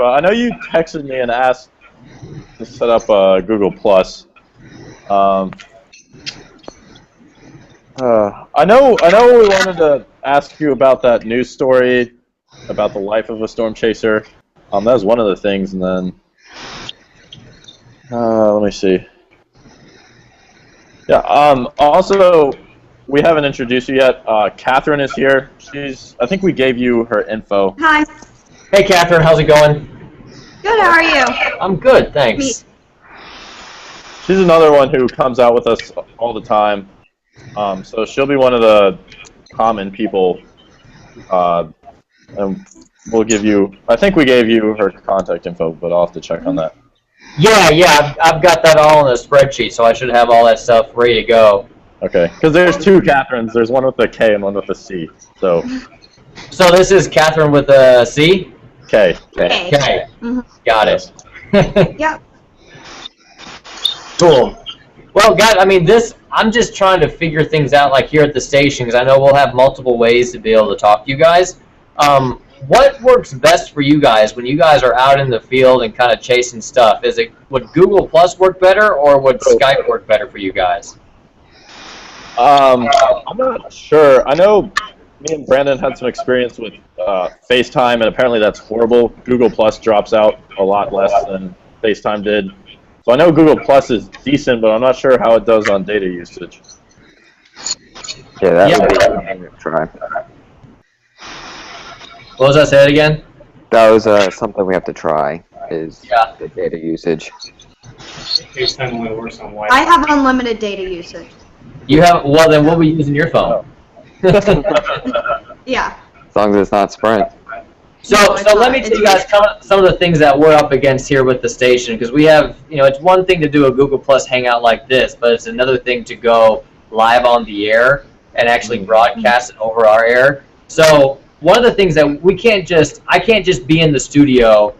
So I know you texted me and asked to set up Google Plus. I know we wanted to ask you about that news story about the life of a storm chaser. That was one of the things, and then let me see. Yeah. Also, we haven't introduced you yet. Catherine is here. I think we gave you her info. Hi. Hey, Catherine. How's it going? Good. How are you? I'm good, thanks. She's another one who comes out with us all the time. So she'll be one of the common people. And we'll give you. I think we gave you her contact info, but I'll have to check on that. Yeah. I've got that all in a spreadsheet, so I should have all that stuff ready to go. Okay, because there's two Catherines. There's one with a K and one with a C. So this is Catherine with a C? K. Okay. Got it. Yep. Cool. Well, guys, I'm just trying to figure things out, like here at the station, because I know we'll have multiple ways to be able to talk to you guys. What works best for you guys when you guys are out in the field and kind of chasing stuff? Would Google Plus work better, or would Skype work better for you guys? I'm not sure. I know me and Brandon had some experience with FaceTime, and apparently that's horrible. Google Plus drops out a lot less than FaceTime did. So I know Google Plus is decent, but I'm not sure how it does on data usage. Yeah, that would be something to try. What was that? Say it again? That was something we have to try, is the data usage. FaceTime only works on Wi-Fi. I have unlimited data usage. You have? Well, then what were you using your phone? Yeah. As long as it's not Sprint. So let me tell you guys some of the things that we're up against here with the station, because we have, it's one thing to do a Google Plus Hangout like this, but it's another thing to go live on the air and actually broadcast it over our air. So one of the things that I can't just be in the studio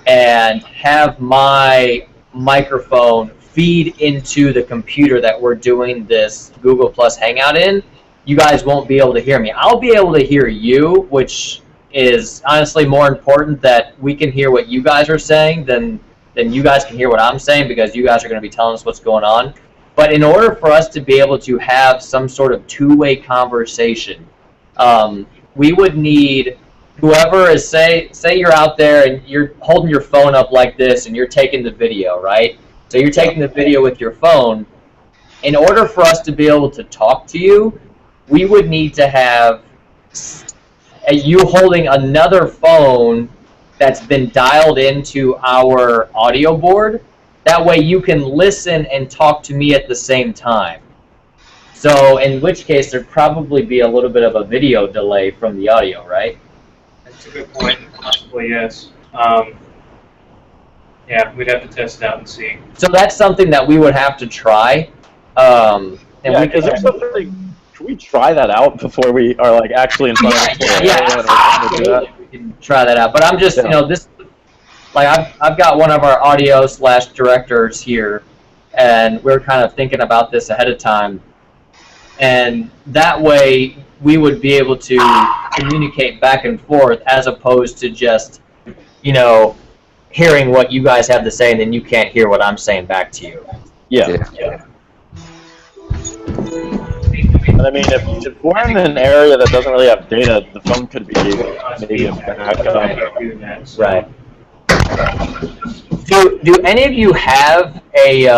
and have my microphone feed into the computer that we're doing this Google Plus Hangout in. You guys won't be able to hear me. I'll be able to hear you, which is honestly more important, that we can hear what you guys are saying than you guys can hear what I'm saying, because you guys are going to be telling us what's going on. But in order for us to be able to have some sort of two-way conversation, we would need whoever is, say you're out there and you're holding your phone up like this and you're taking the video, right? So you're taking the video with your phone. In order for us to be able to talk to you, we would need to have you holding another phone that's been dialed into our audio board. That way you can listen and talk to me at the same time. So in which case there'd probably be a little bit of a video delay from the audio, right? That's a good point. Possibly, yes. Yeah, we'd have to test it out and see. So that's something that we would have to try. Can we try that out before we are like actually in front of the Yeah, we can try that out. But I'm just, I've got one of our audio/directors here, and we're kind of thinking about this ahead of time. And that way we would be able to communicate back and forth, as opposed to just, hearing what you guys have to say and then you can't hear what I'm saying back to you. Yeah. And I mean, if we're in an area that doesn't really have data, the phone could be maybe a backup. Right. Do any of you have a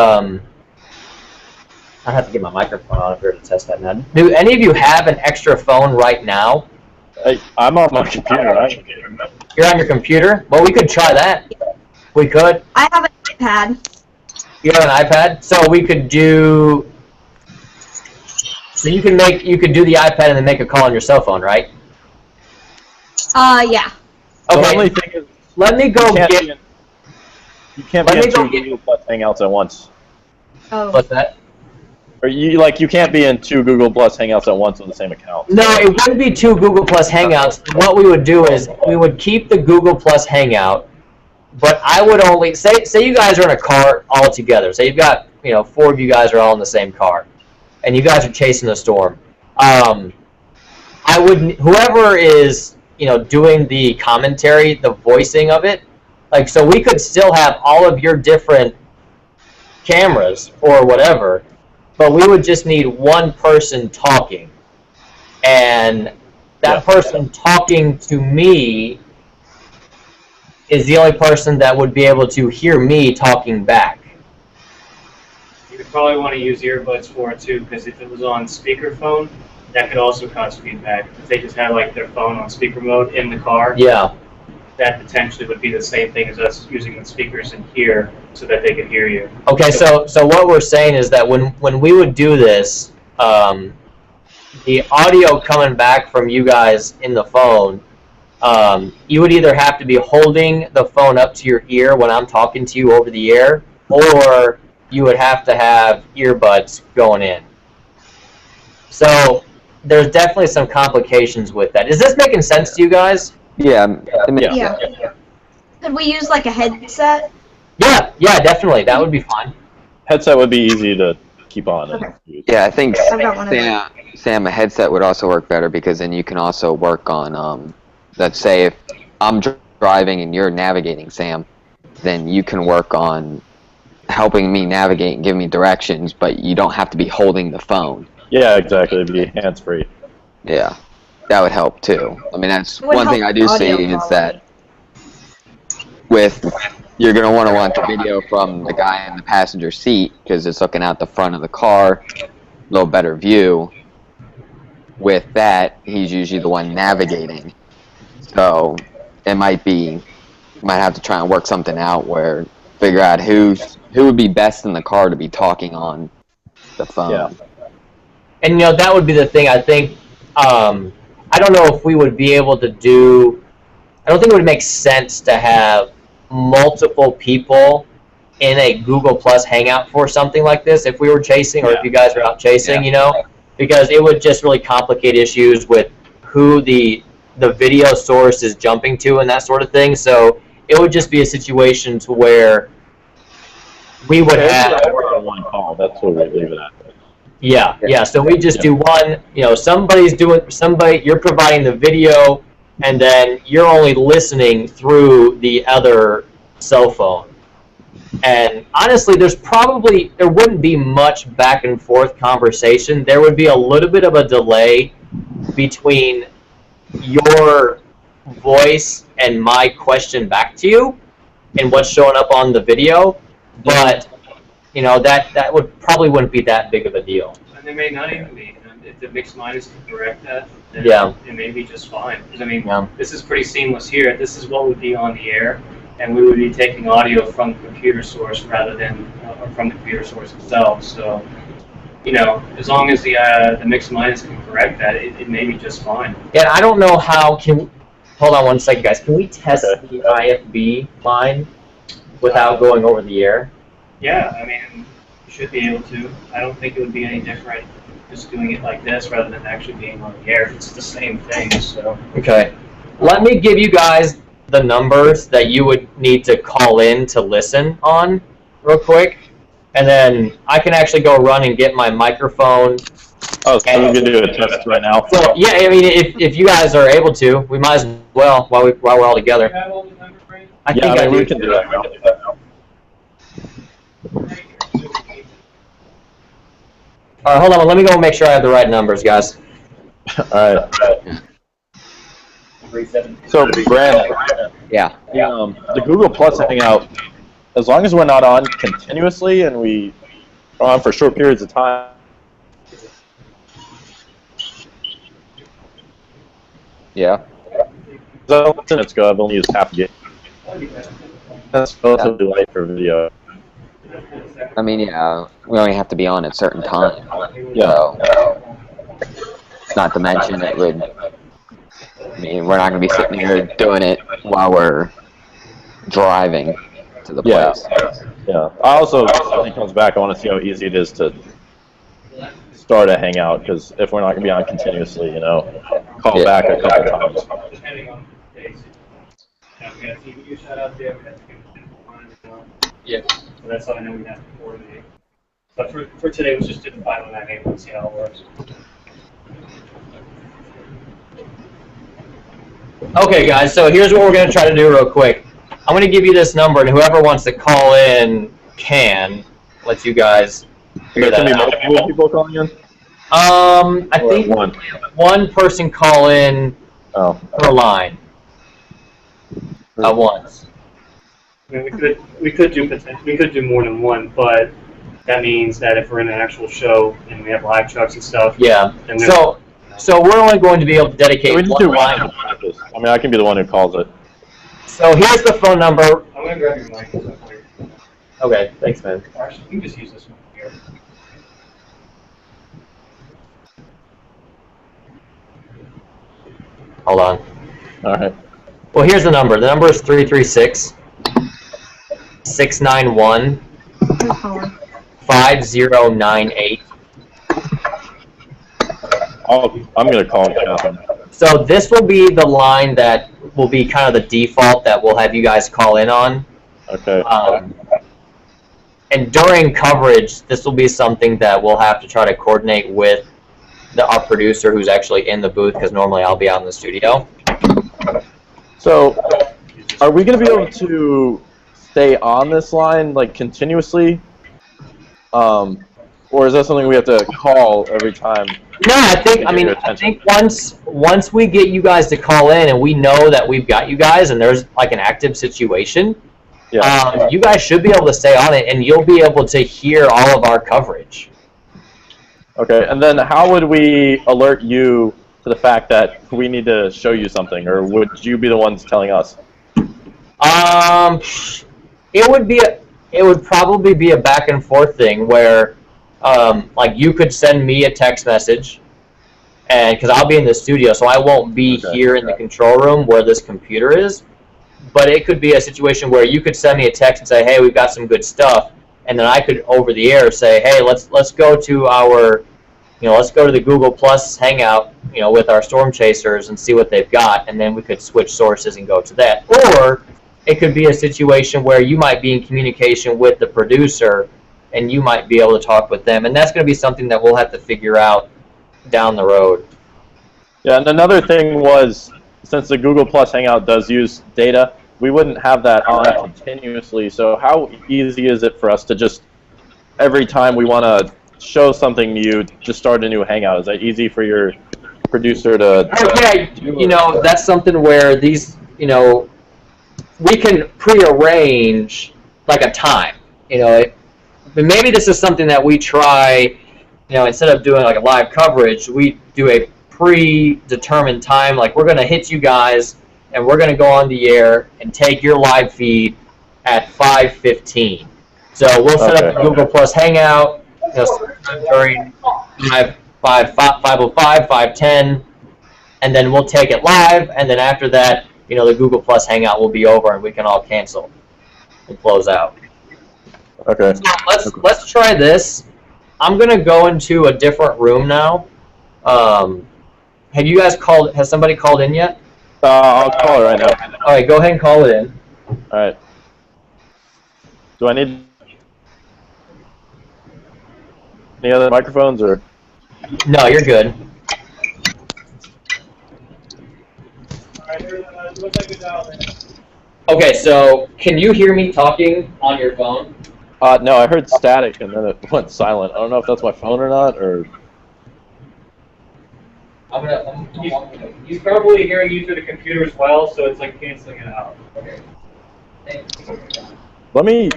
I have to get my microphone on here to test that now. Do any of you have an extra phone right now? I'm on my computer. You're on your computer? Well, we could try that. We could. I have an iPad. You have an iPad? So we could do... So you could do the iPad and then make a call on your cell phone, right? Yeah. Okay. The only thing is, let me go get... You can't be in two Google Plus Hangouts at once. Oh. What's that? Or you can't be in two Google Plus Hangouts at once on the same account. No, it wouldn't be two Google Plus Hangouts. What we would do is we would keep the Google Plus Hangout, but I would only say you guys are in a car all together. Say you've got 4 of you guys are all in the same car, and you guys are chasing a storm. Whoever is doing the commentary, the voicing of it, Like, so we could still have all of your different cameras or whatever, but we would just need one person talking. And that person talking to me is the only person that would be able to hear me talking back. You would probably want to use earbuds for it too, because if it was on speakerphone, that could also cause feedback. If they just had like their phone on speaker mode in the car, Yeah. that potentially would be the same thing as us using the speakers in here so that they could hear you. Okay, so what we're saying is that when we would do this, the audio coming back from you guys in the phone, you would either have to be holding the phone up to your ear when I'm talking to you over the air, or you would have to have earbuds going in. So there's definitely some complications with that. Is this making sense to you guys? Yeah. Yeah. Could we use like a headset? Yeah, definitely. That would be fine. Headset would be easy to keep on. And use. Yeah, I think I've got one of those. Sam, a headset would also work better because then you can also work on, let's say if I'm driving and you're navigating, Sam, then you can work on helping me navigate and give me directions, but you don't have to be holding the phone. Yeah, exactly. It'd be hands-free. Yeah, that would help too. I mean, that's It would one thing I help do see audio is that you're going to want to watch a video from the guy in the passenger seat because it's looking out the front of the car, a little better view. With that, he's usually the one navigating. So it might have to try and work something out where figure out who would be best in the car to be talking on the phone. Yeah. And, you know, that would be the thing, I think. I don't know if we would be able to do... I don't think it would make sense to have multiple people in a Google Plus Hangout for something like this if we were chasing, or if you guys are out chasing, you know? Because it would just really complicate issues with who the video source is jumping to and that sort of thing. So it would just be a situation to where we would have... one call. That's what we leave it at. Yeah. So we just do one, you know, you're providing the video, and then you're only listening through the other cell phone. And honestly, there wouldn't be much back and forth conversation. There would be a little bit of a delay between your voice and my question back to you and what's showing up on the video. But, you know, that probably wouldn't be that big of a deal. And they may not even be. If the mixed minus can correct that, then it may be just fine. Because, I mean, this is pretty seamless here. This is what would be on the air, and we would be taking audio from the computer source rather than from the computer source itself. So, you know, as long as the mixed minus can correct that, it may be just fine. Yeah, I don't know how hold on one second, guys. Can we test the IFB line without going over the air? Yeah, I mean, you should be able to. I don't think it would be any different just doing it like this rather than actually being on the air. It's the same thing, so. Okay. Let me give you guys the numbers that you would need to call in to listen on real quick. And then I can actually go run and get my microphone. Oh, so we can do a test right now? So, yeah, I mean, if you guys are able to, we might as well while we're all together. I think we can do that now. All right, hold on. Let me go make sure I have the right numbers, guys. All right. So, Brandon. Yeah. The Google Plus Hangout, as long as we're not on continuously and we are on for short periods of time. Yeah. So, minutes ago, I've only used half a gig. That's relatively light for video. I mean, yeah, we only have to be on at certain times. Yeah. So, not to mention it would, I mean, we're not going to be sitting here doing it while we're driving to the place. Yeah. I also, when it comes back, I want to see how easy it is to start a hangout, because if we're not going to be on continuously, you know, call back a couple times. Depending on the days. We got to you shut out there, we have to get Yeah. So that's what I know we have to coordinate. But for today, let's just do the 509A and see how it works. Okay, guys, so here's what we're going to try to do real quick. I'm going to give you this number, and whoever wants to call in can. Let you guys figure that out. Multiple people calling in? I think one person call in per line at once. I mean, we could do more than one, but that means that if we're in an actual show and we have live trucks and stuff. Yeah. So we're only going to be able to dedicate one line. I mean, I can be the one who calls it. So here's the phone number. I'm gonna grab your mic. Okay, thanks, man. Actually, you can just use this one here. Hold on. All right. Well, here's the number. The number is 336-691. 5098. I'm going to call him. So this will be the line that will be kind of the default that we'll have you guys call in on. Okay. And during coverage, this will be something that we'll have to try to coordinate with our producer who's actually in the booth, because normally I'll be out in the studio. So, are we going to be able to stay on this line, like, continuously? Or is that something we have to call every time? No, I think once we get you guys to call in and we know that we've got you guys and there's like an active situation, you guys should be able to stay on it and you'll be able to hear all of our coverage. Okay, and then how would we alert you to the fact that we need to show you something, or would you be the ones telling us? It would probably be a back and forth thing where, like, you could send me a text message, and because I'll be in the studio, so I won't be here in the control room where this computer is. But it could be a situation where you could send me a text and say, "Hey, we've got some good stuff," and then I could over the air say, "Hey, let's go to our, let's go to the Google Plus Hangout, with our storm chasers and see what they've got," and then we could switch sources and go to that. Or it could be a situation where you might be in communication with the producer and you might be able to talk with them, and that's going to be something that we'll have to figure out down the road. Yeah, and another thing was, since the Google Plus Hangout does use data, we wouldn't have that on continuously, so how easy is it for us to just, every time we want to show something to you, just start a new Hangout? Is that easy for your producer to that's something where these, we can prearrange like a time, but maybe this is something that we try, instead of doing like a live coverage, we do a predetermined time, like we're going to hit you guys and we're going to go on the air and take your live feed at 5:15. So we'll set up the Google Plus Hangout during 5:05, 5:10, and then we'll take it live, and then after that, the Google Plus Hangout will be over and we can all cancel and close out. Okay. So let's try this. I'm going to go into a different room now. Have you guys called? Has somebody called in yet? I'll call it right now. All right, go ahead and call it in. All right. Do I need any other microphones, or? No, you're good. Okay, so can you hear me talking on your phone? No, I heard static and then it went silent. I don't know if that's my phone or not, or. He's probably hearing you through the computer as well, so it's like canceling it out. Okay. Let me.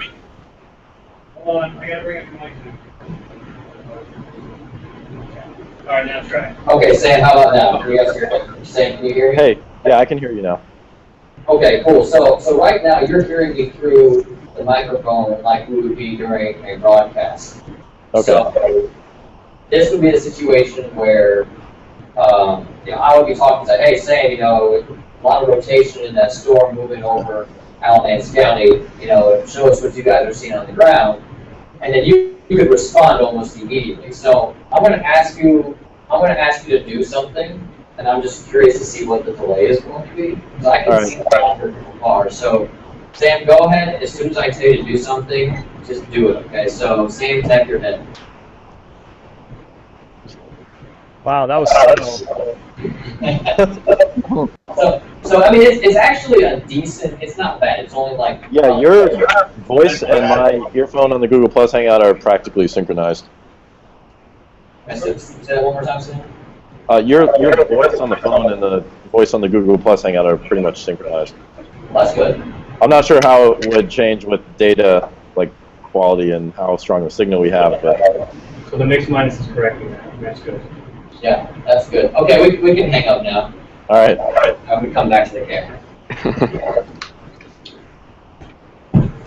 Hold on, I gotta bring up the mic. All right, now try. Okay, Sam, how about now? Sam, can you hear me? Hey, yeah, I can hear you now. Okay, cool. So right now you're hearing me through the microphone like we would be during a broadcast. Okay. So this would be a situation where I would be talking, say, "Hey, Sam, a lot of rotation in that storm moving over Alamance County. Show us what you guys are seeing on the ground," and then you could respond almost immediately. So I'm going to ask you to do something, and I'm just curious to see what the delay is going to be. So I can see from far. So Sam, go ahead. As soon as I tell you to do something, just do it. Okay. So Sam, tap your head. Wow, that was So So, I mean, it's actually a decent, it's not bad. It's only like... Yeah, your voice and my earphone on the Google Plus Hangout are practically synchronized. Say that one more time, Sam. Your voice on the phone and the voice on the Google Plus Hangout are pretty much synchronized. That's good. I'm not sure how it would change with data, like quality and how strong a signal we have, but... So the mix minus is correcting that. That's good. Yeah, that's good. Okay, we can hang up now. All right. We come back to the camera.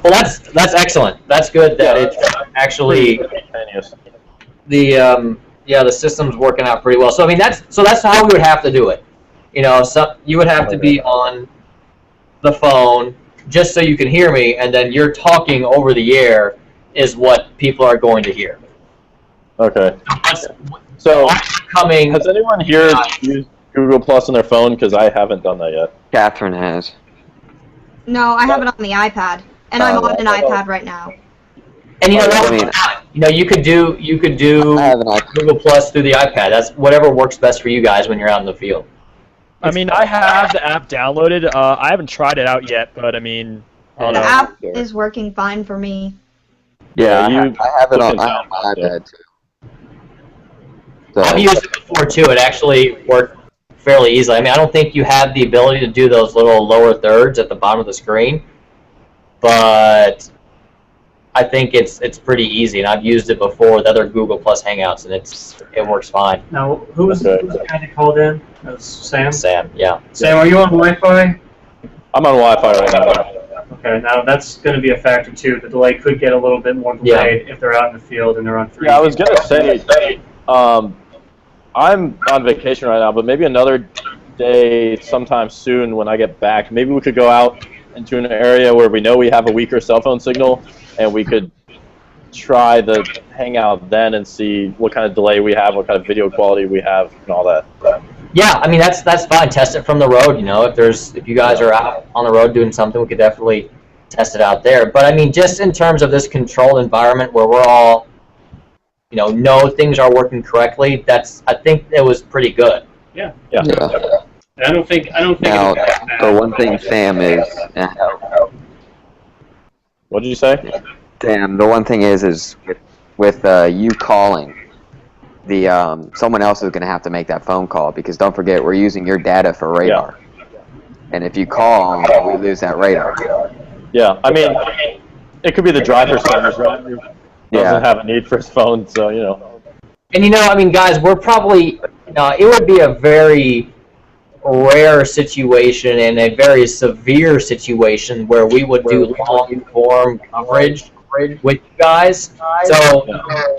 Well, that's excellent. That's good that it's actually the system's working out pretty well. So I mean that's how we would have to do it. You know, so you would have to be on the phone just so you can hear me, and then you're talking over the air is what people are going to hear. Okay. So coming. Has anyone here used Google Plus on their phone? Because I haven't done that yet. Catherine has. No, I have it on the iPad, and I'm on an iPad right now. And you know, you could do Google Plus through the iPad. That's whatever works best for you guys when you're out in the field. I mean, I have the app downloaded. I haven't tried it out yet, but I mean, The app is working fine for me. Yeah, I have it on my iPad too. So. I've used it before too. It actually worked fairly easily. I mean, I don't think you have the ability to do those little lower thirds at the bottom of the screen, but I think it's pretty easy. And I've used it before with other Google Plus Hangouts, and it works fine. Now, who was the guy that called in? That was Sam? Sam, yeah. Sam, are you on Wi-Fi? I'm on Wi-Fi right now. Okay, now that's going to be a factor too. The delay could get a little bit more delayed if they're out in the field and they're on 3G. Yeah, I was gonna say, I'm on vacation right now, but maybe another day sometime soon when I get back, maybe we could go out into an area where we know we have a weaker cell phone signal, and we could try the Hangout then and see what kind of delay we have, what kind of video quality we have, and all that. Yeah, I mean that's fine. Test it from the road. You know, if you guys are out on the road doing something, we could definitely test it out there. But I mean, just in terms of this controlled environment where we're all, you know things are working correctly, I think it was pretty good. Yeah. I don't think Now, the one thing, Sam, is... What did you say? Sam, the one thing is with you calling, someone else is going to have to make that phone call, because don't forget, we're using your data for radar. Yeah. And if you call, we lose that radar. Yeah, I mean, it could be the driver's phone. Right? Doesn't have a need for his phone, so, you know. And, I mean, guys, we're probably, it would be a very rare situation and a very severe situation where we would do long-form coverage with you guys. So,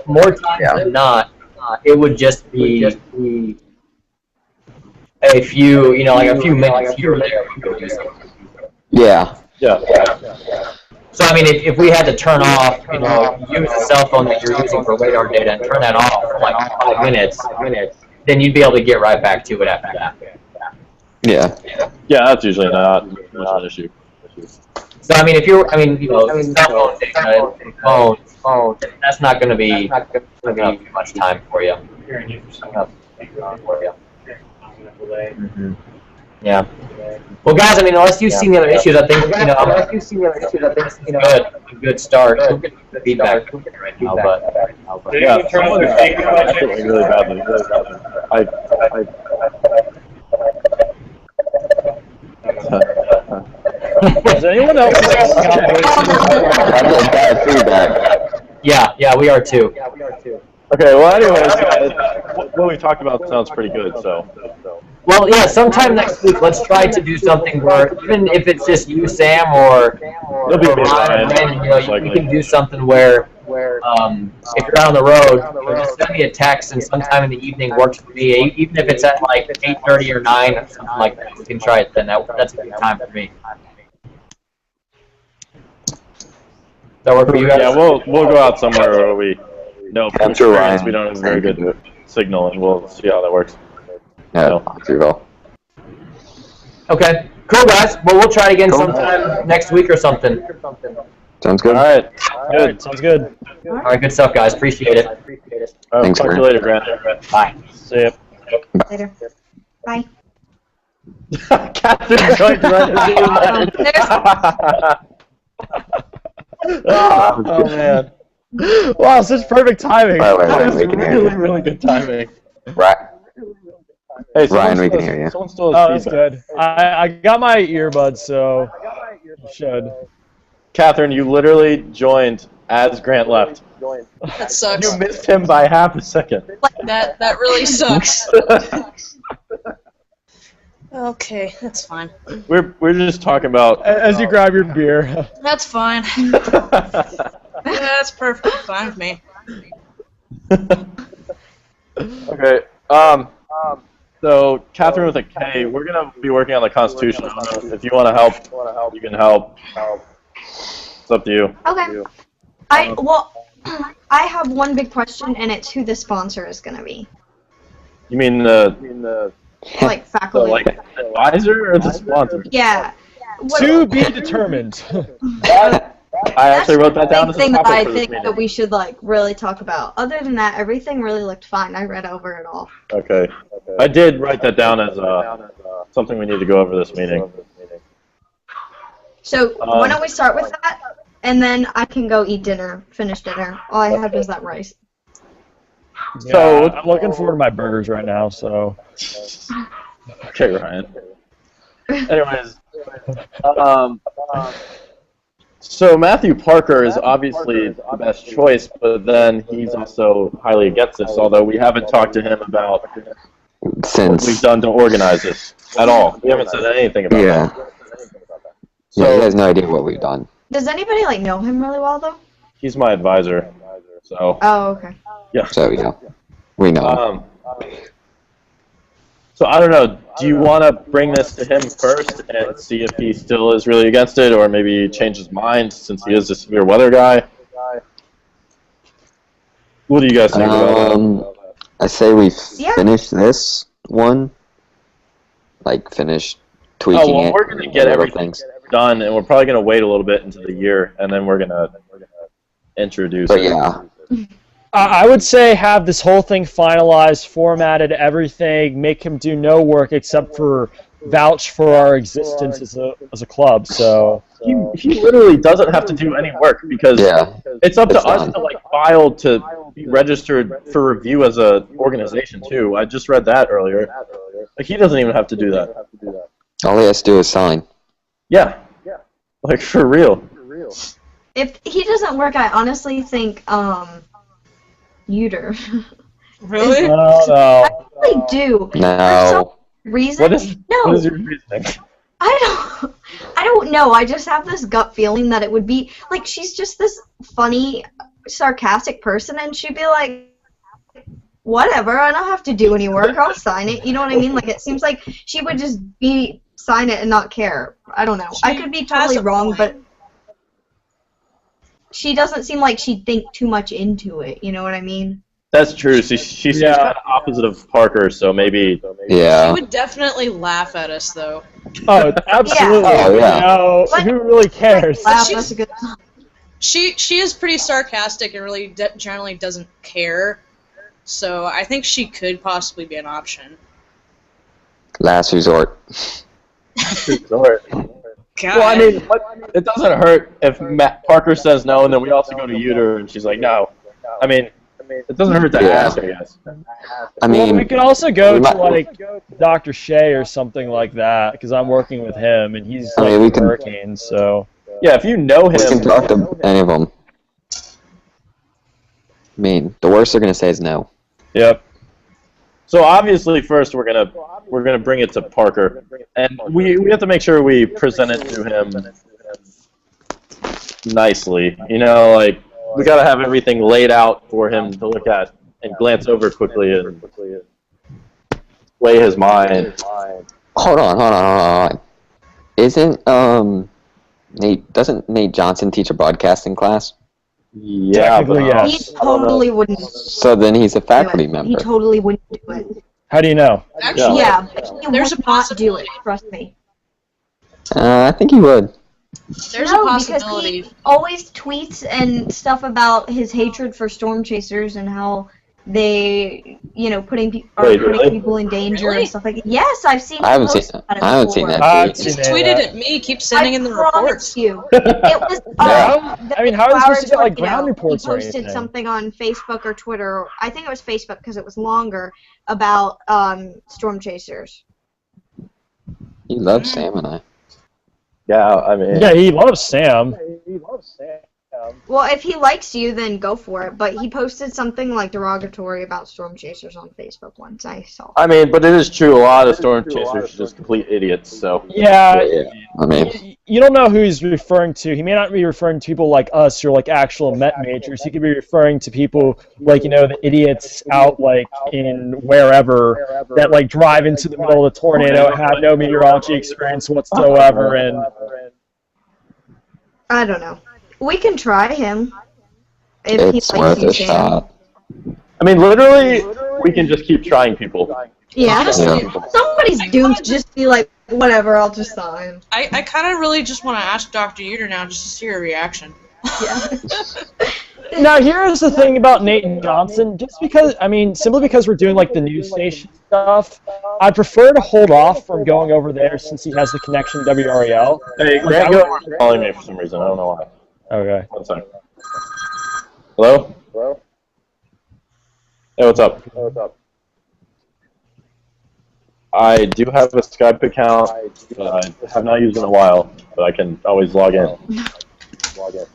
more times than not, it would just be a few, like a few minutes here or there. Yeah. So, I mean, if we had to turn off, use the cell phone that you're using for radar data and turn that off for like 5 minutes, then you'd be able to get right back to it after that. Yeah. Yeah, that's usually not an issue. So, I mean, cell phone data, phone, that's not going to be much time for you. Yeah. Well, guys, I mean, unless you've seen the other issues, I think, a good start. We'll get feedback right now, but yeah, really badly. Does anyone else That's bad feedback. Yeah, we are too. Okay, well, anyways, what we talked about sounds pretty good, so. Well, yeah, sometime next week, let's try to do something where, even if it's just you, Sam, or Ryan, we can do something where, if you're out on the road, just send me a text, and sometime in the evening works for me, even if it's at like 8:30 or 9 or something like that. We can try it then. That's a good time for me. Does that work for you guys? Yeah, we'll go out somewhere where we know from That's right. experience we don't have a very good signal, and we'll see how that works. Yeah, Okay, cool, guys. Well, we'll try it again sometime next week or something. Sounds good. All right, good. Sounds good. All right, good stuff, guys. Appreciate it. Thanks, talk to you later, Grant. Bye. See ya. Later. Bye. Catherine joined right as oh man. Wow, such perfect timing. By the way, That Ryan, was we can hear really, you. really good timing. Right. Hey, Ryan, we can hear you. Someone still Oh, has that's feedback. good. I got my earbuds, so you should. Catherine, you literally joined as Grant left. That sucks. You missed him by half a second. That really sucks. Okay, that's fine. We're just talking about. As you grab your beer. That's fine. That's perfectly fine with me. Okay. So Catherine with a K, we're gonna be working on the Constitution. I don't know if you want to help, you can help. It's up to you. Okay. I have one big question, and it's who the sponsor is gonna be. You mean the Like faculty. like advisor or the sponsor? Yeah. What, To be determined. I actually wrote that down as a thing that topic I for this think that meeting. we should like really talk about. Other than that, everything really looked fine. I read over it all. Okay. I did write that down as something we need to go over this meeting. So why don't we start with that, and then I can go eat dinner, finish dinner. All I have is that rice. So- Yeah, I'm looking forward to my burgers right now, so. Okay, Ryan. Anyways, so Matthew Parker is obviously the best choice, but then he's also highly against this, although we haven't talked to him about what we've Since, done to organize this at all. We haven't said anything about yeah. that. Yeah, he So has no idea what we've done. Does anybody like know him really well though? he's my advisor. So Oh, okay. So, yeah. We know. um, so I don't know. Do you want to bring this to him first and see if he still is really against it, or maybe change his mind since he is a severe weather guy? What do you guys think about that? I say we Yeah. finish this one. Like, finish tweaking Oh, well, it. we're going to and get little everything things. done, and we're probably going to wait a little bit into the year, and then we're going to introduce But it. yeah, I would say have this whole thing finalized, formatted, everything, make him do no work except for vouch for our existence as a club. So He literally doesn't have to do any work because yeah. it's up to It's us fine. to like file to be registered for review as a organization too. I just read that earlier. Like he doesn't even have to do that. All he has to do is sign. Yeah. Like for real. If he doesn't work, I honestly think Uter. Really? no. I really do. For No. some reason. What is No. what is your reasoning? I don't know. I just have this gut feeling that it would be like she's just this funny, sarcastic person, and she'd be like, "Whatever, I don't have to do any work. I'll sign it." You know what I mean? Like it seems like she would just sign it and not care. I don't know. I could be totally has a wrong, point. but she doesn't seem like she'd think too much into it. You know what I mean? That's true. She's Yeah. kind of opposite of Parker, so maybe. Yeah. She would definitely laugh at us, though. Oh, absolutely. Oh, yeah. You know, who really cares? Laugh, she's- that's a good. She is pretty sarcastic and really generally doesn't care. So I think she could possibly be an option. Last resort. Sure. God. Well, I mean, it doesn't hurt if Parker says no, and then we also go to Uter, and she's like, no. I mean, it doesn't hurt to Yeah. ask, I guess. I Well, we mean, could also go we to might- like Dr. Shea or something like that because I'm working with him and he's I like mean, we can- working. So Yeah, if you know we can him, talk to any of them. I mean, the worst they're gonna say is no. Yep. So obviously, first we're gonna bring it to Parker, and we have to make sure we present it to him nicely. You know, like we gotta have everything laid out for him to look at and glance over quickly and weigh his mind. Hold on. Isn't doesn't Nate Johnson teach a broadcasting class? Yeah, Technically, but, He totally wouldn't do So then he's a faculty it. member. He totally wouldn't do it. how do you know? Actually, Yeah, but he There's would a not do it. possibility. Trust me. I think he would. there's No, a because possibility. he always tweets and stuff about his hatred for storm chasers and how they, you know, putting really? people in danger Really? and stuff like that. Yes, I've seen. I haven't posts seen. about it I haven't seen before. that. Just tweet it at me. Keep sending in the reports. promise you. It was. Yeah. I mean, how are you supposed to get like ground He reports or posted anything? something on Facebook or Twitter. I think it was Facebook because it was longer about storm chasers. He loves Sam and I. Yeah, I mean. Yeah, he loves Sam. Well, if he likes you, then go for it. But he posted something like derogatory about storm chasers on Facebook once. I saw. I mean, but it is true. A lot of storm chasers are just complete idiots. So. Yeah, I mean, you don't know who he's referring to. He may not be referring to people like us who are like actual Met majors. He could be referring to people like, you know, the idiots out like in wherever that like drive into the middle of the tornado, have no meteorology experience whatsoever, and I don't know. We can try him. If it's he worth likes a you, Sam. shot. I mean, literally, we can just keep trying people. Yeah. Honestly, Somebody's doomed to just be like, whatever, I'll just sign. I kind of really just want to ask Dr. Uter now just to see her reaction. Yeah. now here's the thing about Nathan Johnson. Just because, I mean, simply because we're doing like the news station stuff, I prefer to hold off from going over there since he has the connection to WREL. Hey, Grant Gilmore's calling me for some reason. I don't know why. Okay. One second. Hello? Hello? Hey, what's up? I do have a Skype account that I have not used in a while, but I can always log in. Okay.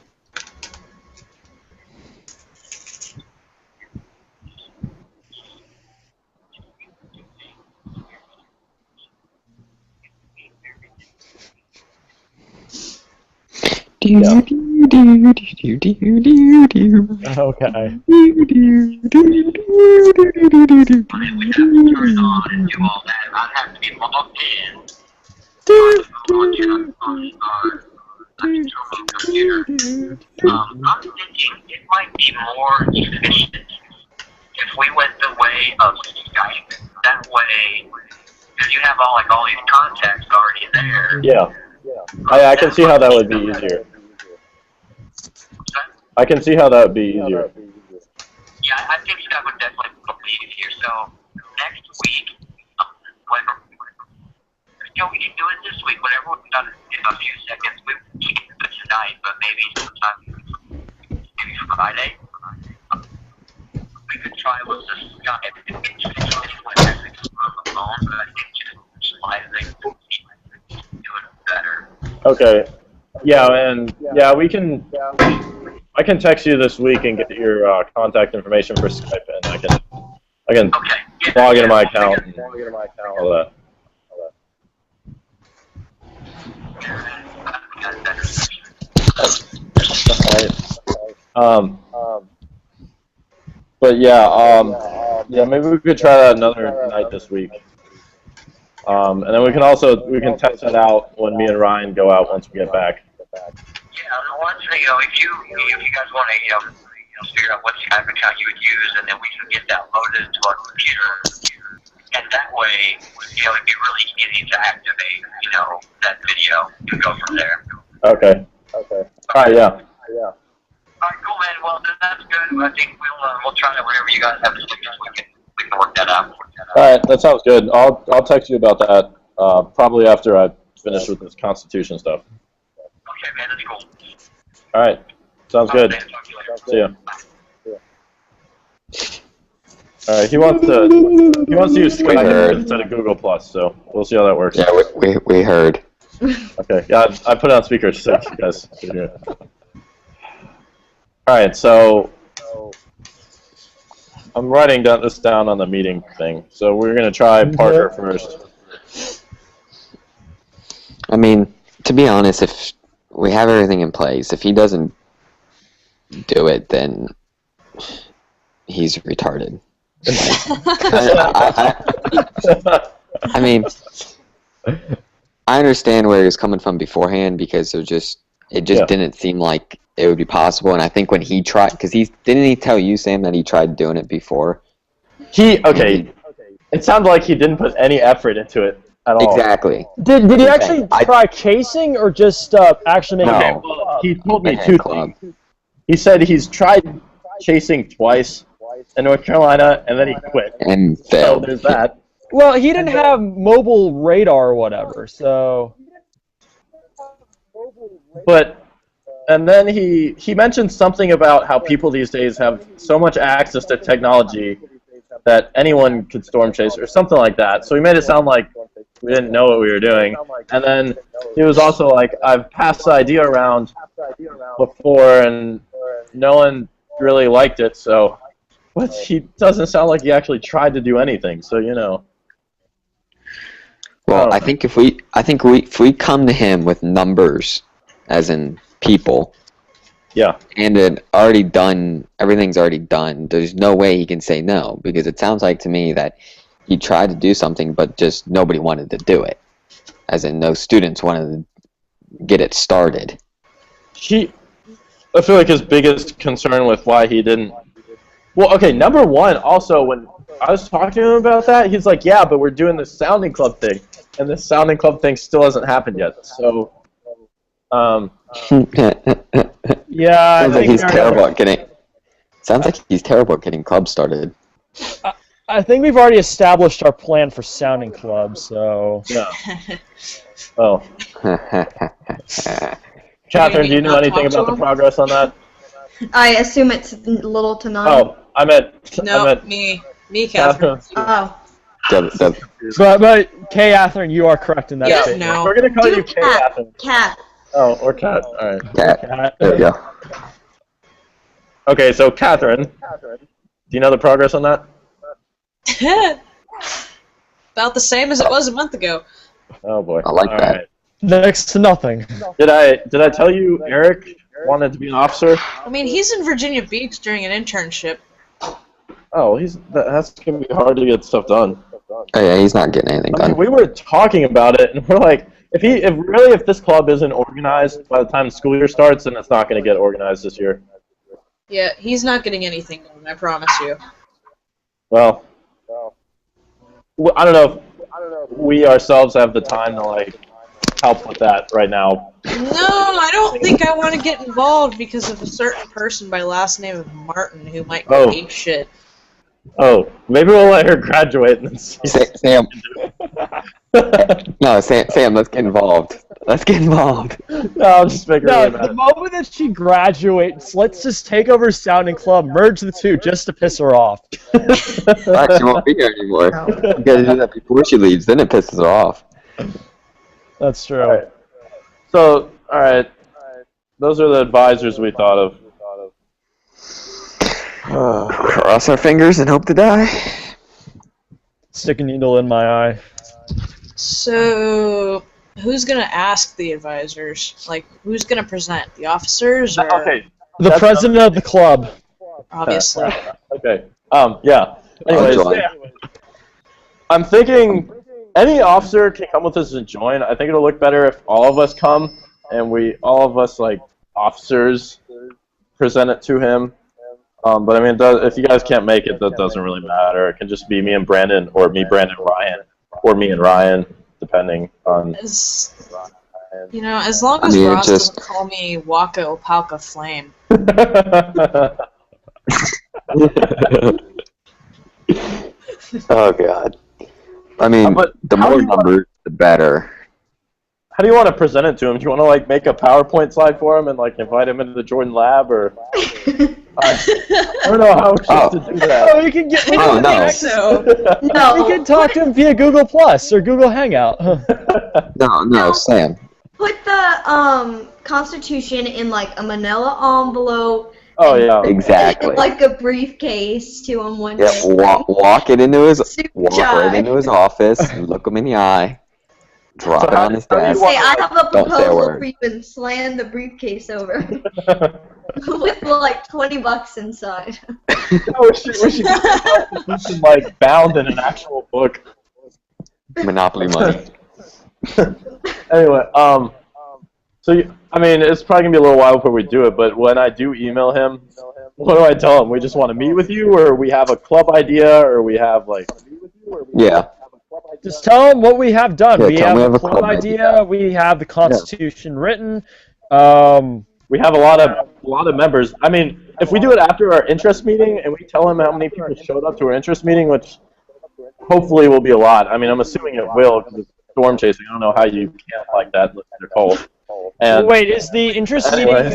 I'm thinking it might be more efficient if we went the way of Skype. That way, because you have all these contacts already there. Yeah. I can see how that would be easier. I can see how that would be easier. Yeah, I think that would definitely be easier. So next week, we can do it this week. Whatever we've done in a few seconds, we can do it tonight, but maybe sometime, maybe Friday. We could try with the Skype. But I think just sliding do it better. Okay. Yeah, and yeah, we can. I can text you this week and get your contact information for Skype, and I can log into my account and all that. But yeah, maybe we could try that another night this week. And then we can test it out when me and Ryan go out once we get back. Yeah, once if you guys want to figure out what Skype account you would use, and then we can get that loaded to our computer, and that way, it'd be really easy to activate, that video and go from there. Okay. All right. Yeah. All right, cool, man. Well, that's good. I think we'll try it whenever you guys have to. We can work that out. All right, that sounds good. I'll text you about that probably after I finish with this Constitution stuff. Okay, man, that's cool. All right, sounds good. See ya. All right, he wants to use Skype instead of Google Plus, so we'll see how that works. Yeah, we heard. Okay, yeah, I put it on speaker so you guys can hear it. All right, so I'm writing this down on the meeting thing. So we're gonna try Parker first. I mean, to be honest, if we have everything in place, if he doesn't do it, then he's retarded. I mean, I understand where he was coming from beforehand because it just didn't seem like it would be possible. And I think when he tried, because didn't he tell you, Sam, that he tried doing it before? It sounded like he didn't put any effort into it at all. Exactly. Did he actually try chasing or just actually making? Okay, well, he told me two things. He said he's tried chasing twice, in North Carolina, and then he quit. And So failed. there's that. Well, he didn't have mobile radar or whatever, so. But, and then he mentioned something about how people these days have so much access to technology that anyone could storm chase or something like that. So he made it sound like we didn't know what we were doing. And then he was also like, I've passed the idea around before and no one really liked it, so. But he doesn't sound like he actually tried to do anything, so you know. Well, I think if we come to him with numbers, as in people, yeah, and everything's already done, there's no way he can say no, because it sounds like to me that he tried to do something, but just nobody wanted to do it, as in no students wanted to get it started. I feel like his biggest concern with why he didn't. Well, okay, number one, also when I was talking to him about that, he's like, yeah, but we're doing the sounding club thing, and the sounding club thing still hasn't happened yet. So, Yeah, Sounds like he's terrible at getting. Sounds like he's terrible at getting clubs started. I think we've already established our plan for sounding club, so. Yeah. Oh. Catherine, do you know anything about the progress on that? I assume it's little to none. Oh, I meant. No, me, Catherine. Oh. But Catherine, you are correct in that Yeah, statement. no. We're gonna call you Cat. Catherine. Cat. Oh, or Cat. All right. Cat. There you go. Okay, so Catherine, do you know the progress on that? About the same as it was a month ago. Oh boy. I like All that. right. Next to nothing. Did I tell you Eric wanted to be an officer? I mean, he's in Virginia Beach during an internship. Oh, that's gonna be hard to get stuff done. Oh yeah, he's not getting anything I done. mean, we were talking about it, and we're like, if this club isn't organized by the time the school year starts, then it's not gonna get organized this year. Yeah, he's not getting anything done, I promise you. Well, I don't know if we ourselves have the time to like help with that right now. No, I don't think I want to get involved because of a certain person by last name of Martin who might go ape shit. Oh, maybe we'll let her graduate and then see. Sam. No, Sam, let's get involved. Let's get involved. No, I'm just making No, her the mad. moment that she graduates, let's just take over Sounding Club, merge the two, just to piss her off. Right, she won't be here anymore. You gotta do that before she leaves, then it pisses her off. That's true. All right. So, all right, those are the advisors we thought of. Cross our fingers and hope to die. Stick a needle in my eye. So, who's gonna ask the advisors? Like, who's gonna present? The officers or Okay. The president of the club. obviously? Okay. Yeah. Anyways, join. I'm thinking any officer can come with us and join. I think it'll look better if all of us come and all of us like officers present it to him. But I mean, if you guys can't make it, that doesn't really matter. It can just be me and Brandon, or me, Brandon, Ryan, or me and Ryan, depending on. As long as Ross doesn't call me Waka Opalka Flame. Oh god. I mean, But the how more do you want- numbers, the better. How do you want to present it to him? Do you want to like make a PowerPoint slide for him and like invite him into the Jordan lab, or I don't know how to do that. Oh, we can get. We Oh, can no. So, No. We can talk to him via Google Plus or Google Hangout. No, Sam. Put the Constitution in like a manila envelope. Oh yeah. Exactly. Like a briefcase to him one Yeah, day. walk right into his Super office, look him in the eye, drop it on his how do you desk. Say, I have a Don't say a proposal word. for you, and slam the briefcase over with like $20 inside. we should get the Constitution like bound in an actual book. Monopoly money. Anyway, I mean, it's probably gonna be a little while before we do it, but when I do email him, what do I tell him? We just want to meet with you, or we have a club idea, or we have like. Yeah. Just tell him what we have done. Yeah, we tell him have we a have a club club idea. We have the Constitution written. We have a lot of members. I mean, if we do it after our interest meeting and we tell him how many people showed up to our interest meeting, which hopefully will be a lot. I mean, I'm assuming it will because it's storm chasing. I don't know how you can't like that unless they're cold. And wait, is the interest meeting,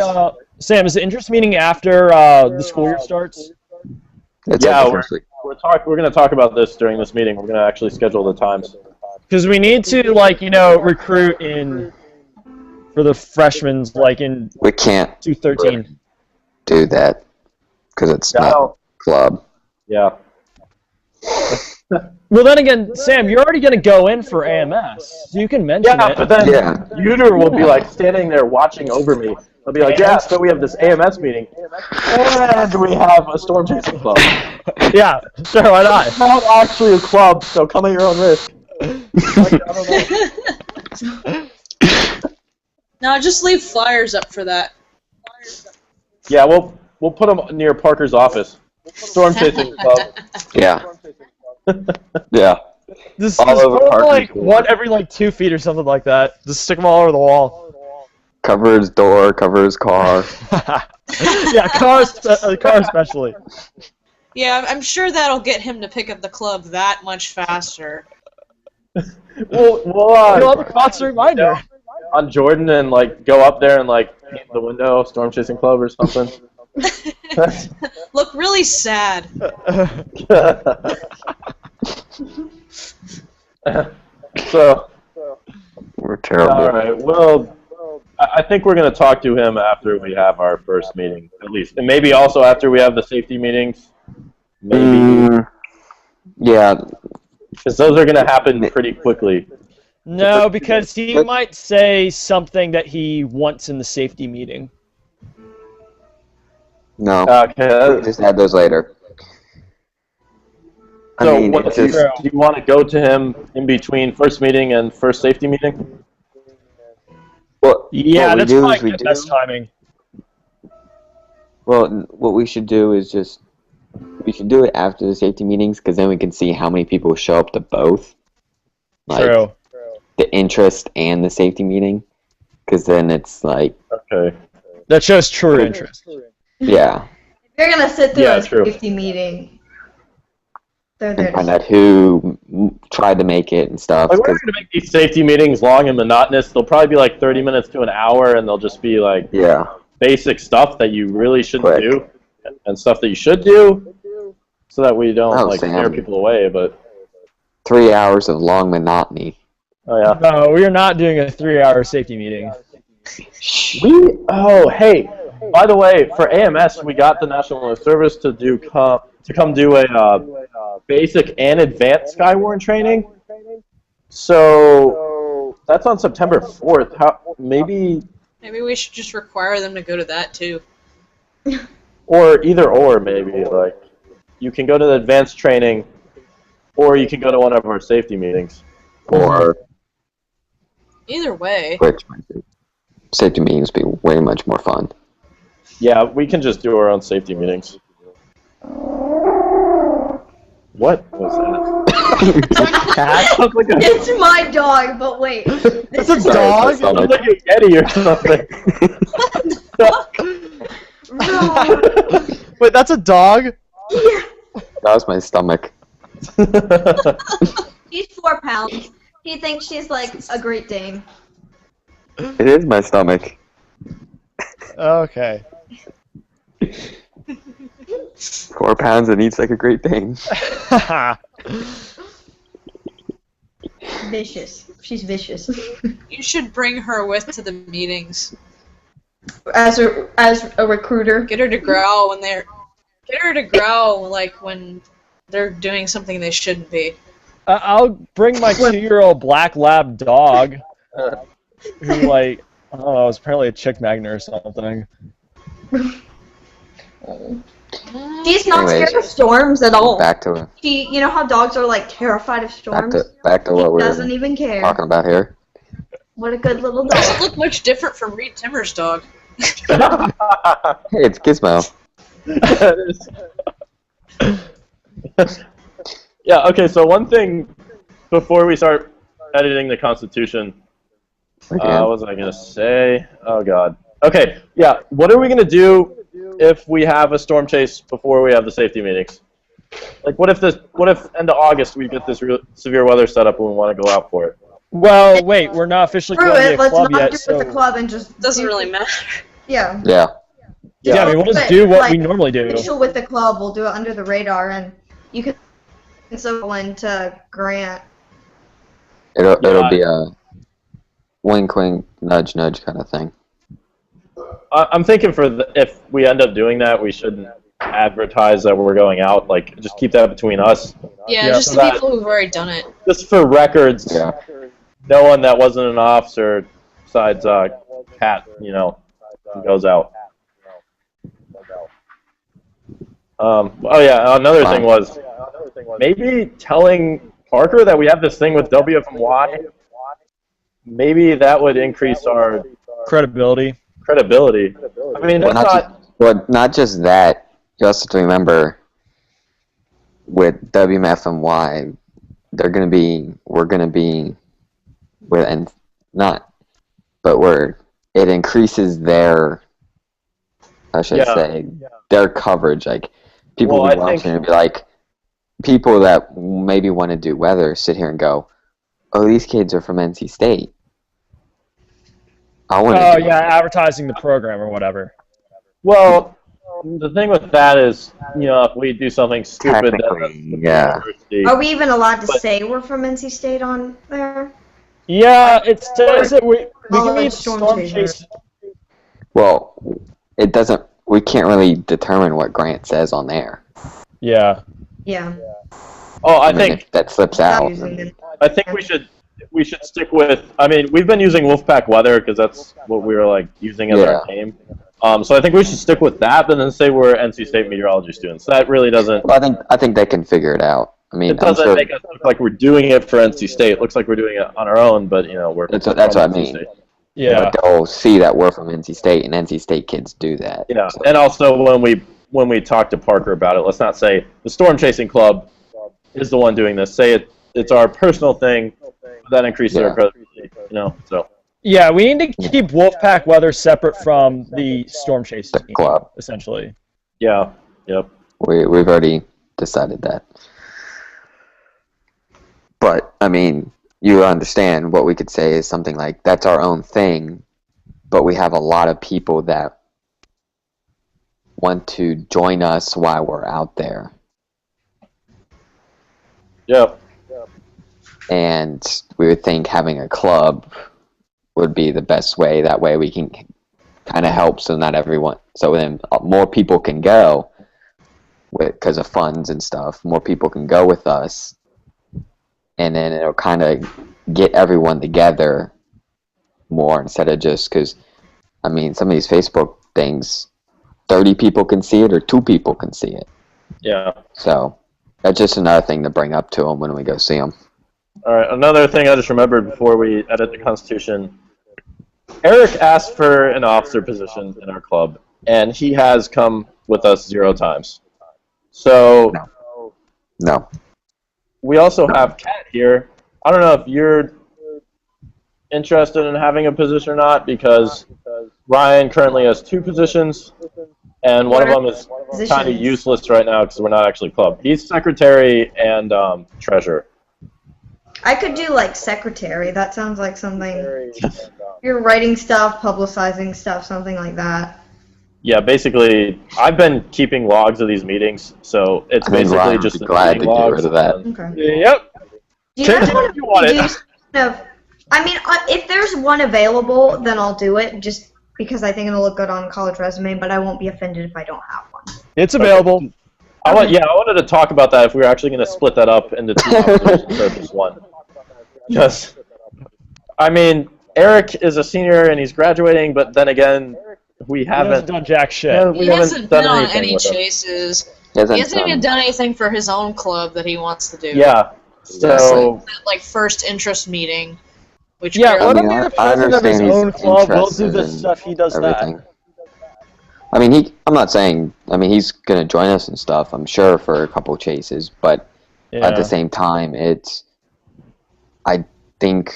Sam, is the interest meeting after the school year starts? Yeah, we're going to talk about this during this meeting. We're going to actually schedule the times. Because we need to, like, you know, recruit in for the freshmen, like in we can't 213. do that because it's not club. Yeah. Well, then again, Sam, you're already going to go in for AMS, so you can mention it. But then Uter will be like standing there watching over me. He'll be like, yeah, so we have this AMS meeting, and we have a storm chasing club. Yeah, sure, why not? It's not actually a club, so come at your own risk. No, just leave flyers up for that. Yeah, we'll put them near Parker's office. Storm chasing club. Yeah. Yeah. Just all over put Parker's like door. one every like 2 feet or something like that. Just stick them all over the wall. Cover his door, cover his car. Yeah, car especially. Yeah, I'm sure that'll get him to pick up the club that much faster. We'll You'll have a constant reminder. On Jordan and like go up there and like paint the window, storm chasing club or something. Look really sad. So we're terrible. All right. Well, I think we're going to talk to him after we have our first meeting, at least, and maybe also after we have the safety meetings. Maybe. Yeah. Because those are going to happen pretty quickly. No, because he might say something that he wants in the safety meeting. No. Okay. We'll just add those later. So, I mean, do you want to go to him in between first meeting and first safety meeting? Well, yeah, that's probably the best timing. Well, what we should do is we should do it after the safety meetings, because then we can see how many people show up to both. Like, True. The interest and the safety meeting, because then it's like... Okay. That shows true interest. Yeah. You're going to sit through a true. safety meeting. They're there And find out who tried to make it and stuff. Like, we're going to make these safety meetings long and monotonous. They'll probably be like 30 minutes to an hour, and they'll just be like basic stuff that you really shouldn't do, and stuff that you should do, so that we don't like scare people away. But 3 hours of long monotony. Oh yeah. No, we are not doing a 3-hour safety meeting. Hey, by the way, for AMS, we got the National Service to come do a basic and advanced Skywarn training. So that's on September 4th. Maybe we should just require them to go to that too. Or either or, maybe like you can go to the advanced training, or you can go to one of our safety meetings. Or either way. Which safety meetings would be way much more fun. Yeah, we can just do our own safety meetings. What was that? Cat? Like it's my dog, but wait. It's a dog? It sounds like a Yeti or something. No. Wait, that's a dog? Yeah. That was my stomach. She's 4 pounds. He thinks she's like a Great Dane. It is my stomach. Okay. 4 pounds and eats like a Great Dane. Vicious. She's vicious. You should bring her with to the meetings. As a recruiter. Get her to growl like when they're doing something they shouldn't be. I'll bring my 2-year-old black lab dog, who like, I don't know, is apparently a chick magnet or something. She's not scared of storms at all. Back to it. You know how dogs are like terrified of storms? Back to what She we're doesn't even care. talking about here. What a good little dog. Doesn't look much different from Reed Timmer's dog. Hey, it's Gizmo. Yeah, okay, so one thing before we start editing the Constitution, what was I going to say? Oh, God. Okay, yeah, what are we going to do if we have a storm chase before we have the safety meetings? Like, what if end of August we get this severe weather set up and we want to go out for it? Well, wait, we're not officially Screw calling it it, a let's club not yet, do so... it with the club and just... Doesn't really matter. Yeah. Yeah. Yeah, I mean, we'll just do what we normally do. Official with the club, we'll do it under the radar, and you can so into Grant. It'll be a wink, wink, nudge, nudge kind of thing. I'm thinking if we end up doing that, we shouldn't advertise that we're going out. Like, just keep that between us. Yeah, just the people who've already done it. Just for records. Yeah. No one that wasn't an officer besides Kat, goes out. Oh yeah, another thing was maybe telling Parker that we have this thing with WFMY. Maybe that would increase our credibility. I mean, not just that. You also have to remember with WFMY, we're gonna be with it increases their, I should say, their coverage. Like people will be watching and be like, people that maybe want to do weather sit here and go, "Oh, these kids are from NC State." Advertising the program or whatever. Well, the thing with that is, if we do something stupid, Are we even allowed to say we're from NC State on there? Yeah, it says that we can be storm chase. Well, it doesn't. We can't really determine what Grant says on there. Yeah. Yeah. Oh, I think if that slips out. I think we should stick with. I mean, we've been using Wolfpack Weather because that's what we were using as our name. So I think we should stick with that, and then say we're NC State meteorology students. That really doesn't. Well, I think they can figure it out. I mean, it doesn't make us look like we're doing it for NC State. It looks like we're doing it on our own, but we're. That's what I mean. State. Yeah. But they'll see that we're from NC State, and NC State kids do that. Yeah, so. And also when we talk to Parker about it, let's not say the storm chasing club is the one doing this. Say it's our personal thing. That increases our credibility. So. Yeah, we need to keep Wolfpack Weather separate from the storm chase team, club, essentially. Yeah. Yep. We've already decided that. But I mean, you understand what we could say is something like that's our own thing, but we have a lot of people that want to join us while we're out there. Yep. And we would think having a club would be the best way. That way we can kind of help so then more people can go because of funds and stuff. More people can go with us, and then it'll kind of get everyone together more instead of just because, I mean, some of these Facebook things, 30 people can see it or 2 people can see it. Yeah. So that's just another thing to bring up to them when we go see them. All right, another thing I just remembered before we edit the Constitution. Eric asked for an officer position in our club, and he has come with us 0 times. So No. We also have Kat here. I don't know if you're interested in having a position or not, because Ryan currently has 2 positions, and one of them is kind of useless right now because we're not actually club. He's secretary and treasurer. I could do secretary. That sounds like something. You're writing stuff, publicizing stuff, something like that. Yeah, basically, I've been keeping logs of these meetings, so it's basically just glad to get rid of that. Okay. Yep. Do you guys want to I mean, if there's one available, then I'll do it, just because I think it'll look good on a college resume, but I won't be offended if I don't have one. It's available. I wanted to talk about that if we were actually going to split that up into 2 officers instead of just 1. Because, I mean, Eric is a senior and he's graduating, but then again, we haven't done jack shit. Yeah, He hasn't been on any chases. He hasn't even done anything for his own club that he wants to do. Yeah. So that first interest meeting. Which let him be the president of his own club. We'll do the stuff he does everything. I mean, I'm not saying. I mean, he's gonna join us and stuff. I'm sure for a couple chases, but at the same time, I think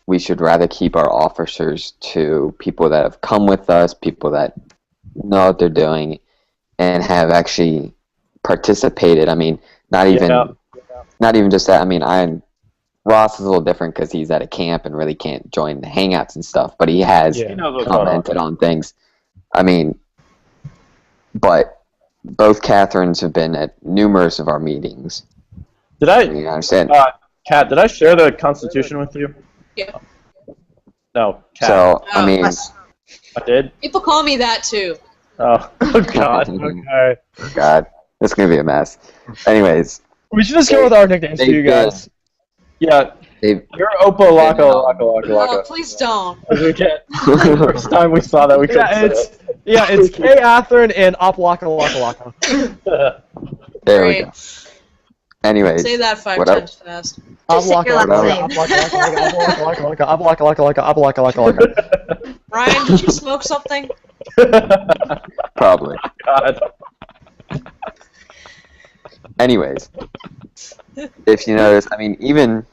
we should rather keep our officers to people that have come with us, people that know what they're doing, and have actually participated. I mean, not even just that. I mean, Ross is a little different because he's at a camp and really can't join the hangouts and stuff, but he has commented on things. I mean, but both Catherines have been at numerous of our meetings. Did I? You understand? Kat, did I share the Constitution with you? Yeah. No, Kat. So, I mean... I did? People call me that, too. Oh, God. Okay. God. This is going to be a mess. Anyways. We should just go with our nicknames to you guys. Yeah. You're Oppo Laka. No, please don't. We can't. The first time we saw that, we couldn't say it. Yeah, it's K. Atherin and Oplaka. There we go. Anyways. Say that 5 times fast. Ryan, did you smoke something? Probably. God. Anyways, if you notice, I mean, even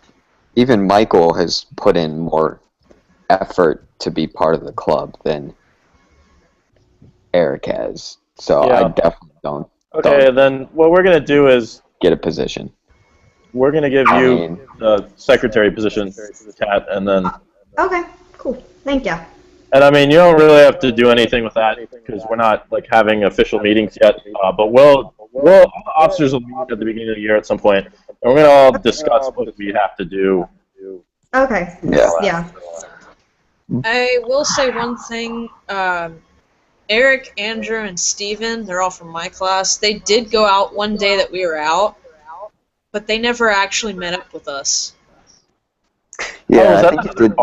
Michael has put in more effort to be part of the club than Eric has. So I definitely don't. Okay, then what we're gonna do is get a position. We're gonna give you the secretary position, Kat, and then. Okay, cool. Thank you. And I mean, you don't really have to do anything with that because we're not like having official meetings yet. But we'll officers will meet at the beginning of the year at some point, and we're gonna all discuss what we have to do. Okay. Yeah. I will say one thing. Eric, Andrew, and Steven, they're all from my class. They did go out one day that we were out, but they never actually met up with us. Yeah, I think you did.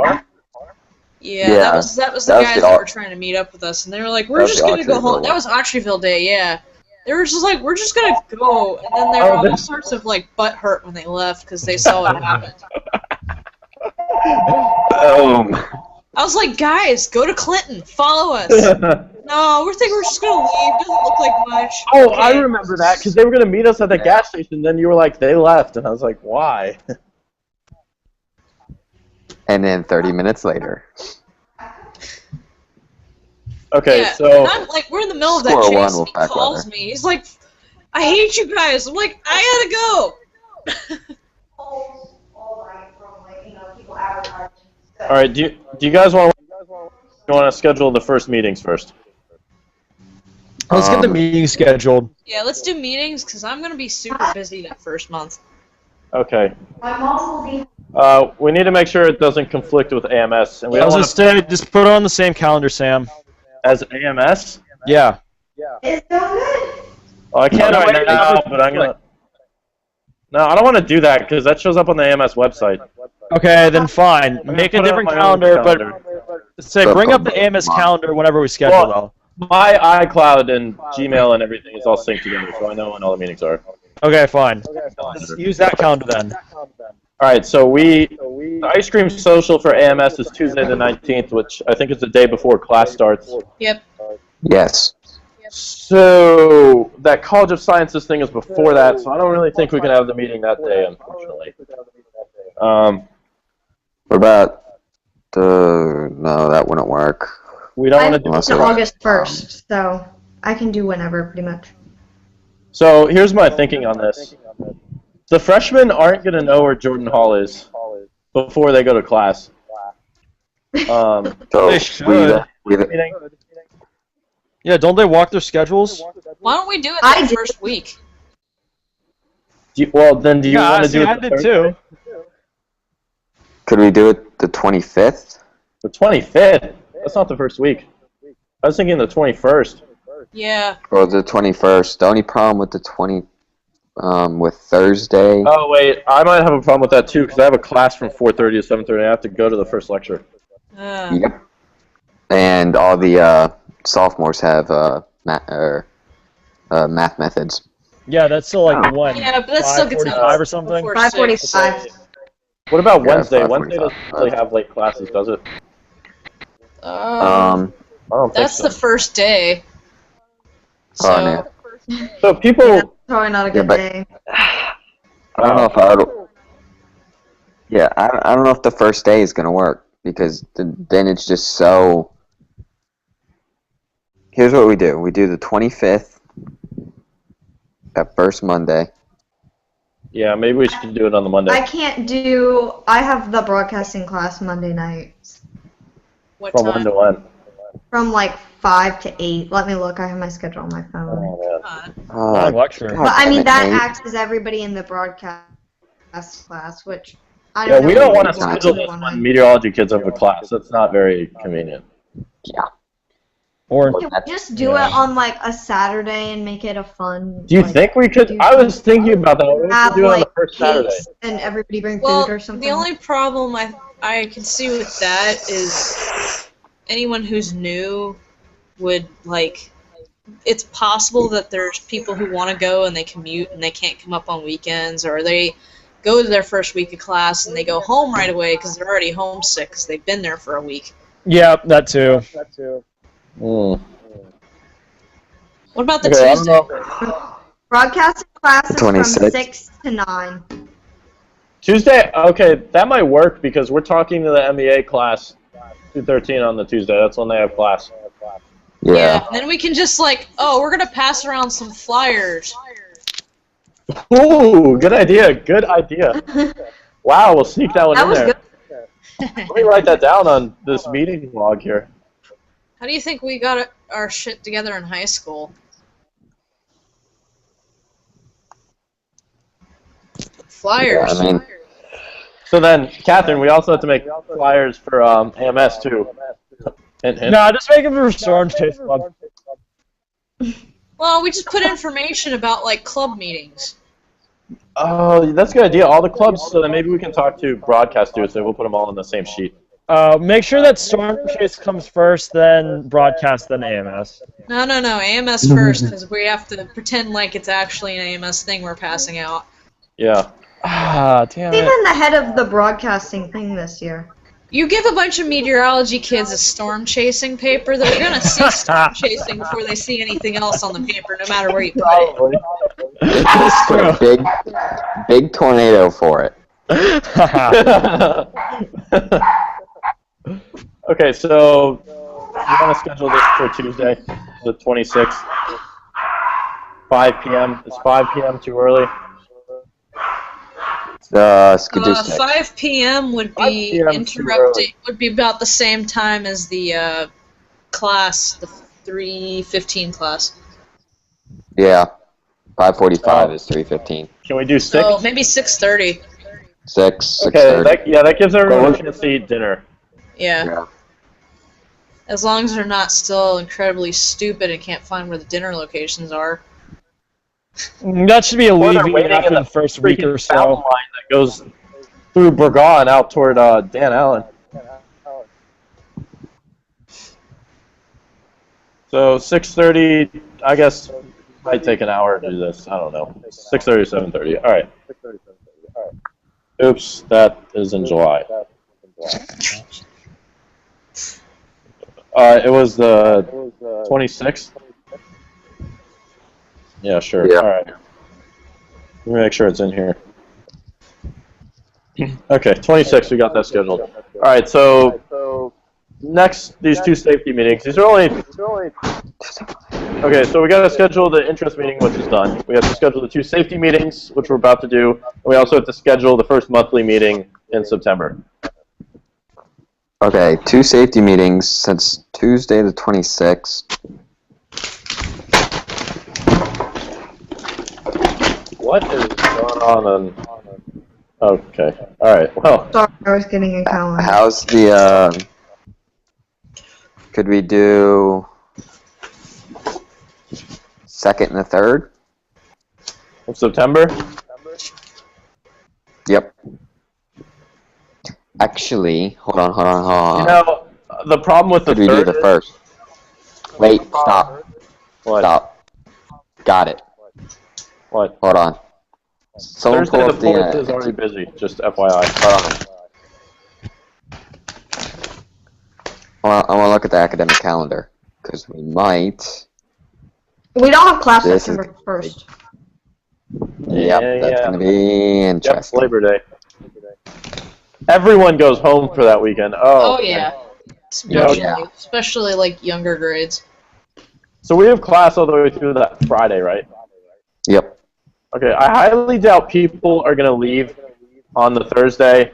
Yeah, that was the guys that were trying to meet up with us, and they were like, "We're just gonna go home." That was Autryville Day, yeah. They were just like, "We're just gonna go," and then they were all sorts of like butt hurt when they left because they saw what happened. I was like, "Guys, go to Clinton, follow us." No, we're just gonna leave. Doesn't look like much. Oh, okay. I remember that because they were gonna meet us at the gas station. Then you were like, "They left," and I was like, "Why?" And then 30 minutes later. Okay, yeah, so I'm like, we're in the middle of that chase, and he calls me. He's like, "I hate you guys." I'm like, "I gotta go." all right, do you guys want to schedule the first meetings first? Let's get the meeting scheduled. Yeah, let's do meetings because I'm gonna be super busy that first month. Okay. We need to make sure it doesn't conflict with AMS, and we don't want to just put it on the same calendar, Sam. As AMS. Yeah. It's so good. Well, I can't right now, but I'm gonna. No, I don't want to do that because that shows up on the AMS website. Okay, then fine. Make a different calendar, but say bring up the AMS calendar whenever we schedule. Well, my iCloud and Gmail and everything is all synced together, so I know when all the meetings are. Okay, fine. Just use that calendar then. All right, so the Ice Cream Social for AMS is Tuesday the 19th, which I think is the day before class starts. Yep. Yes. So that College of Sciences thing is before that, so I don't really think we can have the meeting that day, unfortunately. What about the... No, that wouldn't work. We don't want to do It's August 1st, so I can do whenever, pretty much. So here's my thinking on this. The freshmen aren't going to know where Jordan Hall is before they go to class. So they should. Yeah, don't they walk their schedules? Why don't we do it that first week? Do you want to do it? I did too. Could we do it the 25th? The 25th? That's not the first week. I was thinking the 21st. Yeah. Or the 21st. The only problem with the with Thursday. Oh wait, I might have a problem with that too because I have a class from 4:30 to 7:30. I have to go to the first lecture. Yep. And all the sophomores have math methods. Yeah, that's still like one. Yeah, but that's still good to 5:45 or something. 5:45. What about Wednesday? 5:45. Wednesday doesn't really have late classes, does it? I don't think that's so. the first day. So. Oh, So people. Probably not a good day. I don't know if I would. Yeah, I don't know if the first day is gonna work because then it's just so. Here's what we do. We do the 25th That first Monday. Yeah, maybe we should do it on the Monday. I have the broadcasting class Monday nights. What From time? 1 to 1. From like 5 to 8. Let me look. I have my schedule on my phone. Oh, Long lecture. But I mean, that acts as everybody in the broadcast class, which I don't yeah, know. we don't want to people schedule this when meteorology kids have a class. That's not very convenient. Yeah. Or Can we just do it on like a Saturday and make it a fun? Do you like, think we could? I was thinking about that. We have could do it on like the first Saturday. cakes and everybody bring Well, food or something? the only problem I can see with that is anyone who's new would, like, it's possible that there's people who want to go and they commute and they can't come up on weekends, or they go to their first week of class and they go home right away because they're already homesick because they've been there for a week. yeah, that too. Mm. What about the Okay, I Tuesday? don't know. Broadcasting class is from 26. 6 to 9. Tuesday, okay, that might work because we're talking to the MEA class 213 on the Tuesday. That's when they have class. Yeah. And then we can just, like, oh, we're going to pass around some flyers. Ooh, good idea. Good idea. Wow, we'll sneak that one That in was there. good. Let me write that down on this meeting log here. How do you think we got our shit together in high school? Flyers. Yeah, I mean, So then, Catherine, we also have to make flyers for AMS too. Hint, hint. No, just make it for Storm Chase Club. Well, we just put information about, like, club meetings. Oh, that's a good idea. All the clubs, so then maybe we can talk to broadcasters and we'll put them all on the same sheet. Make sure that Storm Chase comes first, then broadcast, then AMS. No, AMS first, because we have to pretend like it's actually an AMS thing we're passing out. Yeah. Ah, damn it. Even the head of the broadcasting thing this year. You give a bunch of meteorology kids a storm chasing paper, they're going to see storm chasing before they see anything else on the paper, no matter where you put it. Probably. That's put true. a big tornado for it. Okay, so you want to schedule this for Tuesday, the 26th, 5 p.m. Is 5 p.m. too early? 5 p.m. would 5 be p.m. interrupting. Would be about the same time as the class, the 3:15 class. Yeah. 5:45 is 3:15. Can we do 6? Oh, maybe 6:30. 6. Okay, 6:30. that gives everyone a chance to eat dinner. Yeah. As long as they're not still incredibly stupid and can't find where the dinner locations are. That should be Or they're alleviated waiting after in the first week or freaking fountain so. line that goes through Burgon out toward Dan Allen. So 6:30, I guess, might take an hour to do this. I don't know. 6:30 to 7:30. All right. Oops, that is in July. It was the 26th. Yeah, sure. Yeah. All right. Let me make sure it's in here. Okay, 26. We got that scheduled. All right. So next, these two safety meetings. These are only. Okay, so we got to schedule the interest meeting, which is done. We have to schedule the two safety meetings, which we're about to do. And we also have to schedule the first monthly meeting in September. Okay, 2 safety meetings since Tuesday the 26th. What is going on? Okay. All right. Well. Sorry, I was getting a calendar. How's the, could we do 2nd and the 3rd? Of September? Yep. Actually, hold on. You know, the problem with the Could we do third the first? Wait, stop. What? Stop. Got it. What? Hold on. Someone Thursday pull the up 4th the, is already busy, just FYI. I want to look at the academic calendar, because we might. We don't have class This September 1st. Yep, that's going to be Yep, interesting. Labor Day. Everyone goes home for that weekend. Oh yeah. Especially, Yeah. especially like younger grades. So we have class all the way through that Friday, right? Yep. Okay, I highly doubt people are going to leave on the Thursday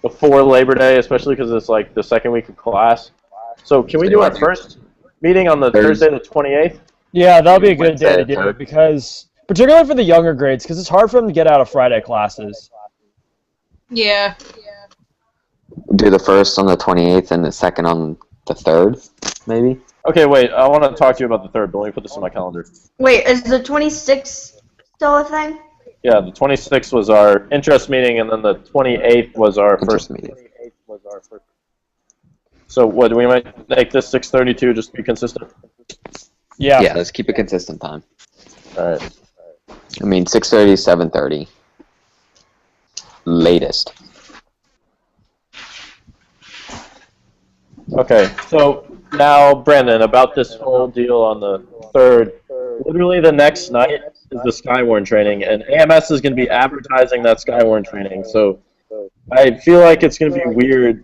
before Labor Day, especially because it's like the second week of class. So can we do our first meeting on the Thursday the 28th? Yeah, that'll be a good day to do it, because, particularly for the younger grades, because it's hard for them to get out of Friday classes. Yeah. Do the first on the 28th and the second on the 3rd, maybe? Okay, wait, I want to talk to you about the 3rd, but let me put this in my calendar. Wait, is the 26th still a thing? Yeah, the 26th was our interest meeting, and then the 28th was our first meeting. So what, do we might make this 6:32 just to be consistent? Yeah. Yeah, let's keep a consistent time. All right. I mean, 6:30, 7:30. Latest. Okay, so now, Brandon, about this whole deal on the 3rd, literally the next night is the Skywarn training, and AMS is going to be advertising that Skywarn training, so I feel like it's going to be weird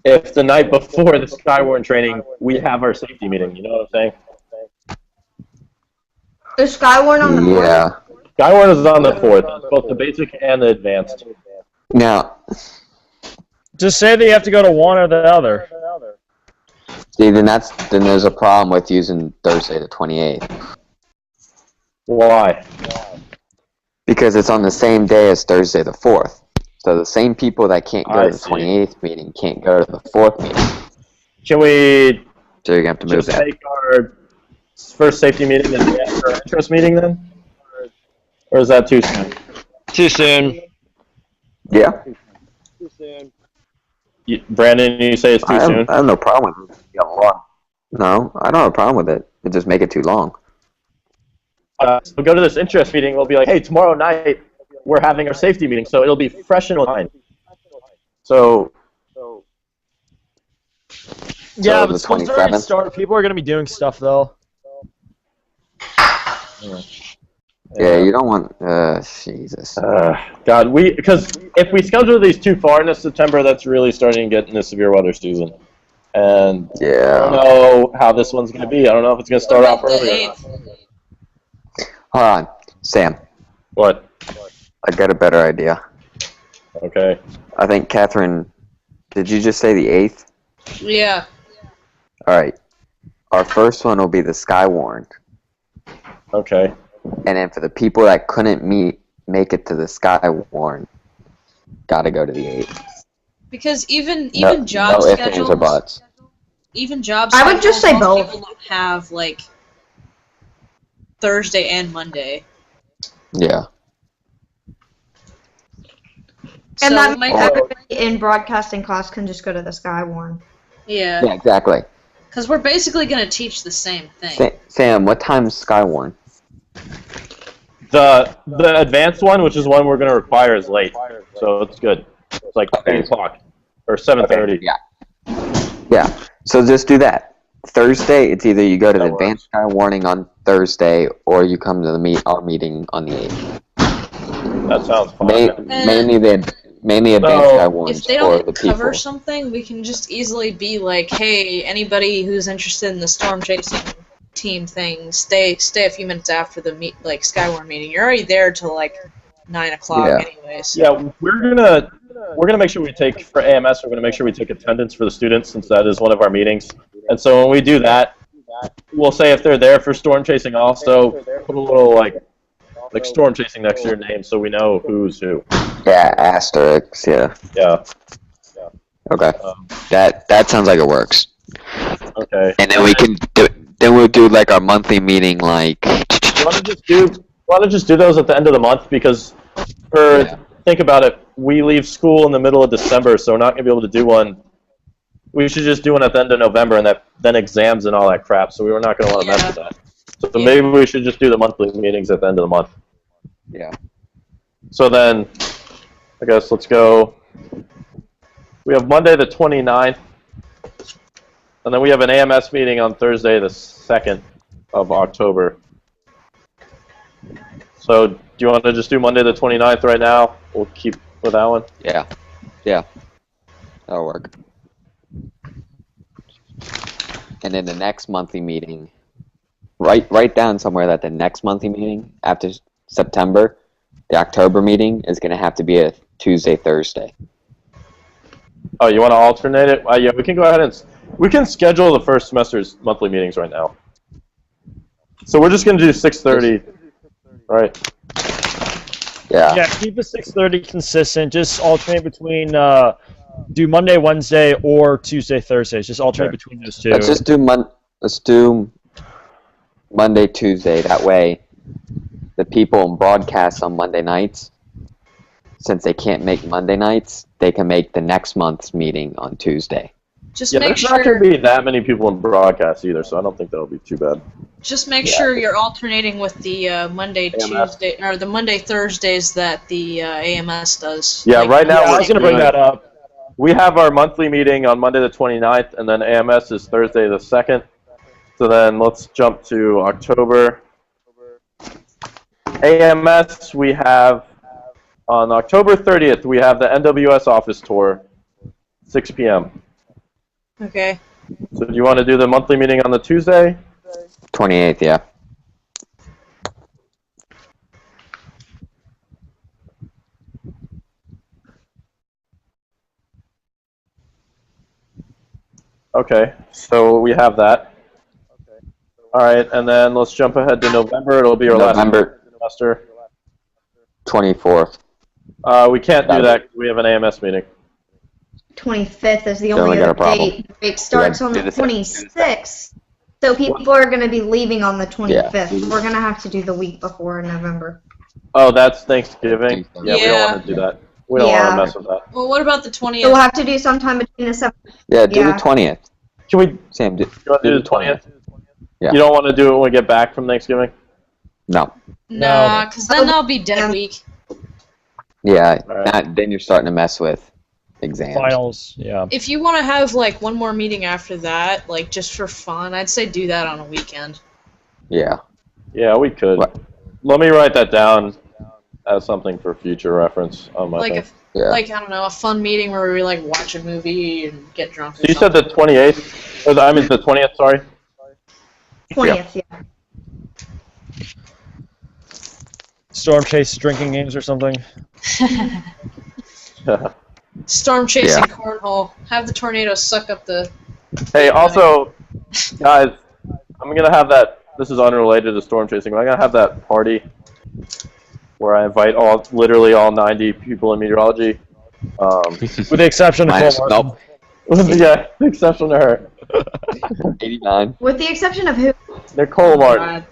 if the night before the Skywarn training we have our safety meeting, you know what I'm saying? Is Skywarn on the 4th? Yeah. Skywarn is on the 4th, both the basic and the advanced. Now, just say that you have to go to one or the other. see, then there's a problem with using Thursday the 28th. Why? Because it's on the same day as Thursday the 4th. So the same people that can't go to the 28th meeting can't go to the 4th meeting. Can we So you're going to have to move just that. take our first safety meeting and our interest meeting then? Or is that too soon? Too soon. Yeah. Brandon, you say it's too soon? I have no problem with it. No, I don't have a problem with it. It just make it too long. We'll go to this interest meeting. We'll be like, hey, tomorrow night we're having our safety meeting, so it'll be fresh in mind. So Yeah, the but school's already 27th? started. People are going to be doing stuff, though. Yeah, you don't want. Jesus. God, because if we schedule these too far into September, that's really starting to get into severe weather season. And I don't know how this one's going to be. I don't know if it's going to start off early or not. Hold on, Sam. What? I got a better idea. Okay. I think Catherine. Did you just say the 8th? Yeah. All right. Our first one will be the Skywarn. Okay. And then for the people that couldn't make it to the Skywarn, gotta go to the 8th. Because even No job ifs, ands, or schedules, buts. even job I would just say schedules, both. people don't have like Thursday and Monday. Yeah. And So that we means might- everybody in broadcasting class can just go to the Skywarn. Yeah. Yeah, exactly. Because we're basically going to teach the same thing. Sam, what time's Skywarn? The advanced one, which is one we're going to require, is late. So it's good. It's like 8 o'clock or 7:30. Okay, yeah. So just do that. Thursday, it's either you go to the advanced Skywarning on Thursday or you come to our meeting on the 8th. That sounds fine. Mainly advanced Skywarns If they for the don't cover people. something, we can just easily be like, hey, anybody who's interested in the storm chasing team thing, stay a few minutes after the Skywarn meeting. You're already there till like 9 o'clock anyways. Yeah, we're gonna make sure we take for AMS. We're gonna make sure we take attendance for the students since that is one of our meetings. And so when we do that, we'll say if they're there for storm chasing also, put a little like storm chasing next to your name so we know who's who. Yeah, asterisks. Yeah. Yeah. Okay. That sounds like it works. Okay. And then we'll do like our monthly meeting like. Why don't just do those at the end of the month because think about it, we leave school in the middle of December, so we're not gonna be able to do one. We should just do one at the end of November and then exams and all that crap. So we were not gonna want to mess with that. So maybe we should just do the monthly meetings at the end of the month. Yeah. So then, I guess let's go. We have Monday the 29th, and then we have an AMS meeting on Thursday the 2nd of October. So do you want to just do Monday the 29th right now? We'll keep with that one. Yeah. Yeah. That'll work. And then the next monthly meeting, write down somewhere that the next monthly meeting after September, the October meeting is going to have to be a Tuesday, Thursday. Oh, you want to alternate it? Yeah, we can go ahead and we can schedule the first semester's monthly meetings right now. So we're just going to do 6:30, right? Yeah. Yeah, keep the 6:30 consistent. Just alternate between do Monday, Wednesday, or Tuesday, Thursdays. Just alternate between those two. Let's just do Monday, Tuesday. That way, the people in broadcast on Monday nights, since they can't make Monday nights, they can make the next month's meeting on Tuesday. Just Yeah, make there's sure. not going to be that many people in broadcast either, so I don't think that'll be too bad. Just make sure you're alternating with the Monday, AMS. Tuesday, or the Monday, Thursdays that the AMS does. Yeah, Like, right now I we're was going to bring that up. We have our monthly meeting on Monday the 29th, and then AMS is Thursday the 2nd. So then let's jump to October. AMS, we have, on October 30th, we have the NWS office tour, 6 p.m. Okay. So do you want to do the monthly meeting on the Tuesday? 28th, yeah. Okay, so we have that. All right, and then let's jump ahead to November. It'll be our November last semester. 24th. We can't do that 'cause we have an AMS meeting. 25th is the Don't only got a other problem. date. It starts on do the the same. 26th. So people are going to be leaving on the 25th. We're going to have to do the week before in November. Oh, that's Thanksgiving? Yeah, we don't Yeah. want to do that. We don't want to mess with that. Well, what about the 20th? So we'll have to do sometime between the 7th. Yeah, do Yeah. the 20th. Can we Sam, do you want to do the 20th? Yeah. You don't want to do it when we get back from Thanksgiving? No. Nah, because then I'll be dead week. Yeah, All right. then you're starting to mess with exams. Finals, yeah. If you want to have like one more meeting after that, like just for fun, I'd say do that on a weekend. Yeah. Yeah, we could. What? Let me write that down as something for future reference on my Like thing. if, Yeah. like I don't know, a fun meeting where we like watch a movie and get drunk. Or So you said the 28th? Or I mean the 20th, sorry? 20th, yeah. Storm chase drinking games or something. Storm chasing Yeah. cornhole. Have the tornado suck up the. Hey, also, guys, I'm going to have that, this is unrelated to storm chasing, but I'm going to have that party where I invite literally all 90 people in meteorology. With the exception of Minus, Cole nope. Yeah, exception to her. 89. With the exception of who? Nicole Martin.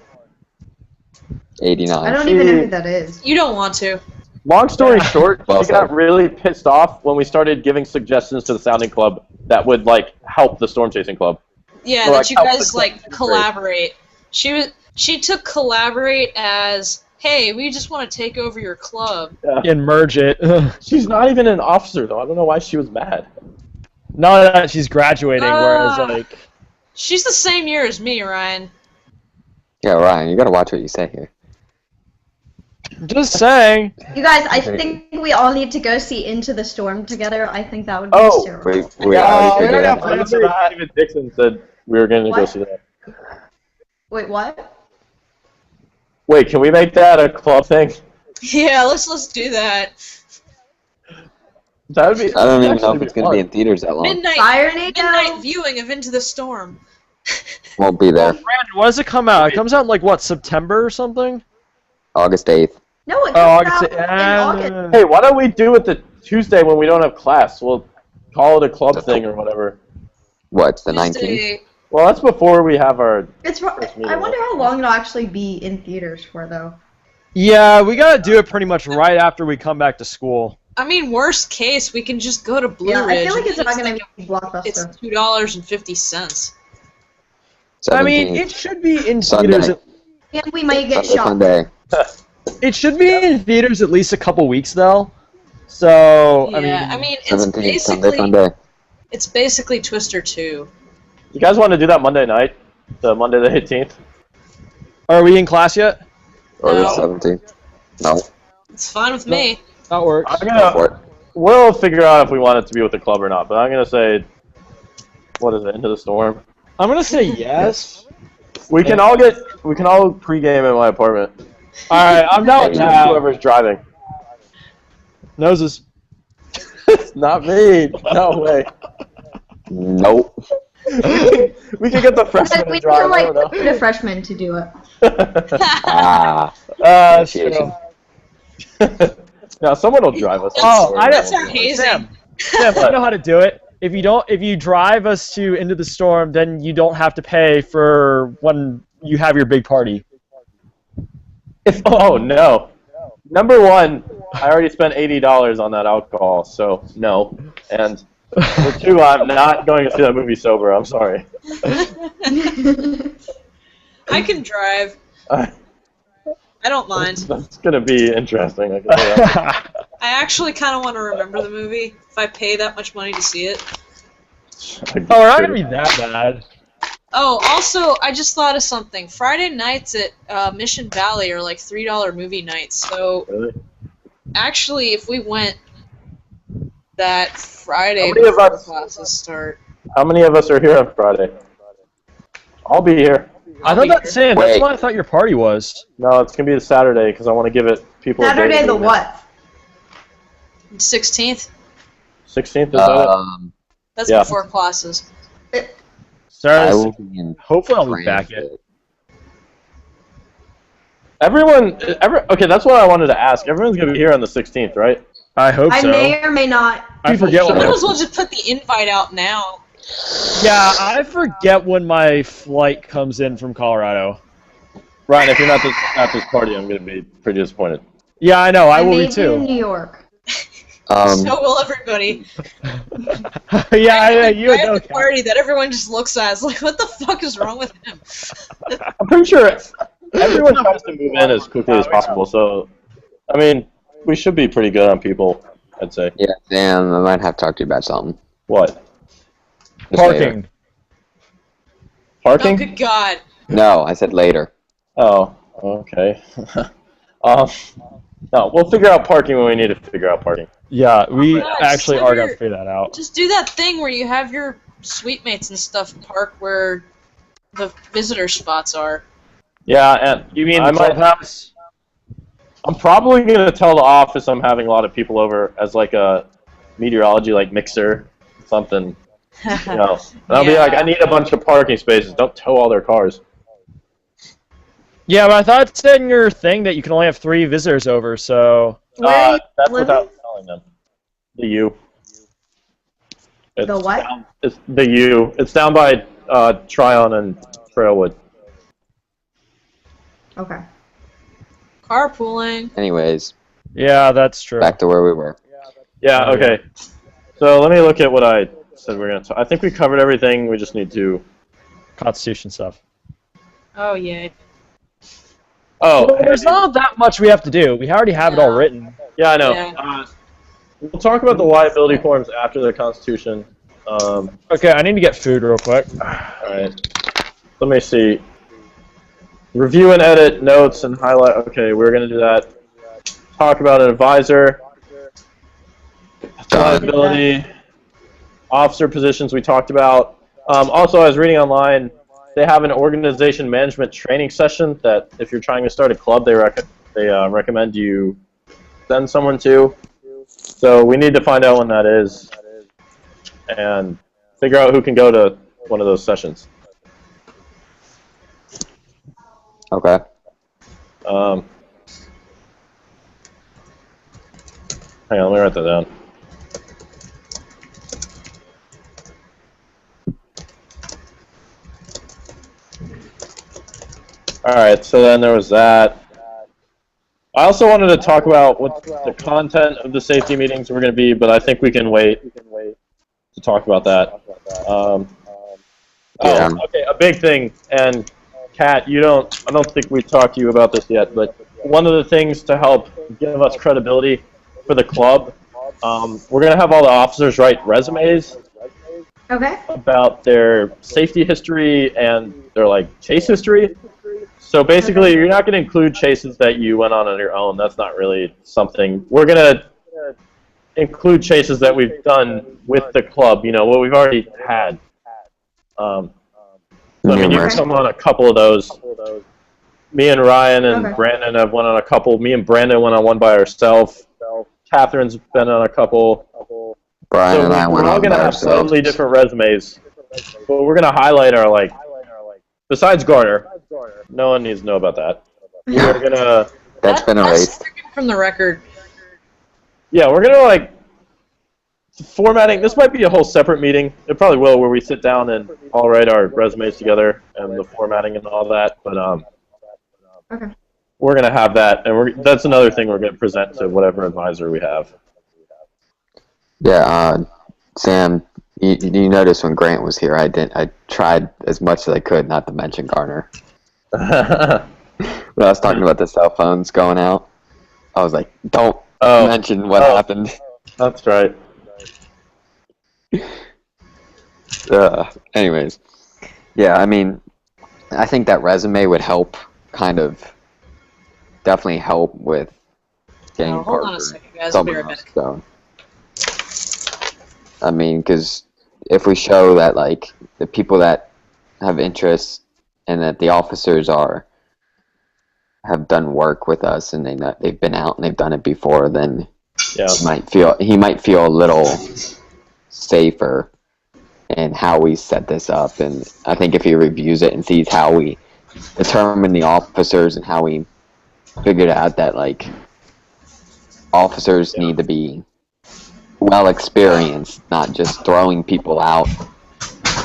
89. I don't even know who that is. You don't want to. Long story short, Well she got said. really pissed off when we started giving suggestions to the sounding club that would like help the storm chasing club. Yeah, So, that like, you help guys the like club. collaborate. She took collaborate as, hey, we just want to take over your club. and merge it. She's not even an officer though. I don't know why she was mad. Now that she's graduating, whereas like She's the same year as me, Ryan. Yeah, Ryan, you gotta watch what you say here. just saying. You guys, I think we all need to go see Into the Storm together. I think that would be Oh, terrible. We already figured yeah, it out. David Dixon said we were going to go What? see that. Wait, what? Wait, can we make that a club thing? Yeah, let's do that. That would be. I don't even know if it's gonna be in theaters that long. Midnight Tornado? viewing of Into the Storm. Won't be there. Brandon, when does it come out? It comes out in like what, September or something? August 8th. No, it Oh, comes out in August. Hey, why don't we do it the Tuesday when we don't have class? We'll call it a club thing or whatever. What, the 19th? Tuesday. Well, that's before we have our. It's. First meeting, I wonder how long it'll actually be in theaters for, though. Yeah, we gotta do it pretty much right after we come back to school. I mean, worst case, we can just go to Blue Yeah, I Ridge. feel like it's and not then going to be Blockbuster. It's $2.50. I mean, 17th. it should be in Sunday. theaters. And we might get Sunday, shot. Sunday. It should be in theaters at least a couple weeks though. So Yeah, I mean, it's 17th, Sunday, basically Sunday. it's basically Twister 2. You guys want to do that Monday night? The Monday the 18th? are we in class yet? Or the No. 17th. No, It's fine with me. That works. I'm go for gonna. it. We'll figure out if we want it to be with the club or not. But I'm gonna say, what is it? Into the Storm. I'm gonna say yes. We can all pregame in my apartment. Alright, I'm not with whoever's driving. Noses. It's not me. No way. Nope. We could get the freshman We to drive. can, I don't know. recruit a freshman to do it. Initiation. Now someone will drive us. Oh, I know. That's our hazing. Sam, I know how to do it. If you drive us into the storm, then you don't have to pay for when you have your big party. Oh no. Number one, I already spent $80 on that alcohol, so no. And number two, I'm not going to see that movie sober. I'm sorry. I can drive. I don't mind. That's gonna be interesting. I can say that. I actually kind of want to remember the movie if I pay that much money to see it. Oh, we're not gonna be that bad. Oh, also, I just thought of something. Friday nights at Mission Valley are like $3 movie nights. So, Really? actually, if we went that Friday How many of before us- classes start, How many of us are here on Friday? I'll be here. I thought that's Sam. That's Wait. what I thought your party was. No, it's gonna be a Saturday because I want to give it people. a day Saturday to the do it. what? 16th. 16th is that That's Yeah. before classes. I Sorry. will be in Hopefully, I'll be back yet. transit. it? Okay, that's what I wanted to ask. Everyone's gonna be here on the 16th, right? I hope I so. may or may not. I forget You when. might as well just put the invite out now. Yeah, I forget when my flight comes in from Colorado. Ryan, if you're not at this party, I'm gonna be pretty disappointed. Yeah, I know. I will may be be in too. New York. So will everybody. Yeah, you I have know. a party that everyone just looks at. It's like, what the fuck is wrong with him? I'm pretty sure everyone tries to move in as quickly as possible. So, I mean, we should be pretty good on people. I'd say. Yeah, Sam, I might have to talk to you about something. What? Just later. Parking. Oh, Parking? good God. No, I said later. Oh, okay. No, we'll figure out parking when we need to figure out parking. Yeah, we God, actually just are have gonna your- figure that out. Just do that thing where you have your suite mates and stuff park where the visitor spots are. Yeah, and You mean I might clubhouse? I'm probably gonna tell the office I'm having a lot of people over as like a meteorology like mixer, something. You know, and I'll be like, I need a bunch of parking spaces. Don't tow all their cars. Yeah, but I thought it said in your thing that you can only have 3 visitors over, so... Where are you That's living? without telling them. The U. It's The what? It's the U. It's down by Tryon and Trailwood. Okay. Carpooling. Anyways, Yeah, that's true. back to where we were. Yeah. Okay. So let me look at what I said we're gonna. I think we covered everything. We just need to. Constitution stuff. Oh, yeah. Oh, Well, there's not that much we have to do. We already have it all written. yeah, I know. Yeah. We'll talk about the liability forms after the Constitution. Okay, I need to get food real quick. Alright. Let me see. Review and edit notes and highlight. Okay, we're going to do that. Talk about an advisor. Liability. Officer positions we talked about. Also, I was reading online, they have an organization management training session that if you're trying to start a club, they recommend you send someone to. So we need to find out when that is and figure out who can go to one of those sessions. Okay. Hang on, let me write that down. Alright, so then there was that. I also wanted to talk about what the content of the safety meetings were going to be, but I think we can wait to talk about that. Yeah. Okay, a big thing, and Kat, I don't think we talked to you about this yet, but one of the things to help give us credibility for the club, we're going to have all the officers write resumes Okay. about their safety history and their chase history. So basically, you're not going to include chases that you went on your own. That's not really something. We're going to include chases that we've done with the club, what we've already had. So, I mean, you can come on a couple of those. Me and Ryan and Brandon have went on a couple. Me and Brandon went on one by ourselves. Catherine's been on a couple. Brian and I went on by ourselves. We're all gonna have slightly different resumes, but we're gonna highlight our Besides Garner, no one needs to know about that. We're gonna. That's been erased from the record. Yeah, we're gonna formatting. This might be a whole separate meeting. It probably will, where we sit down and all write our resumes together and the formatting and all that. But okay. We're gonna have that, and that's another thing we're gonna present to whatever advisor we have. Yeah, Sam. You noticed when Grant was here, I tried as much as I could not to mention Garner. When I was talking about the cell phones going out, I was like, don't mention what happened. That's right. Anyways, yeah, I mean, I think that resume would help, definitely help with getting hold on a second, guys. I'll be right back. So, I mean, because if we show that, the people that have interest and that the officers have done work with us and they've been out and they've done it before, then he might feel a little safer in how we set this up. And I think if he reviews it and sees how we determine the officers and how we figured out that officers need to be well experienced, not just throwing people out,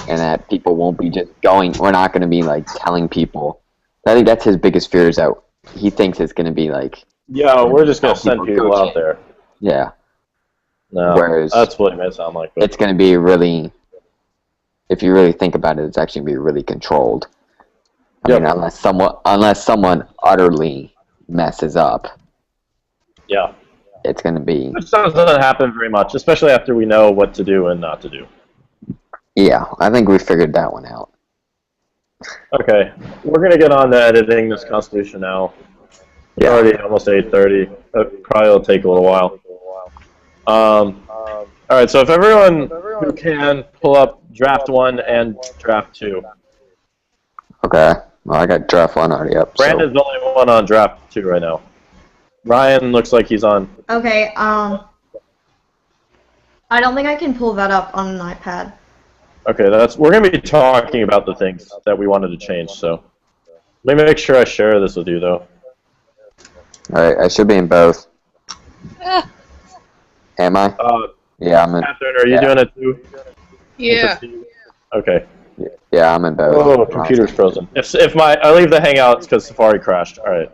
and that people won't be just going. We're not going to be telling people. I think that's his biggest fear, is that he thinks it's going to be yeah, we're just going to send people out there. Yeah. No, whereas that's what it may sound like. But it's going to be really, if you really think about it, it's actually going to be really controlled. I mean, unless someone utterly messes up. Yeah. It's going to be... Which doesn't happen very much, especially after we know what to do and not to do. Yeah, I think we figured that one out. Okay, we're going to get on to editing this Constitution now. It's already almost 8:30. It probably will take a little while. Alright, so if everyone who can pull up Draft 1 and Draft 2. Okay, well, I got Draft 1 already up. Brandon's the only one on Draft 2 right now. Ryan looks like he's on. Okay, I don't think I can pull that up on an iPad. Okay, we're going to be talking about the things that we wanted to change, so let me make sure I share this with you, though. Alright, I should be in both. Am I? Yeah, I'm in. Catherine, are you doing it too? Yeah. Okay. Yeah, I'm in both. Oh, computer's frozen. If I leave the Hangouts because Safari crashed. Alright.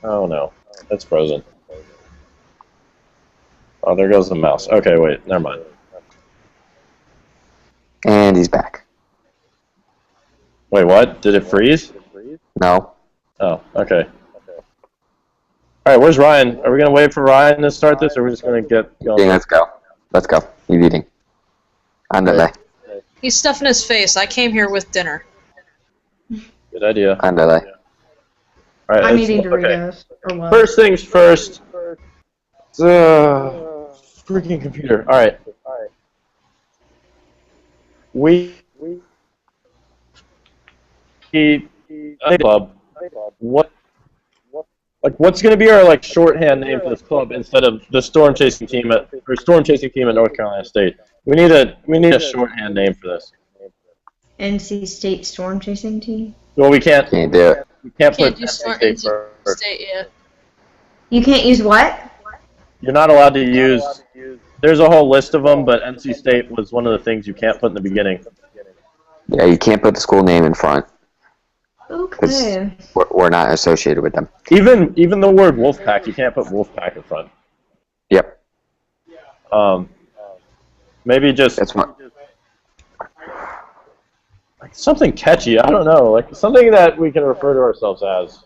Oh no. It's frozen. Oh, there goes the mouse. Okay, wait, never mind. And he's back. Wait, what? Did it freeze? No. Oh, okay. Alright, where's Ryan? Are we going to wait for Ryan to start this, or are we just going to get going? Yeah, let's go. Let's go. He's eating. Andale. He's stuffing his face. I came here with dinner. Good idea. Andale. Alright, I'm eating Doritos. Or what? First things first. Freaking computer. Alright. Club. What's going to be our shorthand name for this club instead of the storm chasing team at North Carolina State? We need a shorthand name for this. NC State Storm Chasing Team. Well, we can't. Can't do it. We can't do NC State State, yeah. You can't use what? You're not allowed to use. There's a whole list of them, but NC State was one of the things you can't put in the beginning. Yeah, you can't put the school name in front. Okay. We're not associated with them. Even the word Wolfpack, you can't put Wolfpack in front. Yep. Maybe just that's what. Something catchy. I don't know, something that we can refer to ourselves as.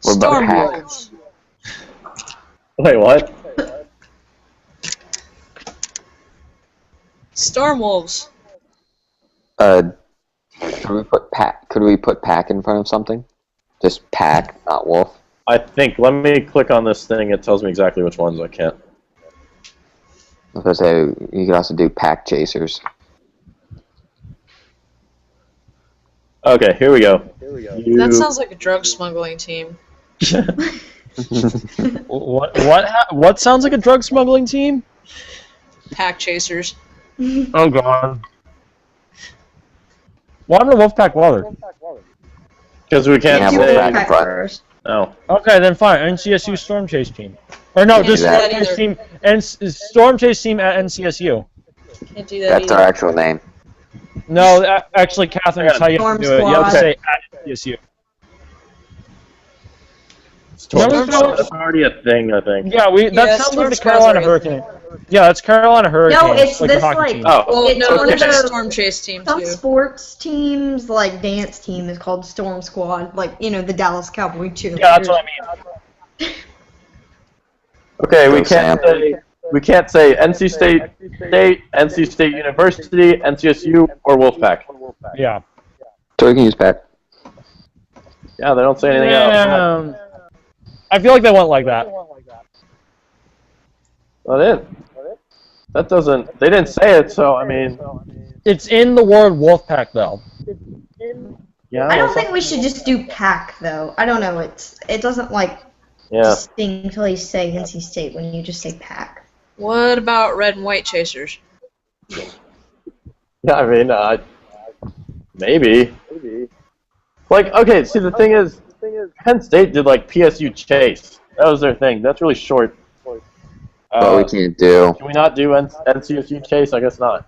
Storm Wolves. Wait, what? Storm Wolves. Could we put pack in front of something? Just pack, not wolf. I think. Let me click on this thing. It tells me exactly which ones I can't. I was gonna say you could also do pack chasers. Okay, here we go. That sounds like a drug smuggling team. What sounds like a drug smuggling team? Pack chasers. Oh god. Why am I Wolfpack Weather? Because we can't Yeah, say... Wolfpack first. No. Okay, then fine. NCSU Storm Chase team. Or no, Can't just do that Storm Chase either. team. And Storm Chase team at NCSU. Can't do that That's our either. actual name. No, actually, Catherine, that's how you have to do it. You have to say at NCSU. Storm Remember Squad? That's already a thing, I think. Yeah, that Yeah, sounds Storm like the Squad's Carolina already- Hurricane. Yeah, that's Carolina Hurricane. No, it's like this, the hockey like- team. Oh. Well, no, Okay. there's a storm chase team Some too. sports teams, like dance team, is called Storm Squad. Like, you know, the Dallas Cowboy cheerleaders. Yeah, that's what I mean. Okay, we Go, can't Sam. say... We can't say NC State, NC State University, NCSU, or Wolfpack. Yeah. So we can use Pack. Yeah, they don't say anything else. I feel like they went like that. Well, they didn't. That doesn't... They didn't say it, so, I mean... It's in the word Wolfpack, though. Yeah, I don't well, think we should just do pack though. I don't know. It doesn't like Yeah. distinctly say NC State when you just say pack. What about red and white chasers? Yeah, I mean, maybe. Like, okay, see, the thing is, Penn State did, like, PSU Chase. That was their thing. That's really short. But we can't do. Can we not do NCSU Chase? I guess not.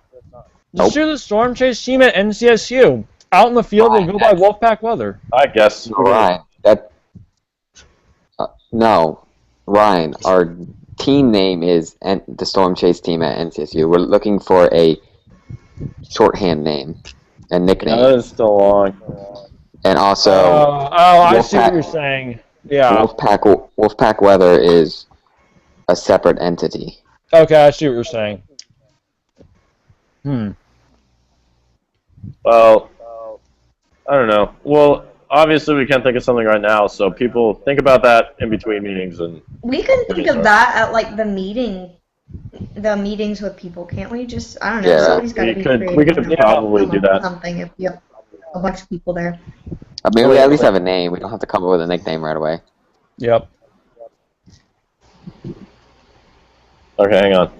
Just do the Storm Chase team at NCSU. Out in the field, we'll go by Wolfpack Weather. I guess. Ryan, no, Ryan. Our team name is the Storm Chase team at NCSU. We're looking for a shorthand name, a nickname, That is still long. and also I see what you're saying. Yeah. Wolfpack Weather is a separate entity. Okay, I see what you're saying. Well, I don't know. Well, obviously we can't think of something right now, so people think about that in between meetings. And We can think of that at like the meetings with people, can't we? Just I don't know. Yeah. Somebody's got to be creative. We could and probably come do up with that. Something if you have a bunch of people there. I mean, we at least have a name. We don't have to come up with a nickname right away. Yep. Okay, hang on.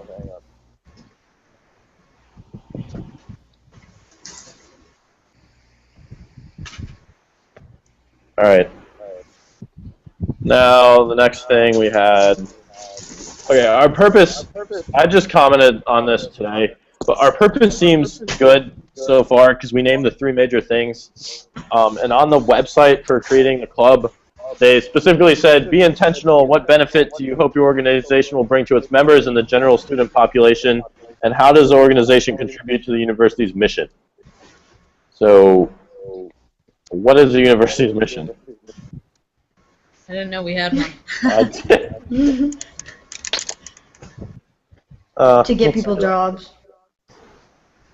All right. Now the next thing we had. Okay, our purpose. I just commented on this today, but our purpose seems good so far because we named the three major things. And on the website for creating the club, they specifically said, "Be intentional. What benefit do you hope your organization will bring to its members and the general student population? And how does the organization contribute to the university's mission?" So, what is the university's mission? I didn't know we had one. To get people jobs.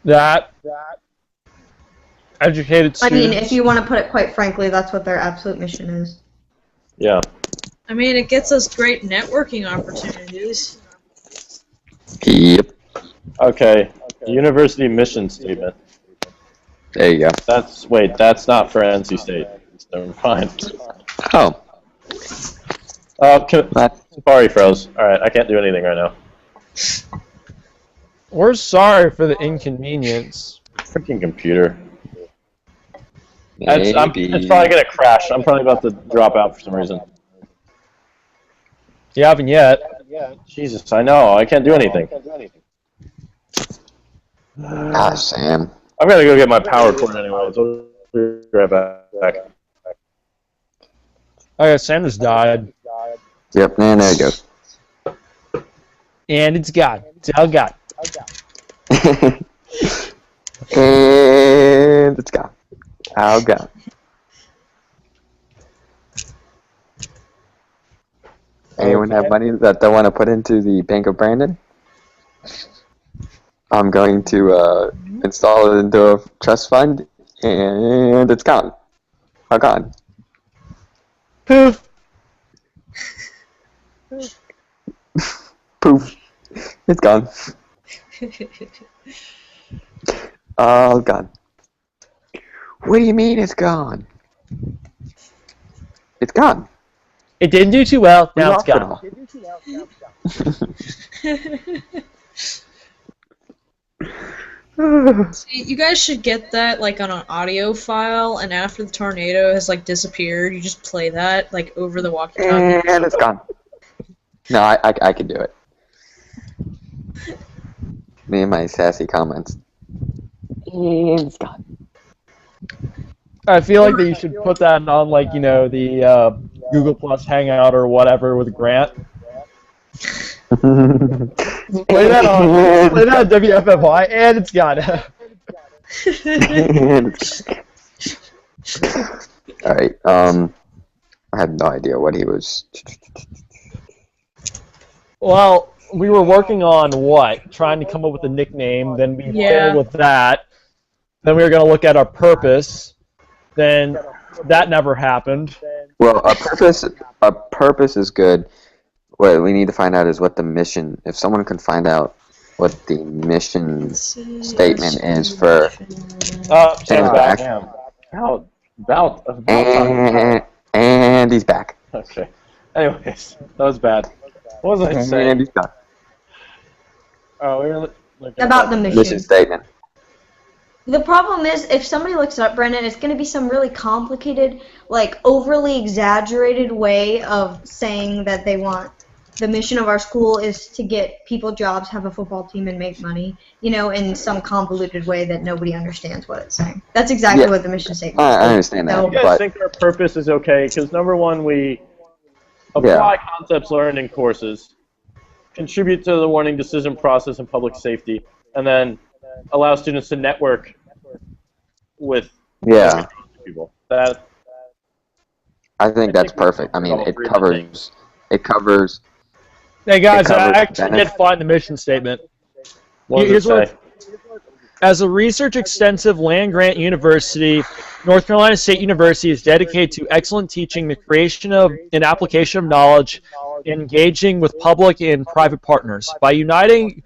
That educated I students. mean, if you want to put it quite frankly, that's what their absolute mission is. Yeah. I mean, it gets us great networking opportunities. Yep. Okay. University mission statement. There you go. That's not for NC State. Never mind. Oh. Safari froze. Alright, I can't do anything right now. We're sorry for the inconvenience. Freaking computer. Maybe. It's probably gonna crash. I'm probably about to drop out for some reason. You haven't yet. Jesus, I know. I can't do anything. Gosh, Sam. I'm gonna go get my power cord anyway. So we'll be right back. Okay, Sam just died. Yep, and there it goes. And it's gone. It's all gone. And it's gone. All gone. Anyone have money that they want to put into the Bank of Brandon? I'm going to install it into a trust fund, and it's gone. All gone. Poof. Poof. It's gone. All gone. What do you mean it's gone? It's gone. It didn't do too well. We Now it's lost gone. See, you guys should get that like on an audio file, and after the tornado has like disappeared, you just play that like over the walkie-talkie. And it's gone. No, I can do it. Me and my sassy comments. And it's gone. I feel like that you should put that on, like, you know, the Google Plus Hangout or whatever with Grant. Play that on WFFY, and it's gone. Alright, I had no idea what he was... Well, we were working on what? Trying to come up with a nickname, then we failed with that. Then we were going to look at our purpose. Then that never happened. Well, a purpose is good. What we need to find out is what the mission. If someone can find out what the mission statement is for. Sam's back. And he's back. Okay. Anyways, that was bad. What was I saying? And he's back. Oh, we were looking About the mission. Mission statement. The problem is, if somebody looks it up, Brendan, it's going to be some really complicated, like, overly exaggerated way of saying that they want the mission of our school is to get people jobs, have a football team, and make money, you know, in some convoluted way that nobody understands what it's saying. That's exactly what the mission statement is. I understand that. You guys think our purpose is okay? Because, number one, we apply concepts learned in courses, contribute to the warning decision process and public safety, and then allow students to network with people. I think that's perfect. I mean, it covers. Hey guys, I actually did find the mission statement. Here's what as a research-extensive land-grant university, North Carolina State University is dedicated to excellent teaching, the creation of and application of knowledge, engaging with public and private partners. By uniting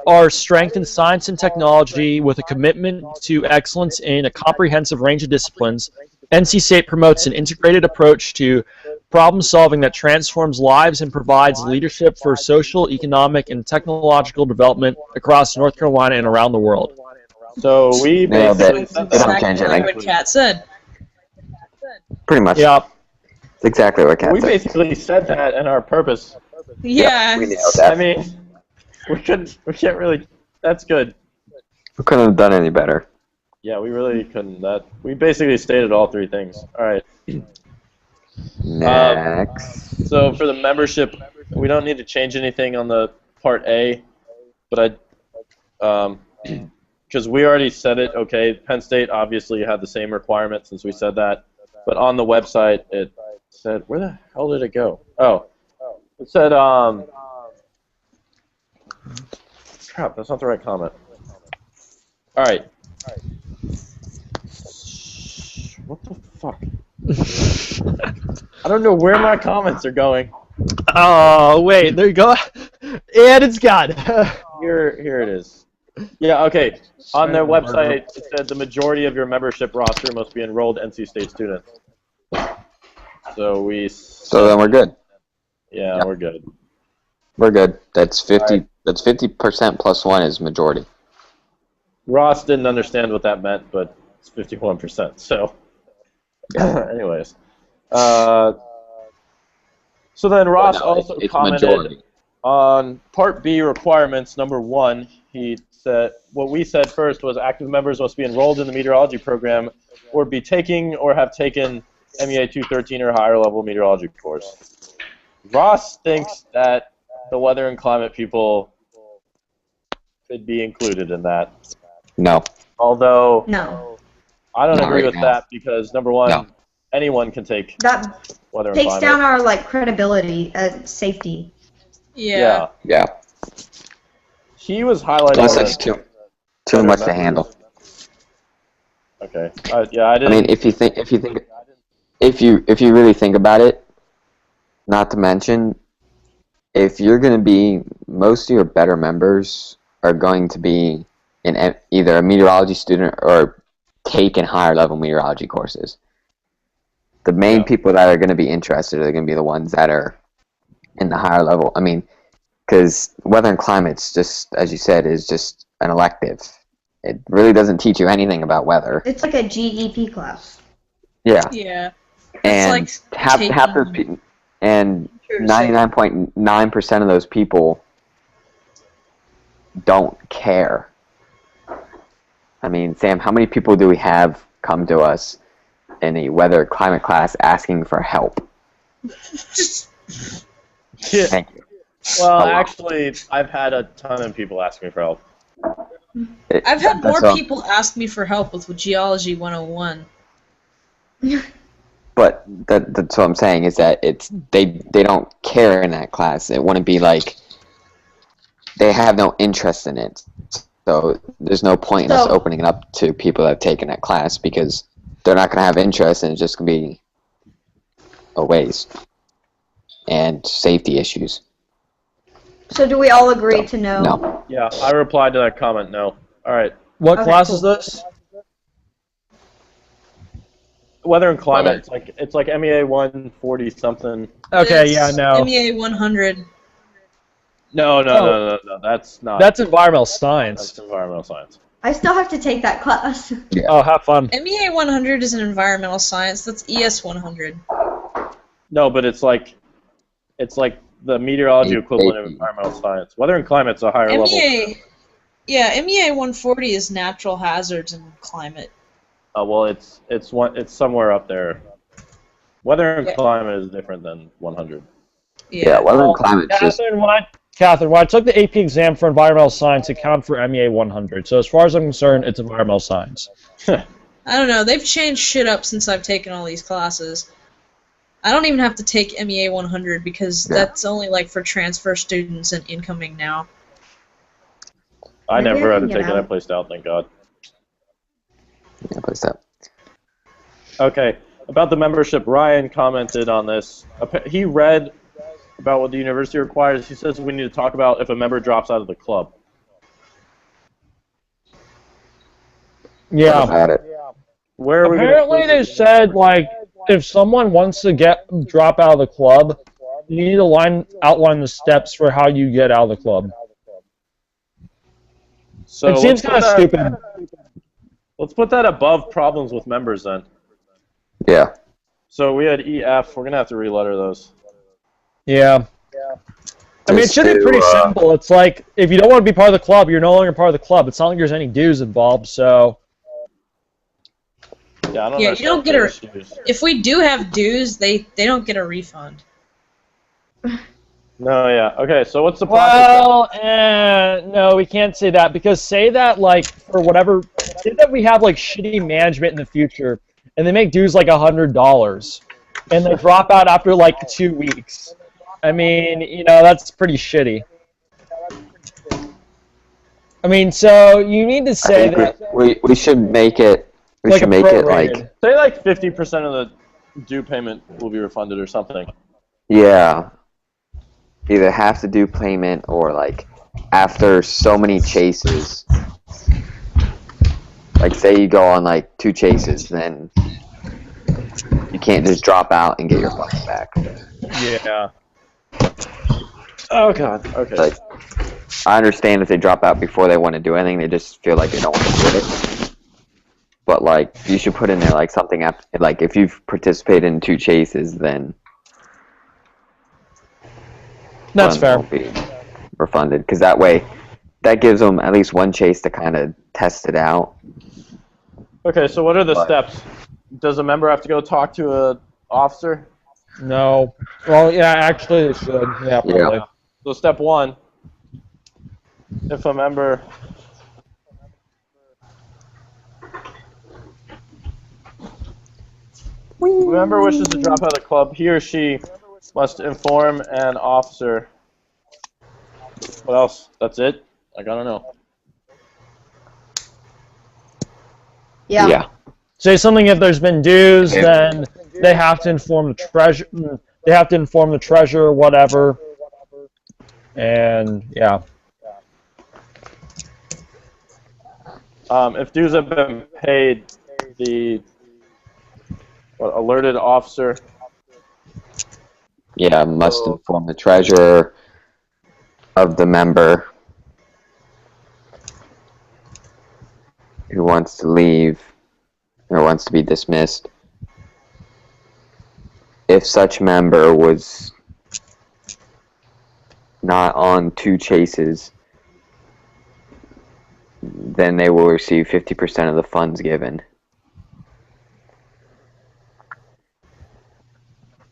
our strength in science and technology with a commitment to excellence in a comprehensive range of disciplines, NC State promotes an integrated approach to problem solving that transforms lives and provides leadership for social, economic, and technological development across North Carolina and around the world. So we basically exactly what Kat said. Pretty much. Yeah. That's exactly what Kat said. We basically said that in our purpose. Yeah. We nailed that. I mean, we can't really. That's good. We couldn't have done any better. Yeah, we really couldn't. We basically stated all three things. All right. Next. So for the membership, we don't need to change anything on the Part A, but because we already said it. Okay, Penn State obviously had the same requirement since we said that, but on the website it said, where the hell did it go? Oh, it said crap, that's not the right comment. All right. What the fuck? I don't know where my comments are going. Oh, wait, there you go. And it's gone. Here it is. Yeah, okay. On their website, it said the majority of your membership roster must be enrolled NC State students. So then we're good. Yeah, we're good. We're good. That's 50. Right. That's 50% plus 1 is majority. Ross didn't understand what that meant, but it's 51%. So, anyways, so then Ross also commented on Part B requirements. Number 1, he said what we said first was active members must be enrolled in the meteorology program, or be taking or have taken MEA 213 or higher level meteorology course. Ross thinks that the weather and climate people could be included in that. No. Although, I don't agree with now. that because, number 1, anyone can take weather and climate. Takes down our credibility and safety. Yeah. Yeah. He was highlighting. Plus, that's too much to handle. Okay. Yeah, I didn't. I mean, if you really think about it, not to mention, if you're going to be, most of your better members are going to be in either a meteorology student or taken higher level meteorology courses. The main people that are going to be interested are going to be the ones that are in the higher level. I mean, because weather and climate's just, as you said, is just an elective. It really doesn't teach you anything about weather. It's like a GEP class. Yeah. Yeah. And It's like half those people, and 99.9% of those people don't care. I mean, Sam, how many people do we have come to us in a weather climate class asking for help? Yeah. Thank you. Well, actually, I've had a ton of people ask me for help. I've had more people ask me for help with Geology 101. But that's what I'm saying, is that they don't care in that class. It wouldn't be like they have no interest in it. So there's no point in us opening it up to people that have taken that class, because they're not going to have interest, and it's just going to be a waste. And safety issues. So do we all agree to no? No. Yeah, I replied to that comment, no. Alright. What class is this? Weather and climate. It's like MEA 140 something. Okay, yeah, no. MEA 100. No, that's not. That's environmental science. That's environmental science. I still have to take that class. Yeah. Oh, have fun. MEA 100 is an environmental science. That's ES 100. No, but it's like the meteorology equivalent of environmental science. Weather and climate's a higher level. Yeah, MEA 140 is natural hazards and climate. Well, it's somewhere up there. Weather and climate is different than 100. Yeah, weather and climate. Catherine, when I took the AP exam for environmental science, it counted for MEA 100. So as far as I'm concerned, it's environmental science. I don't know. They've changed shit up since I've taken all these classes. I don't even have to take MEA 100 because that's only like for transfer students and incoming now. I never had to take it. I placed out, thank God. Yeah, placed out. Okay, about the membership, Ryan commented on this. He read about what the university requires. He says we need to talk about if a member drops out of the club. Yeah. About it. Where are we Apparently they said, like, if someone wants to drop out of the club, you need to outline the steps for how you get out of the club. So it seems kind of stupid. Let's put that above problems with members then. Yeah. So we had EF. We're going to have to re-letter those. Yeah. I mean, it should be pretty simple. It's like, if you don't want to be part of the club, you're no longer part of the club. It's not like there's any dues involved, so... Yeah, I don't you don't get if we do have dues, they don't get a refund. No, yeah. Okay, so what's the process? Well, no, we can't say that, because say that, like, for whatever... Say that we have, like, shitty management in the future, and they make dues like $100, and they drop out after, like, 2 weeks. I mean, you know, that's pretty shitty. I mean, so you need to say that... We should make it... We like should make it like... Say like 50% of the due payment will be refunded or something. Yeah. Either half the due payment or like after so many chases. Like say you go on like 2 chases, then you can't just drop out and get your money back. Yeah. Oh god. Okay. Like, I understand if they drop out before they want to do anything, they just feel like they don't want to do it. But like, you should put in there like something after, like if you've participated in 2 chases, then that's fair. Won't be refunded, because that way, that gives them at least 1 chase to kind of test it out. Okay, so what are the steps? Does a member have to go talk to an officer? No. Well, yeah, actually, they should. Yeah, probably. Yeah. So step 1, if a member... Member wishes to drop out of the club, he or she must inform an officer. What else? That's it? Like, I don't know. Yeah. Yeah. Say something if there's been dues, then they have to inform the treasurer. They have to inform the treasurer, whatever. And yeah. If dues have been paid, the alerted officer. Yeah, must inform the treasurer of the member who wants to leave or wants to be dismissed. If such member was not on 2 chases, then they will receive 50% of the funds given.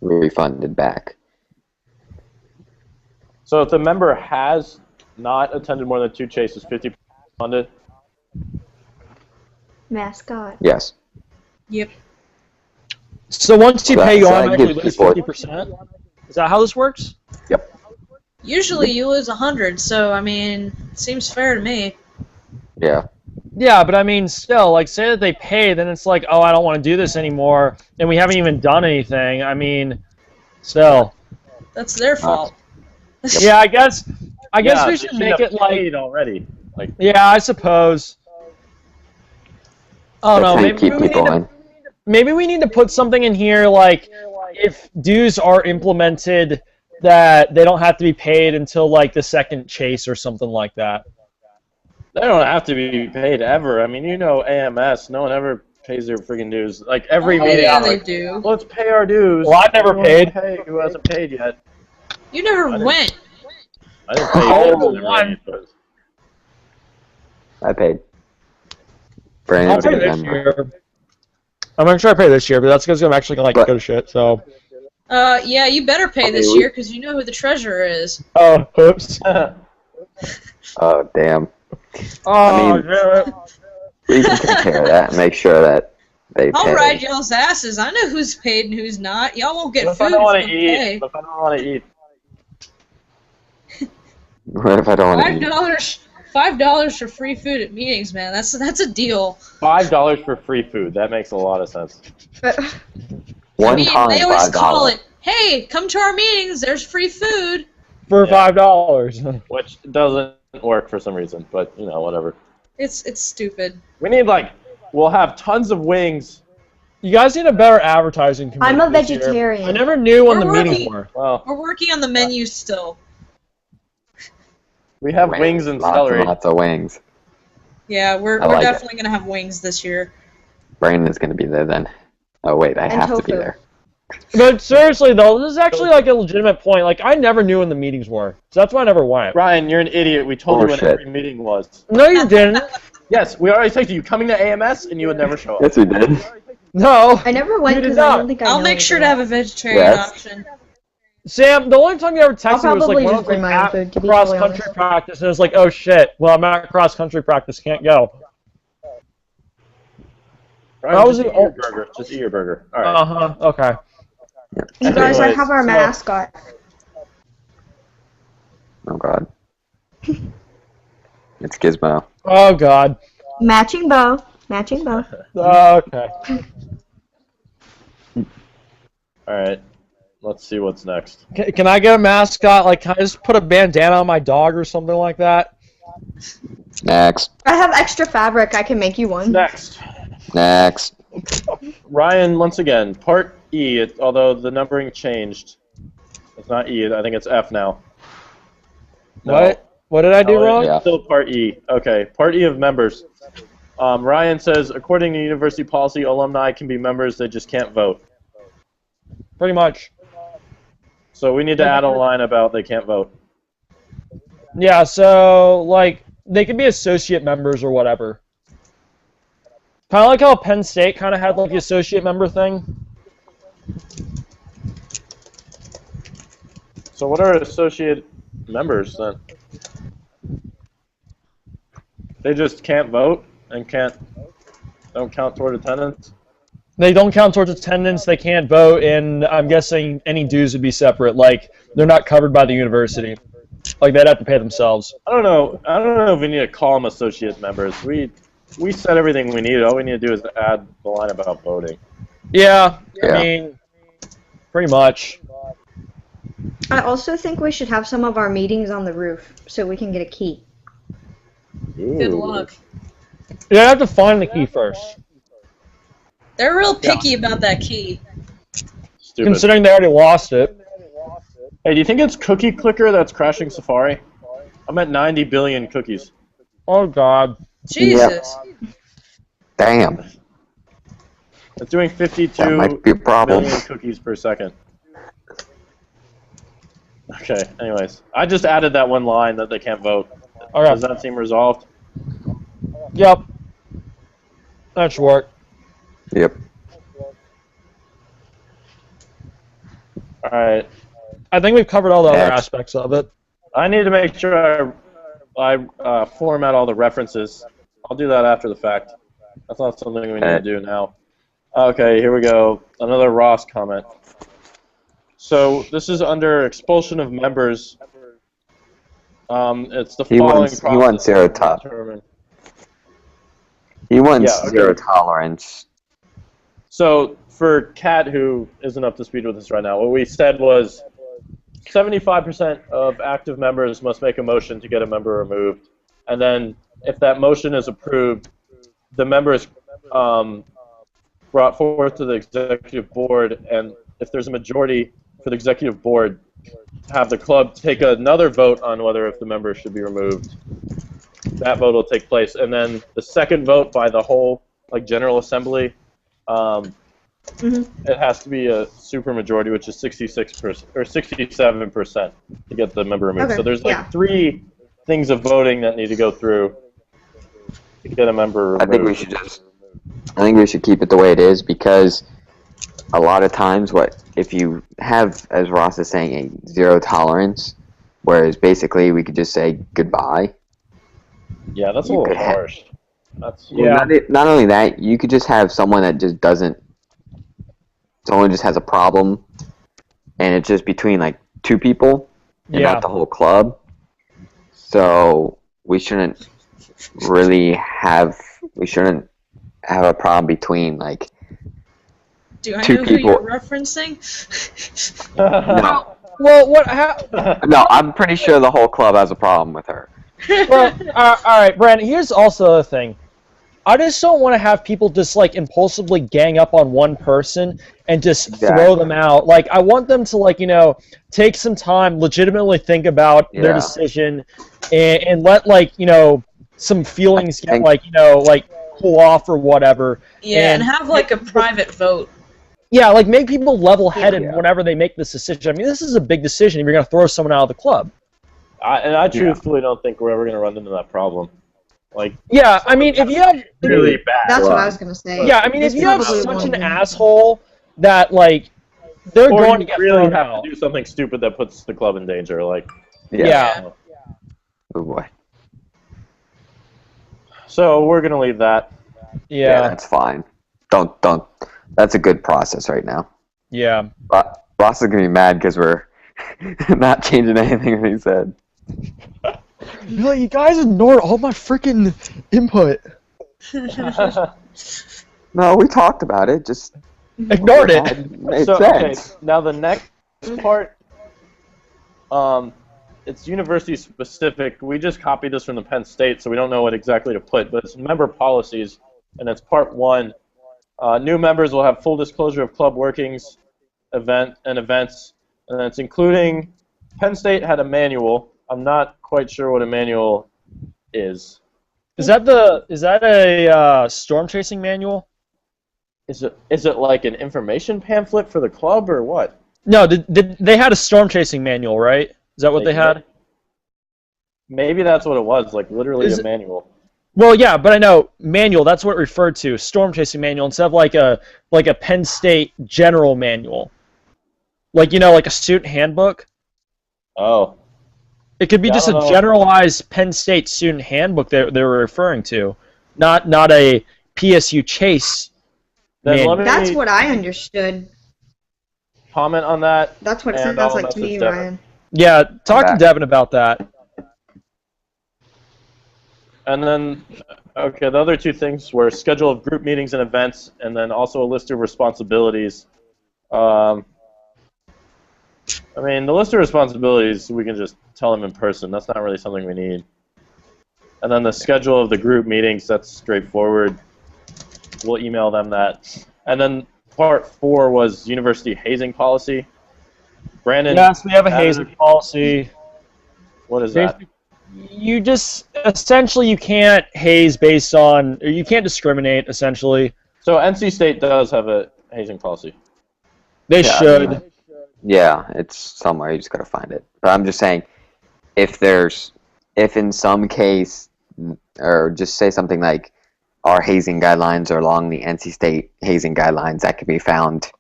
Refunded back. So if the member has not attended more than 2 chases, 50% funded? Mascot. Yes. Yep. So once you pay, you So automatically gives lose people- 50%? Is that how this works? Yep. Usually you lose 100, so I mean, seems fair to me. Yeah. Yeah, but I mean, still, like, say that they pay, then it's like, oh, I don't want to do this anymore, and we haven't even done anything. I mean, still. That's their fault. Yeah, I guess Yeah, we they should make have it like, paid already. Like, yeah, I suppose. Oh That's no, how you maybe keep we people need in. to, maybe we need to put something in here like, if dues are implemented, that they don't have to be paid until like the 2nd chase or something like that. they don't have to be paid ever. I mean, you know AMS, no one ever pays their freaking dues. Like, every Oh, meeting, yeah, I'm they like, do. let's pay our dues. Well, I've never Everyone paid. Pay who hasn't paid yet. You never didn't- went. I didn't pay Oh, yet, never one. paid, but- I paid. I'll Brandon's a pay good this member. year. I'm gonna try to pay this year, but that's because I'm actually gonna like But- go to shit. So. Yeah, you better pay this Okay, year because you know who the treasurer is. Oh, oops. Oh, damn. Oh, mean- damn it. We can take care of that and make sure that they I'll pay. ride y'all's asses. I know who's paid and who's not. Y'all won't get What if food I don't want if to you eat? pay. What if I don't want to eat? What if I don't want to eat? $5 for free food at meetings, man. That's a deal. $5 for free food. That makes a lot of sense. One I mean, time, they always $5. call it, hey, come to our meetings, there's free food. For Yeah. $5. Which doesn't work for some reason, but, you know, whatever. It's stupid. We need, like, we'll have tons of wings. You guys need a better advertising committee. I'm a this year. vegetarian. I never knew when We're the meetings working. were. Well, We're working on the menu still. we have wings and lots celery. and lots of wings. Yeah, we're I like it. definitely going to have wings this year. Brandon's gonna be there then. Oh wait, I And have to be tofu. there. But seriously though, this is actually like a legitimate point. Like I never knew when the meetings were, so that's why I never went. Ryan, you're an idiot. We told you when Bullshit. every meeting was. No, you didn't. Yes, we already said to you coming to AMS, and you would never show up. Yes, we did. No, I never went You did because I not. don't think I I'll know make sure to anything. have a vegetarian Yes. option. Sam. The only time you ever texted I'll me was like probably when I just was bring like my own at food, to be cross totally country honest. practice, and it was like, oh shit. Well, I'm at cross country practice, can't go. Ryan, I was just in- eat your burger. Just eat your burger. All right. Uh huh. Okay. You guys, I Anyways, have our so- mascot. Oh god. It's Gizmo. Oh god. Matching bow. Matching bow. Okay. All right. Let's see what's next. Can I get a mascot? Like, can I just put a bandana on my dog or something like that? Next. I have extra fabric. I can make you one. Next. Next. Ryan, once again, Part E, although the numbering changed. It's not E, I think it's F now. No. What did I do No, wrong? Yeah. It's still Part E. Okay, Part E of members. Ryan says, according to university policy, alumni can be members, they just can't vote. Pretty much. So we need to add a line about they can't vote. Yeah, so, like, they could be associate members or whatever. Kind of like how Penn State kind of had, like, the associate member thing. So what are associate members then? They just can't vote and don't count toward attendance? They don't count towards attendance, they can't vote, and I'm guessing any dues would be separate. Like, they're not covered by the university. Like, they'd have to pay themselves. I don't know if we need to call them associate members. We said everything we need. All we need to do is add the line about voting. Yeah, Yeah. I mean, pretty much. I also think we should have some of our meetings on the roof so we can get a key. Good luck. You have to find the key first. They're real picky about that key. Stupid. Considering they already lost it. Hey, do you think it's Cookie Clicker that's crashing Safari? I'm at 90 billion cookies. Oh God. Jesus. Yep. Damn. It's doing 52 That might be a problem. billion cookies per second. Okay, anyways. I just added that one line that they can't vote. Okay. Does that seem resolved? Yep. That should work. Yep. Alright. I think we've covered all the other aspects of it. I need to make sure I format all the references. I'll do that after the fact. That's not something we need to do now. Okay, here we go. Another Ross comment. So this is under expulsion of members. It's the following process. He wants zero tolerance. He wants zero tolerance. So for Kat, who isn't up to speed with us right now, what we said was 75% of active members must make a motion to get a member removed, and then if that motion is approved, the member is brought forth to the executive board, and if there's a majority for the executive board, have the club take another vote on whether if the member should be removed. That vote will take place, and then the second vote by the whole General Assembly. It has to be a supermajority, which is 66% or 67% to get the member removed. Okay, so there's three things of voting that need to go through to get a member removed. I think we should keep it the way it is, because a lot of times, if you have, as Ross is saying, a zero tolerance, whereas basically we could just say goodbye. Yeah, that's a little harsh. Not only that, you could just have someone that just doesn't. Someone just has a problem, and it's just between two people, and not the whole club. So we shouldn't have a problem between Do I two know people. who you're referencing? No. Well, what? No, I'm pretty sure the whole club has a problem with her. Well, all right, Brandon. Here's also the thing. I just don't want to have people just impulsively gang up on one person and just throw them out. I want them to take some time, legitimately think about their decision, and let some feelings get cool off or whatever. Yeah, and have a private vote. Yeah, make people level-headed whenever they make this decision. I mean, this is a big decision if you're going to throw someone out of the club. I truthfully don't think we're ever going to run into that problem. Yeah, I mean, if you have really bad. That's what I was gonna say. Yeah, I mean, if you have such an asshole that they're going to get really thrown have out. to do something stupid that puts the club in danger. Yeah. Oh boy. So we're gonna leave that. Yeah, that's fine. Don't. That's a good process right now. Yeah. Ross is gonna be mad because we're not changing anything that he said. You guys ignored all my freaking input. No, we talked about it. Just ignored it. Made sense. Okay, now the next part, it's university specific. We just copied this from the Penn State, so we don't know what exactly to put. But it's member policies, and it's part 1. New members will have full disclosure of club workings, events, and it's including. Penn State had a manual. I'm not quite sure what a manual is. Is that a storm chasing manual? Is it like an information pamphlet for the club or what? No, they had a storm chasing manual, right? Is that what they had? Maybe that's what it was, literally a manual. Well, yeah, but I know manual. That's what it referred to, storm chasing manual, instead of like a Penn State general manual, like a student handbook. Oh. It could be just a generalized Penn State student handbook they were referring to, not a PSU chase. That's what I understood. Comment on that. That's what it sounds like to me, Ryan. Yeah, talk to Devin about that. And then, okay, the other 2 things were schedule of group meetings and events, and then also a list of responsibilities. I mean, the list of responsibilities, we can just tell them in person. That's not really something we need. And then the schedule of the group meetings, that's straightforward. We'll email them that. And then part 4 was university hazing policy. Brandon. Yes, we have a hazing policy. What is that? You just essentially you can't haze based on, or you can't discriminate essentially. So NC State does have a hazing policy. They should. Yeah, it's somewhere. You just gotta find it. But I'm just saying, if in some case, or just say something like, our hazing guidelines are along the NC State hazing guidelines, that could be found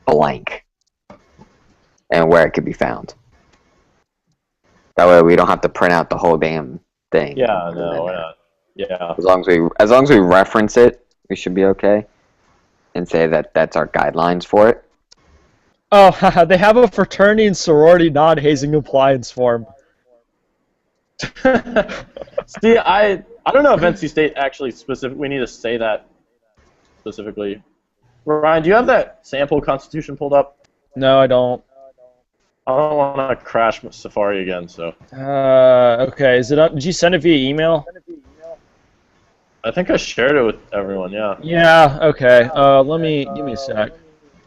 blank, and where it could be found. That way, we don't have to print out the whole damn thing. Yeah, no, we're not. Yeah. As long as we reference it, we should be okay, and say that that's our guidelines for it. Oh, they have a fraternity and sorority non-hazing compliance form. See, I don't know if NC State actually we need to say that specifically. Ryan, do you have that sample constitution pulled up? No, I don't. I don't want to crash Safari again, so. Okay. Is it up? Did you send it via email? I think I shared it with everyone. Yeah. Yeah. Okay. Give me a sec.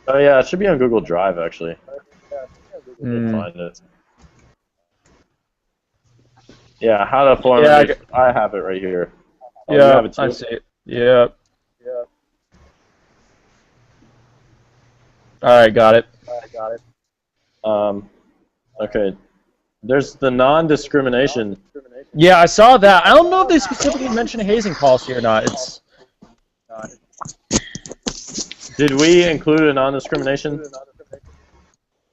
Oh yeah, it should be on Google Drive actually. Find it. Yeah, how to form. Yeah, I have it right here. Oh, yeah, have it I see it. Yeah. All right, got it. Okay. There's the non-discrimination. Yeah, I saw that. I don't know if they specifically mentioned a hazing policy or not. Did we include a non-discrimination?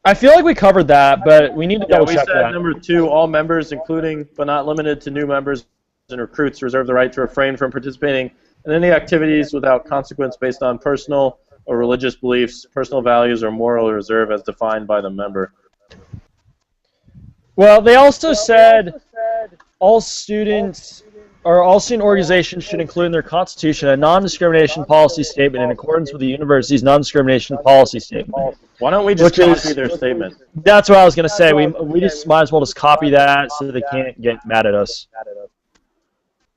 I feel like we covered that, but we need to double check that. We said number 2, all members, including but not limited to new members and recruits, reserve the right to refrain from participating in any activities without consequence based on personal or religious beliefs, personal values, or moral reserve as defined by the member. Well, they also said all student organizations should include in their constitution a non-discrimination policy statement in accordance with the university's non-discrimination policy statement. Why don't we just copy their statement? That's what I was going to say. We just might as well just copy that so they can't get mad at us.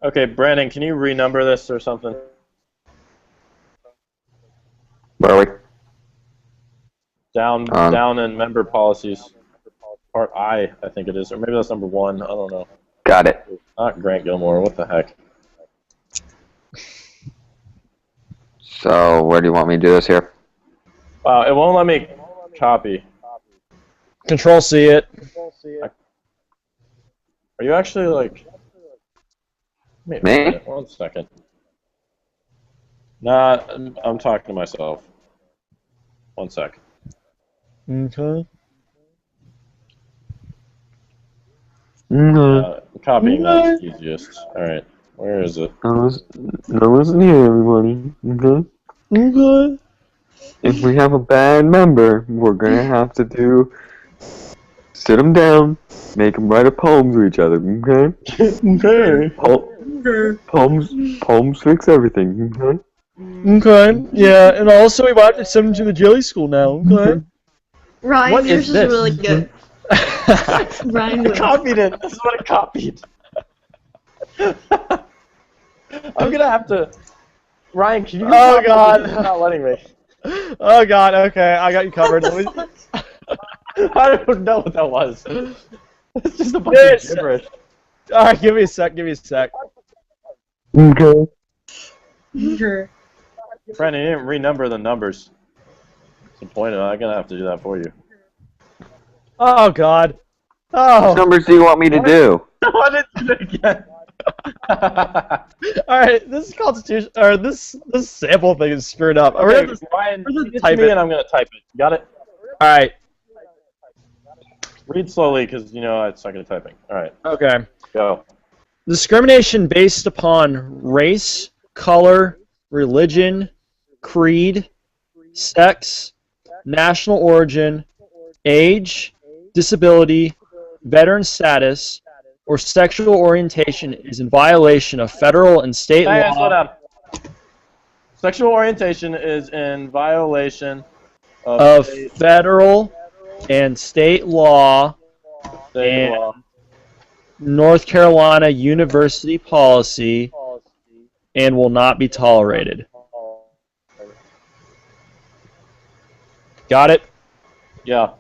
Okay, Brandon, can you renumber this or something? Where are we? Down in member policies. Part I think it is. Or maybe that's number 1. I don't know. Got it. Not Grant Gilmore. What the heck? So, where do you want me to do this here? Wow, it won't let me copy. Control-C it. Are you actually like... Wait a minute, 1 second. Nah, I'm talking to myself. 1 sec. Okay. Copying that's easiest. Alright, where is it? Now listen here, everybody. Okay? Okay. If we have a bad member, we're gonna have to sit them down, make them write a poem to each other, okay? Okay. Poems fix everything, okay? Okay, yeah, and also we might have to send them to the jelly school now, okay? Ryan, What yours is is this? really good. Ryan, I copied it. This is what I copied. I'm gonna have to. Ryan, can you? Oh God! It's not letting me. Oh God! Okay, I got you covered. I don't know what that was. It's just a bunch of gibberish. All right, give me a sec. Give me a sec. Okay. Brandon, you didn't renumber the numbers. What's the point of it? I'm gonna have to do that for you. Oh God! Oh. What numbers do you want me to do? I didn't do it again. All right, this constitution or this sample thing is screwed up. Okay, Ryan, read it to me and I'm gonna type it. Got it? All right. Read slowly because you know I suck at typing. All right. Okay. Go. Discrimination based upon race, color, religion, creed, sex, national origin, age, disability, veteran status, or sexual orientation is in violation of federal and state law. Slow down. Sexual orientation is in violation of federal and state law and North Carolina university policy and will not be tolerated. Got it? Yeah.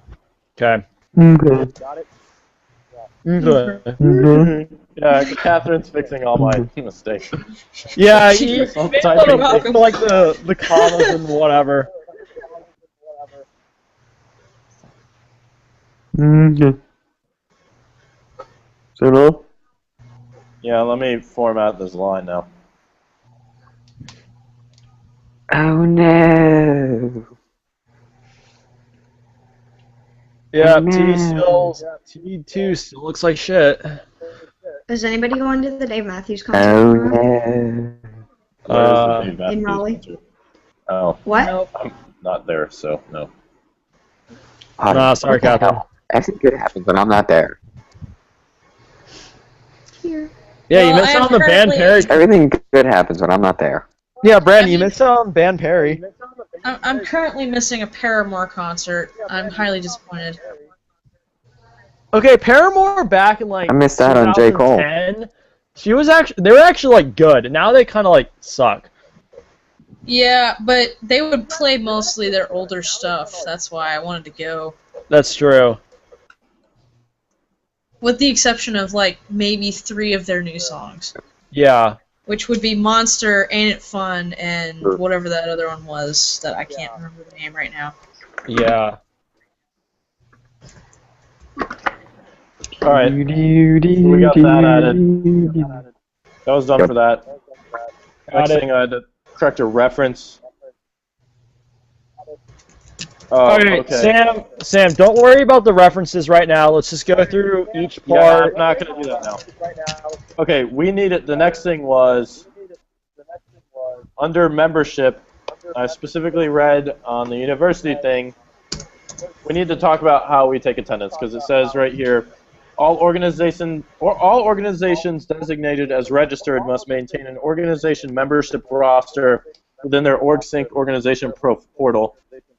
Okay. Okay. Got it? Okay. Yeah, Catherine's fixing all my mistakes. Yeah, Just you typing like the commas and whatever. Okay. So no? Yeah, let me format this line now. Oh no. Yeah, No. TV2 still looks like shit. Is anybody going to the Dave Matthews concert Oh tomorrow? no. Where is the Dave Matthews in Raleigh? concert? Oh, What? Nope. I'm not there, so no. Nah, sorry, What the Catherine. hell? Everything good happens when I'm not there. Here. Yeah, you Well, missed I out on the band currently- Perry. Everything good happens when I'm not there. Yeah, Brandon, you missed out on band Perry. I'm currently missing a Paramore concert. I'm highly disappointed. Okay, Paramore back in like I missed out on J. Cole. 2010, they were actually like good. Now they kind of like suck. Yeah, but they would play mostly their older stuff. That's why I wanted to go. That's true. With the exception of like maybe 3 of their new songs, Yeah. which would be Monster, Ain't It Fun, and whatever that other one was that I can't remember the name right now. Yeah. All right, we got that added. That was done for that. Next thing, I had to correct a reference. Okay, Sam, don't worry about the references right now. Let's just go through each Yeah, part. I'm not going to do that now. Okay, we needed, the next thing was, under membership, I specifically read on the university thing, we need to talk about how we take attendance, because it says right here, all organizations designated as registered must maintain an organization membership roster within their OrgSync organization portal.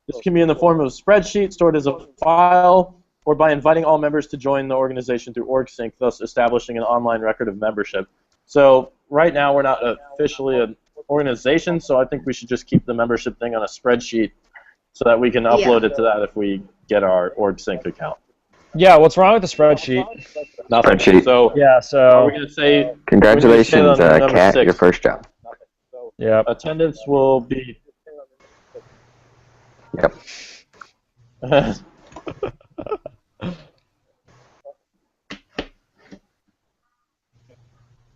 This can be in the form of a spreadsheet stored as a file, or by inviting all members to join the organization through OrgSync, thus establishing an online record of membership. So right now we're not officially an organization, so I think we should just keep the membership thing on a spreadsheet so that we can upload it to that if we get our OrgSync account. Yeah, what's wrong with the spreadsheet? Nothing. Spreadsheet. So Yeah, are so we going to say Congratulations, number Kat, 6. your first job. yeah. Attendance will be Yep.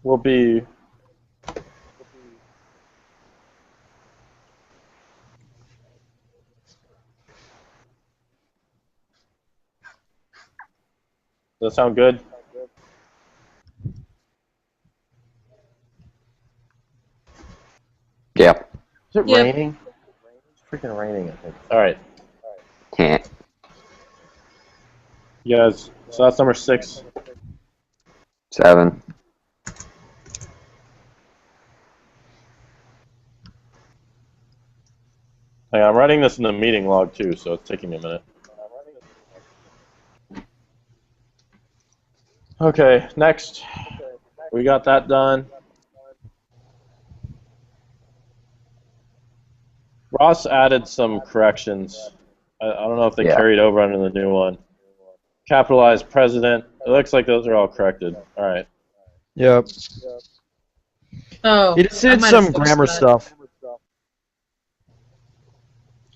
will be Does that sound good? Yep. Is it Yep. raining? It's freaking raining, I think. Alright. Can't. You guys, so that's number 6. 7. Hey, I'm writing this in the meeting log too, so it's taking me a minute. Okay, next. We got that done. Ross added some corrections. I don't know if they carried over under the new one. Capitalized president. It looks like those are all corrected. All right. Yep. Oh, He just I did might some have fixed grammar that. stuff.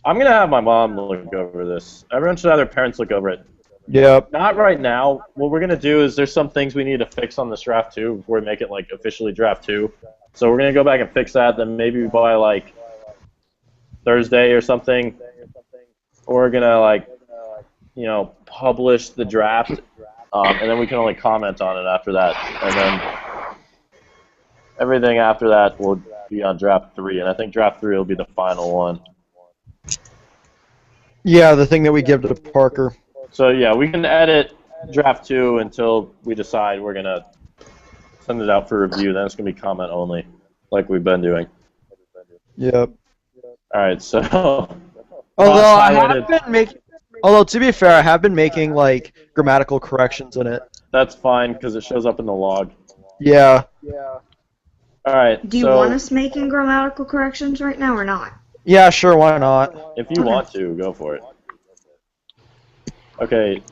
I'm going to have my mom look over this. Everyone should have their parents look over it. Yep. Not right now. What we're going to do is there's some things we need to fix on this draft 2 before we make it like officially draft 2. So we're going to go back and fix that. Then maybe by like Thursday or something, we're going to like, you know, publish the draft. And then we can only comment on it after that. And then everything after that will be on draft 3. And I think draft 3 will be the final one. Yeah, the thing that we give to Parker. So yeah, we can edit draft 2 until we decide we're gonna send it out for review. Then it's gonna be comment only, like we've been doing. Yep. All right, so. Although I highlighted- have been making, although to be fair, I have been making like grammatical corrections in it. That's fine because it shows up in the log. Yeah. All right. Do you so want us making grammatical corrections right now or not? Yeah, sure. Why not? if you want to, go for it. Okay,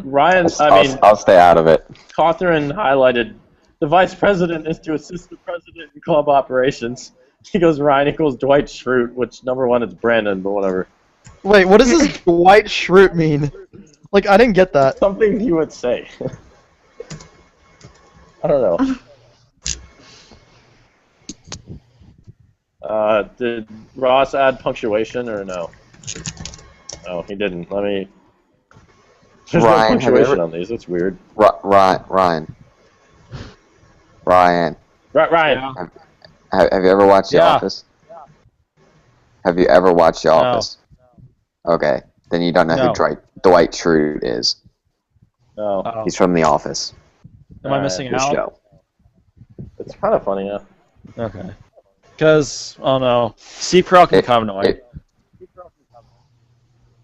Ryan. I'll stay out of it. Cawthorn highlighted the vice president is to assist the president in club operations. He goes Ryan equals Dwight Schrute, which number one is Brandon, but whatever. Wait, what does this Dwight Schrute mean? Like, I didn't get that. Something he would say. I don't know. Did Ross add punctuation or no? Oh, he didn't. Let me. There's no punctuation on these. It's weird. Ryan. Ryan. Have you ever watched The Office? Have you ever watched The Office? Okay, then you don't know who Dwight Schrute is. No. He's from The Office. Am I missing out? Show. It's kind of funny, yeah. Okay. Because, oh no, Steve Carell can become annoying.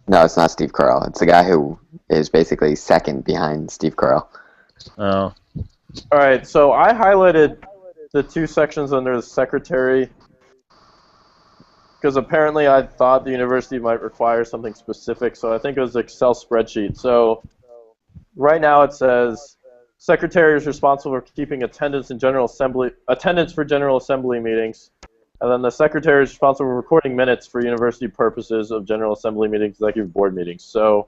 No, it's not Steve Carell. It's the guy who is basically second behind Steve Carell. Oh. Alright, so I highlighted the two sections under the secretary because apparently I thought the university might require something specific, so I think it was an Excel spreadsheet. So right now it says secretary is responsible for keeping attendance for General Assembly meetings, and then the secretary is responsible for recording minutes for university purposes of General Assembly meetings, executive board meetings. So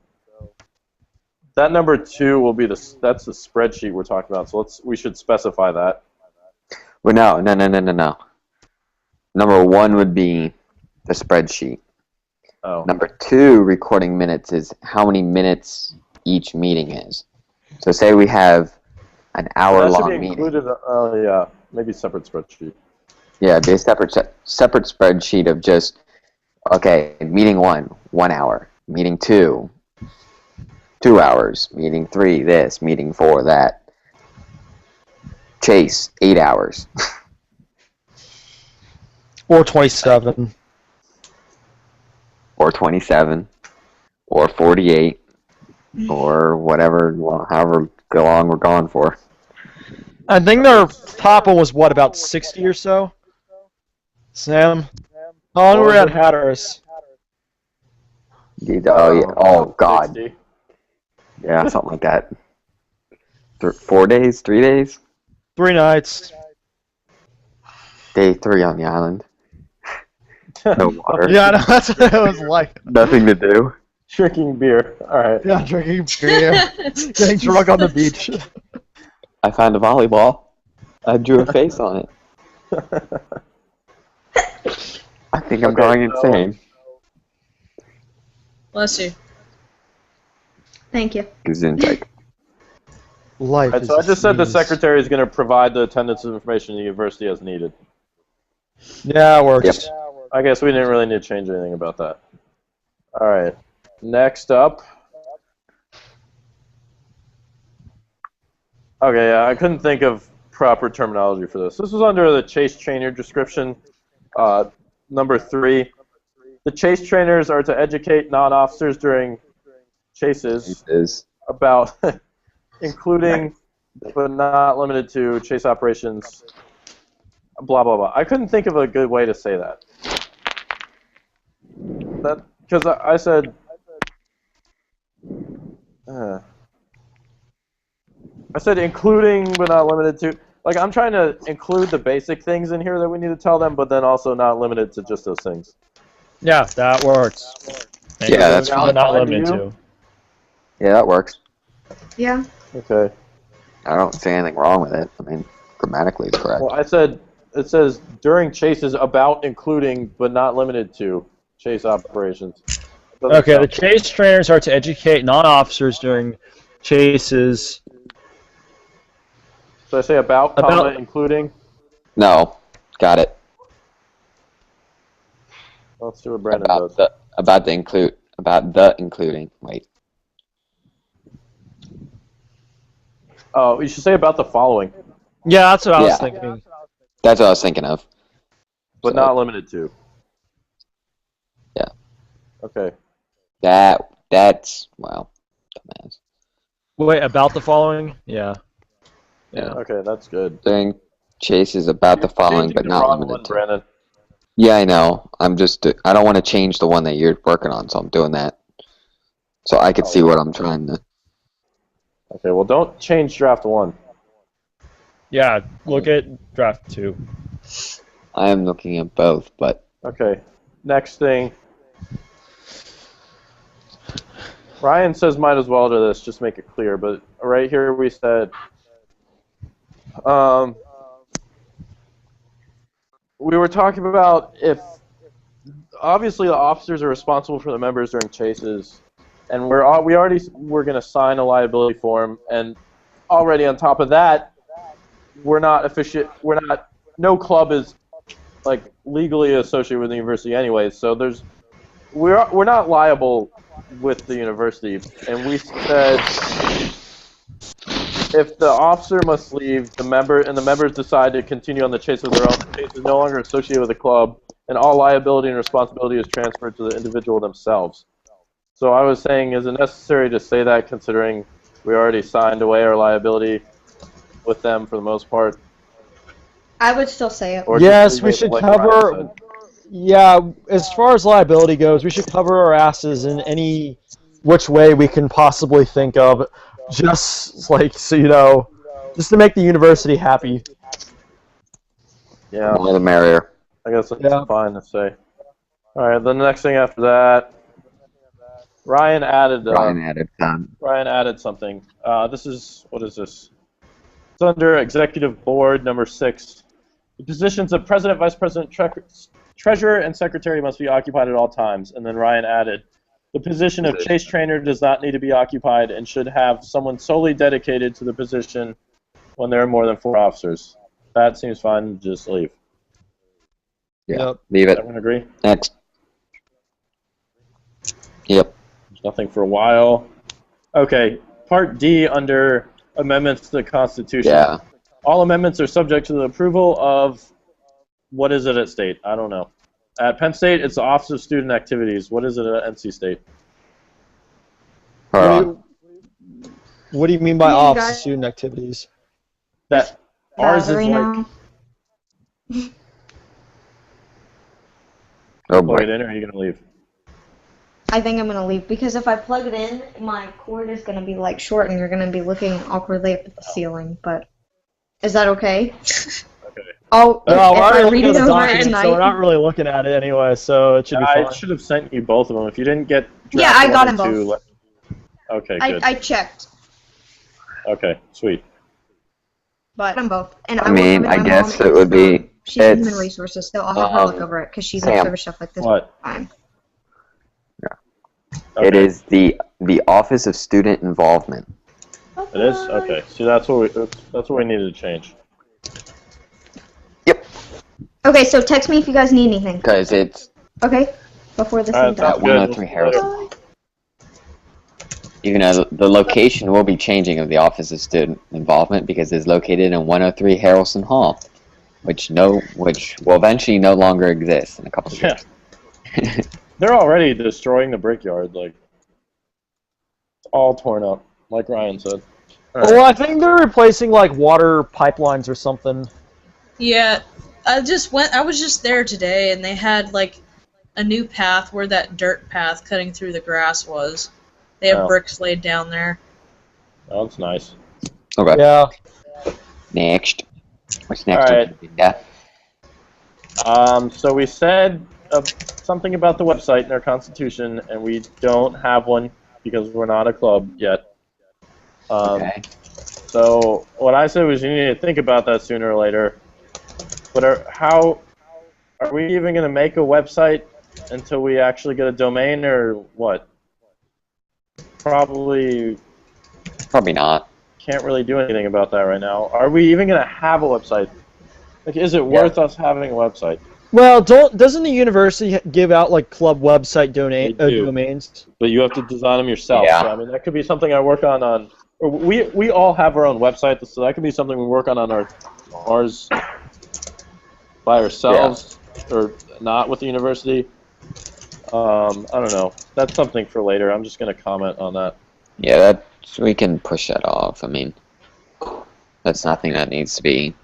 that number 2 will be that's the spreadsheet we're talking about. So we should specify that. Well, no. Number 1 would be the spreadsheet. Oh. Number 2, recording minutes, is how many minutes each meeting is. So say we have an hour-long meeting. Oh, yeah. Maybe separate spreadsheet. Yeah, it'd be a separate spreadsheet of just, okay, meeting 1, 1 hour. Meeting 2, 2 hours. Meeting 3, this. Meeting 4, that. Chase, 8 hours. Or 27. Or 27. Or 48. Or whatever, however long we're going for. I think their top one was, what, about 60 or so? Sam? How long were we at Hatteras? Oh, God. 60. Yeah, something like that. 4 days? 3 days? 3 nights. Day 3 on the island. No water. Yeah, that's what it was like. Nothing to do. Drinking beer. Alright. Yeah, drinking beer. Getting drunk on the beach. I found a volleyball. I drew a face on it. I think I'm going insane. Bless you. Thank you. Gesundheit. Life Right, so I just said the secretary is going to provide the attendance information the university as needed. Yeah, it works. Yep. I guess we didn't really need to change anything about that. Alright. Next up. Okay, yeah, I couldn't think of proper terminology for this. This was under the chase trainer description, number 3. The chase trainers are to educate non-officers during chases about including but not limited to chase operations, blah, blah, blah. I couldn't think of a good way to say that. Because I said... I said including but not limited to. Like, I'm trying to include the basic things in here that we need to tell them, but then also not limited to just those things. Yeah, that works. Yeah, that's fine. Not limited to. Yeah, that works. Yeah. Okay. I don't see anything wrong with it. I mean, grammatically it's correct. Well, I said it says during chases about including but not limited to chase operations. Okay, the chase trainers are to educate non-officers during chases. So I say about, comma, including? No. Got it. Let's see what Brandon does. About the including. Wait. Oh, you should say about the following. Yeah, that's what I was thinking. That's what I was thinking of. But not limited to. Yeah. Okay. That's, well, dumbass. Wait, about the following? Yeah. Yeah. Okay, that's good. During chases about the following, but not limited to. Brandon. Yeah, I know. I don't want to change the one that you're working on, so I'm doing that. So I could see what I'm trying to... Okay, well, don't change draft 1. Yeah, look at draft 2. I am looking at both, but... Okay, next thing. Ryan says might as well to this, just make it clear, but right here we said... we were talking about if... Obviously, the officers are responsible for the members during chases, and we already were going to sign a liability form, and already on top of that, we're not official. No club is like legally associated with the university anyways. So we're not liable with the university, and we said if the officer must leave, the members decide to continue on the chase of their own, the chase is no longer associated with the club, and all liability and responsibility is transferred to the individual themselves. So I was saying, is it necessary to say that, considering we already signed away our liability with them for the most part? I would still say it. Yes, we should cover... Yeah, as far as liability goes, we should cover our asses in any which way we can possibly think of, just like, so you know, just to make the university happy. Yeah. The more the merrier. I guess that's fine to say. Alright, the next thing after that, Ryan added something. This is, what is this? It's under Executive Board number 6. The positions of President, Vice President, Treasurer, and Secretary must be occupied at all times. And then Ryan added, the position of chase trainer does not need to be occupied and should have someone solely dedicated to the position when there are more than 4 officers. That seems fine, just leave. Yeah, leave it. Everyone agree? Next. Yep. There's nothing for a while. Okay, Part D under amendments to the Constitution. Yeah. All amendments are subject to the approval of, what is it at State? I don't know. At Penn State, it's the Office of Student Activities. What is it at NC State? What do you mean by Office of Student Activities? That ours is like... Oh plug boy. it in, or are you going to leave? I think I'm going to leave, because if I plug it in, my cord is going to be like short and you're going to be looking awkwardly up at the ceiling, but is that okay? Okay. Oh, we're already looking at the over document, tonight. so we're not really looking at it anyway, so it should be fine. I should have sent you both of them. If you didn't get Yeah, I got them both. Okay, good. I checked. Okay, sweet. But I'm both. And I mean, I guess it would be... She's in human resources, so I'll have her look over it, because she's in service stuff like this. What? Fine. Okay. It is the Office of Student Involvement. It is? Okay. See, that's what we needed to change. Yep. Okay, so text me if you guys need anything. Because it's... Okay. Before this Alright, is done. At 103 Harrison. Even though the location will be changing of the Office of Student Involvement because it's located in 103 Harrelson Hall, which will eventually no longer exist in a couple of years. Yeah. They're already destroying the brickyard, like, it's all torn up, like Ryan said. Right. Well, I think they're replacing, like, water pipelines or something. Yeah, I was just there today, and they had, like, a new path where that dirt path cutting through the grass was. They have bricks laid down there. Oh, that's nice. Okay. Yeah. Next. What's next? Alright. Yeah. So we said something about the website in our Constitution, and we don't have one because we're not a club yet. Okay. So what I said was you need to think about that sooner or later. But how are we even going to make a website until we actually get a domain, or what? Probably not. Can't really do anything about that right now. Are we even going to have a website? Like, is it worth us having a website? Well, doesn't the university give out like club website domains? But you have to design them yourself. Yeah. So, I mean, that could be something I work on. Or we all have our own website, so that could be something we work on ours by ourselves, or not with the university. I don't know. That's something for later. I'm just going to comment on that. Yeah, we can push that off. I mean, that's nothing that needs to be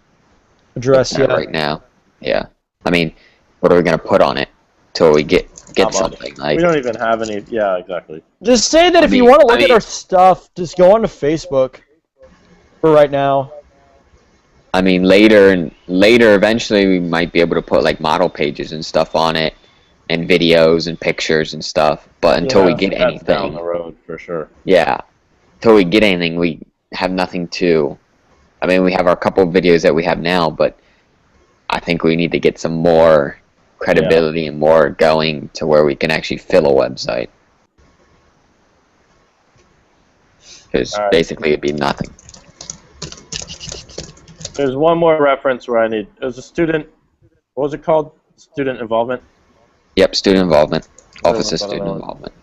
addressed right now. Yeah. I mean, what are we going to put on it? till we get Not much. something. Like We don't even have any. Yeah, exactly. Just say that if you want to look at our stuff, just go onto Facebook for right now. I mean, later, eventually, we might be able to put like model pages and stuff on it, and videos and pictures and stuff. But until we get that's anything, down the road for sure. yeah, until we get anything, we have nothing to. I mean, we have our couple of videos that we have now, but I think we need to get some more credibility and more going to where we can actually fill a website. Because basically, it'd be nothing. There's one more reference where I need. It was a student. What was it called? Student involvement. Yep, student involvement. Office of Student Involvement.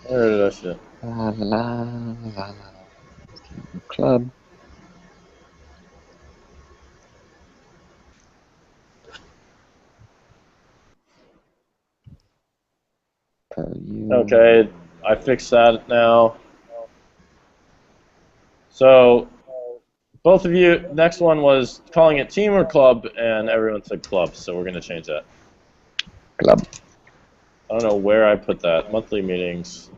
Where did I see it? Club. Okay, I fixed that now. So, both of you, next one was calling it team or club, and everyone said club, so we're going to change that. Club. I don't know where I put that. Monthly meetings.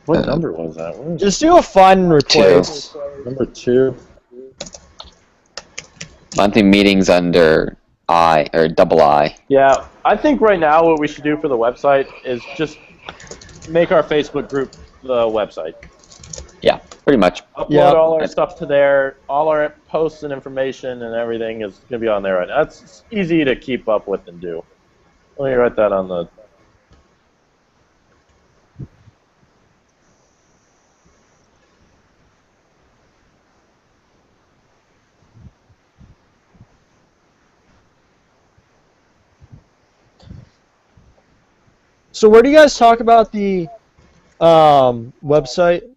What number was that? Where is Just do a find and replace. Number 2. Monthly meetings under I, or double I. Yeah, I think right now what we should do for the website is just make our Facebook group the website. Yeah, pretty much. Upload all our stuff to there. All our posts and information and everything is going to be on there right now. That's easy to keep up with and do. Let me write that on the... So where do you guys talk about the website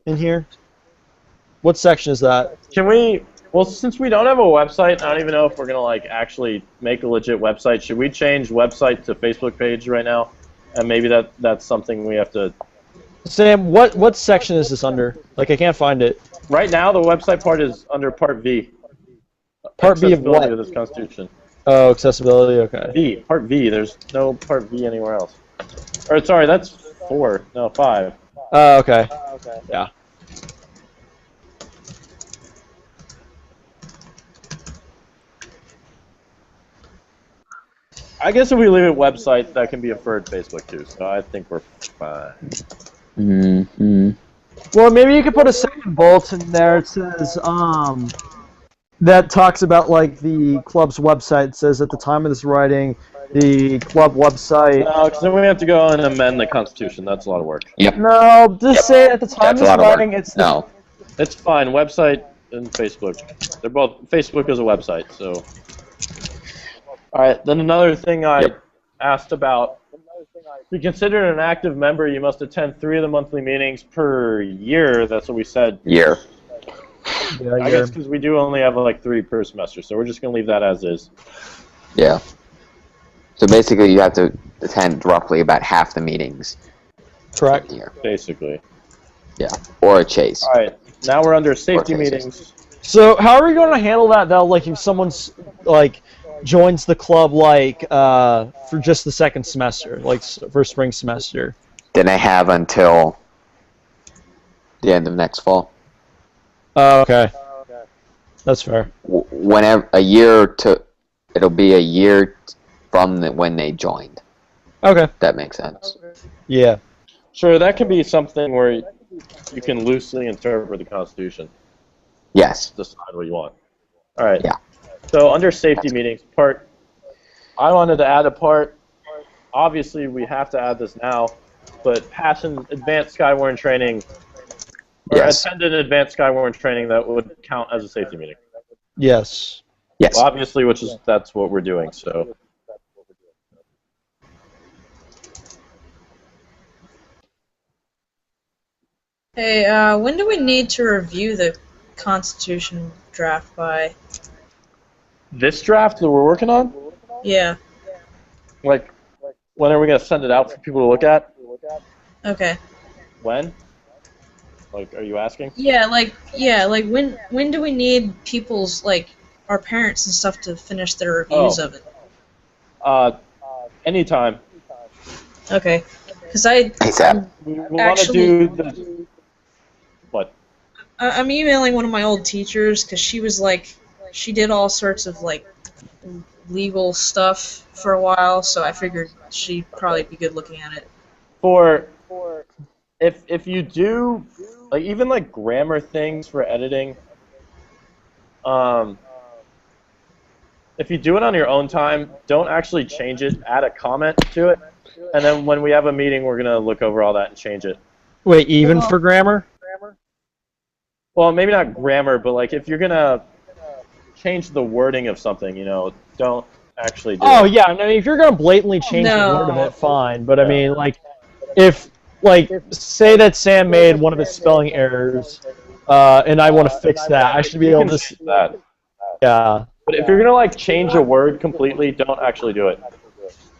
in here? What section is that? Can we... Well, since we don't have a website, I don't even know if we're going to like actually make a legit website. Should we change website to Facebook page right now? And maybe that's something we have to... Sam, what section is this under? Like, I can't find it. Right now, the website part is under Part V. Part V of what? Accessibility of this Constitution. Oh, accessibility, okay. V, Part V. There's no Part V anywhere else. Or, sorry, that's 4. No, 5. Oh, okay. Yeah. I guess if we leave it website, that can be inferred Facebook too, so I think we're fine. Mm-hmm. Well, maybe you could put a second bulletin there. It says, that talks about, like, the club's website. It says, at the time of this writing, the club website... No, because then we have to go and amend the Constitution. That's a lot of work. Yep. No, just say at the time of this writing, it's... No. It's fine. Website and Facebook. They're both... Facebook is a website, so... Alright, then another thing I asked about. To be considered an active member, you must attend 3 of the monthly meetings per year. That's what we said. Year. Yeah, I guess because we do only have like 3 per semester, so we're just going to leave that as is. Yeah. So basically, you have to attend roughly about half the meetings. Correct. Year. Basically. Yeah. Or a chase. Alright, now we're under safety meetings. So how are we going to handle that, though? Like, if someone's, like... joins the club like for just the second semester, like for spring semester. Then I have until the end of next fall. Oh, okay. That's fair. Whenever it'll be a year from when they joined. Okay. That makes sense. Yeah. Sure, that could be something where you can loosely interpret the Constitution. Yes. Decide what you want. All right. Yeah. So under safety meetings, I wanted to add a part. Obviously, we have to add this now, but passion advanced Skywarn training, or attended advanced Skywarn training that would count as a safety meeting. Yes. Yes. Well, obviously, that's what we're doing. So. Hey, when do we need to review the Constitution draft by? This draft that we're working on? Yeah. Like, when are we going to send it out for people to look at? Okay. When? Like, are you asking? Yeah, like when do we need people's, like, our parents and stuff to finish their reviews of it? Anytime. Okay. Because I We want to do the... What? I'm emailing one of my old teachers because she was like, she did all sorts of like legal stuff for a while, so I figured she'd probably be good looking at it. If you do like even like grammar things for editing, if you do it on your own time, don't actually change it. Add a comment to it, and then when we have a meeting, we're gonna look over all that and change it. Wait, even for grammar? Well, maybe not grammar, but like if you're gonna change the wording of something, you know, don't actually do it. Yeah, no, if you're gonna blatantly change the word of it, fine. But I mean, like, if say that Sam made one of his spelling errors, and I want to fix that, I should be able to see that. Yeah. But if you're gonna like change a word completely, don't actually do it.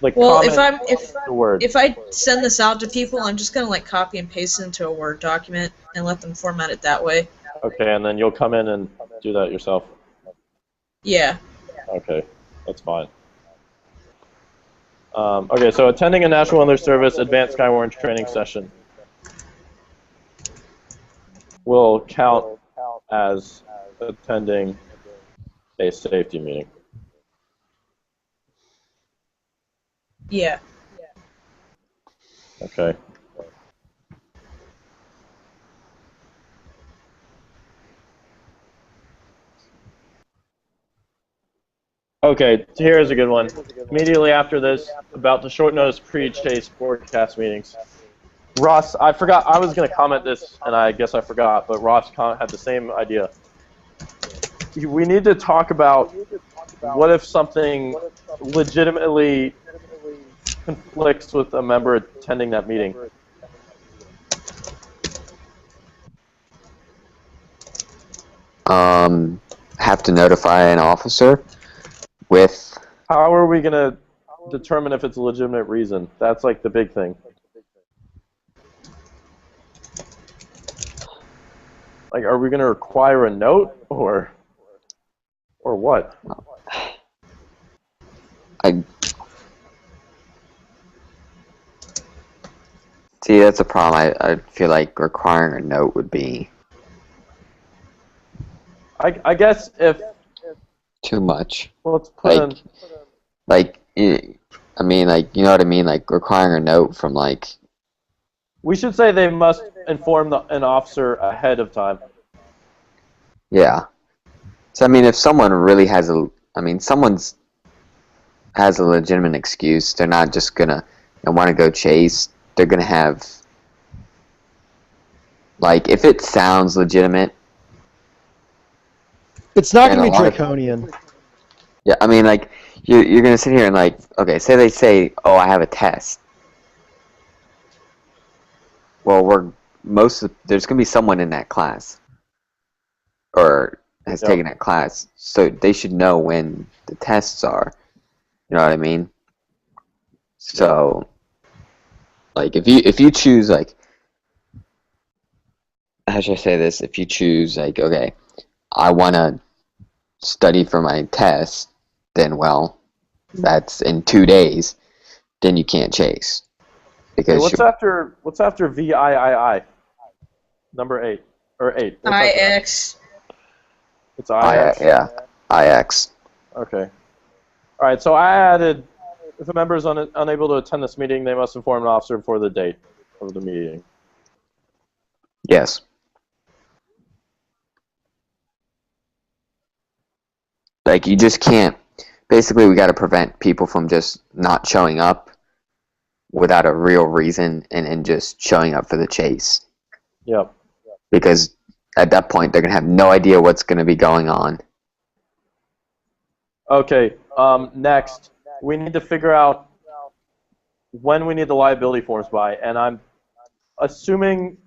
Like, well, comment the word. if I send this out to people, I'm just gonna like copy and paste it into a Word document and let them format it that way. Okay, and then you'll come in and do that yourself. Yeah. Okay, that's fine. Okay, so attending a National Weather Service Advanced Skywarn training session will count as attending a safety meeting. Yeah. Okay. Okay, here's a good one. Immediately after this, about the short notice pre-chase forecast meetings. Ross, I forgot, I was going to comment this, and I guess I forgot, but Ross had the same idea. We need to talk about what if something legitimately conflicts with a member attending that meeting. Have to notify an officer with... How are we going to determine if it's a legitimate reason? That's like the big thing. Like, are we going to require a note, or what? See, that's a problem. I feel like requiring a note would be... I guess if... too much. Well, let's put in... I mean, like, you know what I mean? Like, requiring a note from, like... We should say they must inform an officer ahead of time. Yeah. So, I mean, if someone really has a... I mean, someone's has a legitimate excuse, they're not just gonna want to go chase. They're gonna have... Like, if it sounds legitimate... It's not going to be draconian. Yeah, I mean, like, you're going to sit here and, like, okay, say they say, oh, I have a test. Well, there's going to be someone in that class. Or has taken that class. So they should know when the tests are. You know what I mean? So, like, if you choose, like, how should I say this? If you choose, like, okay, I want to study for my test, then, well, that's in 2 days, then you can't chase. Because what's after VIII? Number 8. Or 8. IX. It's IX? Yeah, IX. Okay. Alright, so I added, if a member is unable to attend this meeting, they must inform an officer before the date of the meeting. Yes. Like, you just can't... Basically, we got to prevent people from just not showing up without a real reason and just showing up for the chase. Yep. Because at that point, they're going to have no idea what's going to be going on. Okay, next, we need to figure out when we need the liability forms by, and I'm assuming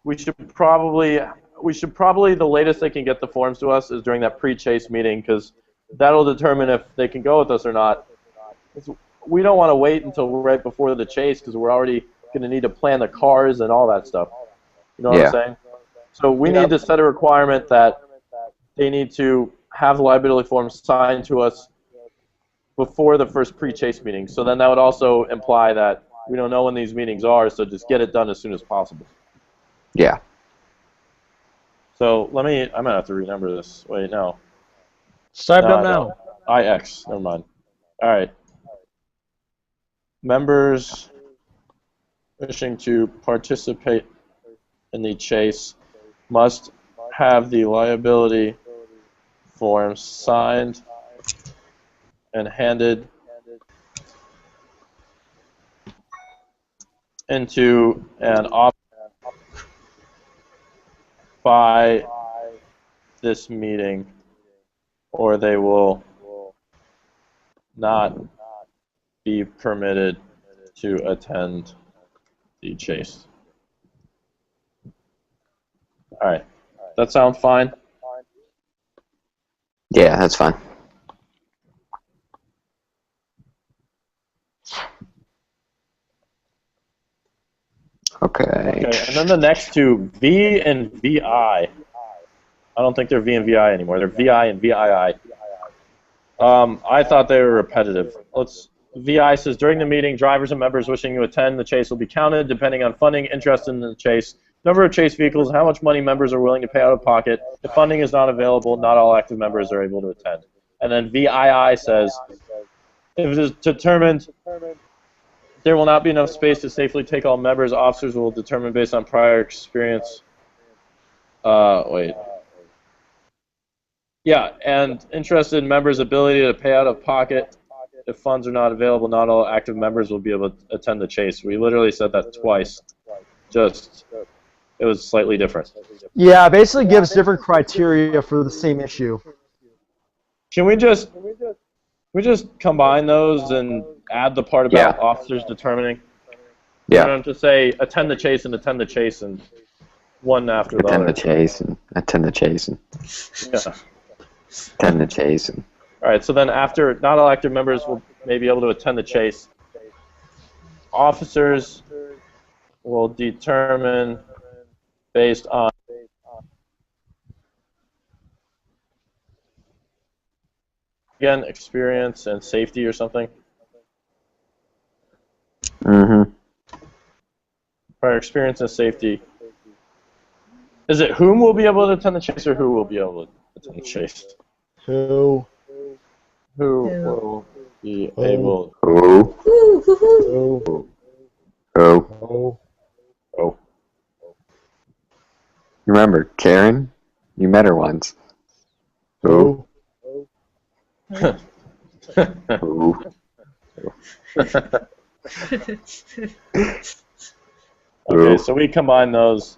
we should probably, the latest they can get the forms to us is during that pre-chase meeting, because that'll determine if they can go with us or not. We don't want to wait until right before the chase, because we're already going to need to plan the cars and all that stuff. You know what I'm saying? So we need to set a requirement that they need to have liability forms signed to us before the first pre-chase meeting. So then that would also imply that we don't know when these meetings are, so just get it done as soon as possible. Yeah. So I'm gonna have to remember this. Wait, no. Type it up now. IX, never mind. All right. Members wishing to participate in the chase must have the liability form signed and handed into an office by this meeting, or they will not be permitted to attend the chase. All right. That sound fine? Yeah, that's fine. Okay. Okay, and then the next two, V and VI. I don't think they're V and VI anymore. They're VI and VII. I thought they were repetitive. VI says, during the meeting, drivers and members wishing to attend the chase will be counted depending on funding, interest in the chase, number of chase vehicles, how much money members are willing to pay out of pocket. If funding is not available, not all active members are able to attend. And then VII says, if it is determined there will not be enough space to safely take all members, officers will determine based on prior experience. Yeah, and interested members' ability to pay out of pocket. If funds are not available, not all active members will be able to attend the chase. We literally said that twice. Just, it was slightly different. Yeah, it basically gives different criteria for the same issue. Can we just combine those and add the part about officers determining? Yeah. You know, to say attend the chase and attend the chase and one after the other. Attend the chase and attend the chase and yeah. Attend the chase and. All right. So then after not all active members will may be able to attend the chase. Officers will determine based on again experience and safety or something. Mm-hmm. Prior experience and safety. Is it whom will be able to attend the chase or who will be able to attend the chase? Who will be able? Who? Remember, Karen? You met her once. Who? Who? Okay, so we combine those.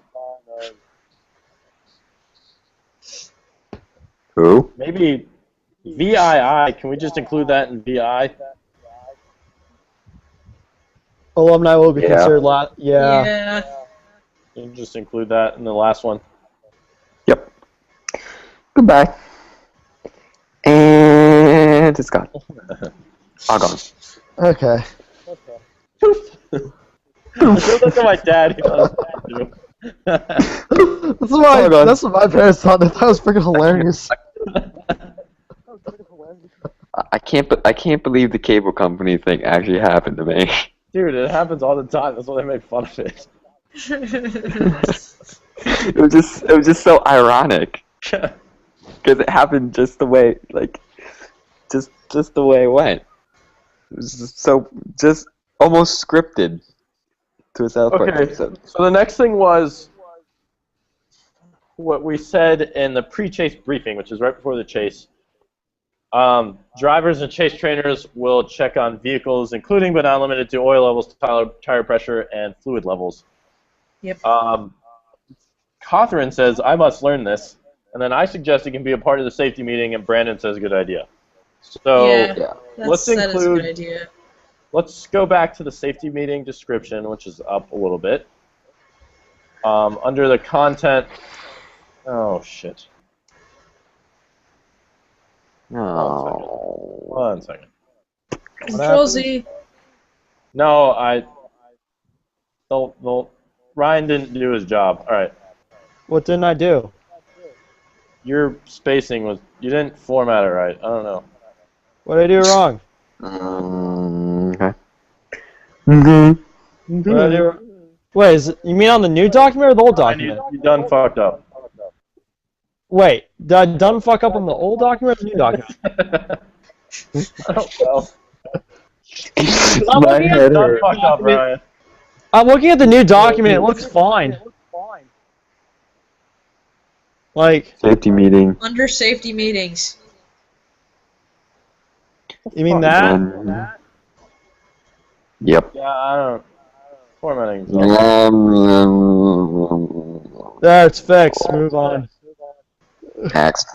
Who? Maybe VII. Can we just include that in VI? Alumni will be considered Yeah. You can just include that in the last one. Yep. Goodbye. And it's gone. All gone. Okay. Look at my dad. That's what my parents thought. They thought it was freaking hilarious. I can't believe the cable company thing actually happened to me. Dude, it happens all the time. That's why they make fun of it. It was just so ironic. Because it happened just the way, just the way it went. It was just almost scripted to a South Park episode. So the next thing was what we said in the pre-chase briefing, which is right before the chase. Drivers and chase trainers will check on vehicles, including but not limited to oil levels, tire pressure, and fluid levels. Yep. Catherine says, I must learn this. And then I suggest it can be a part of the safety meeting, and Brandon says, good idea. So let's include. That is a good idea. Let's go back to the safety meeting description, which is up a little bit. Under the content. Oh, shit. No. One second. Control Z. No, Ryan didn't do his job. All right. What didn't I do? your spacing was, you didn't format it right. I don't know. What did I do wrong? Okay. What did I do? Wait, you mean on the new document or the old document? You done fucked up. Wait, did I done fuck up on the old document or the new document? I don't know. I'm looking at the Done fucked up, Ryan. I'm looking at the new document. It looks fine. Like Safety meeting. Under safety meetings. You mean that? Yep. Yeah, I don't. Formatting. There, it's fixed. Move on. Next.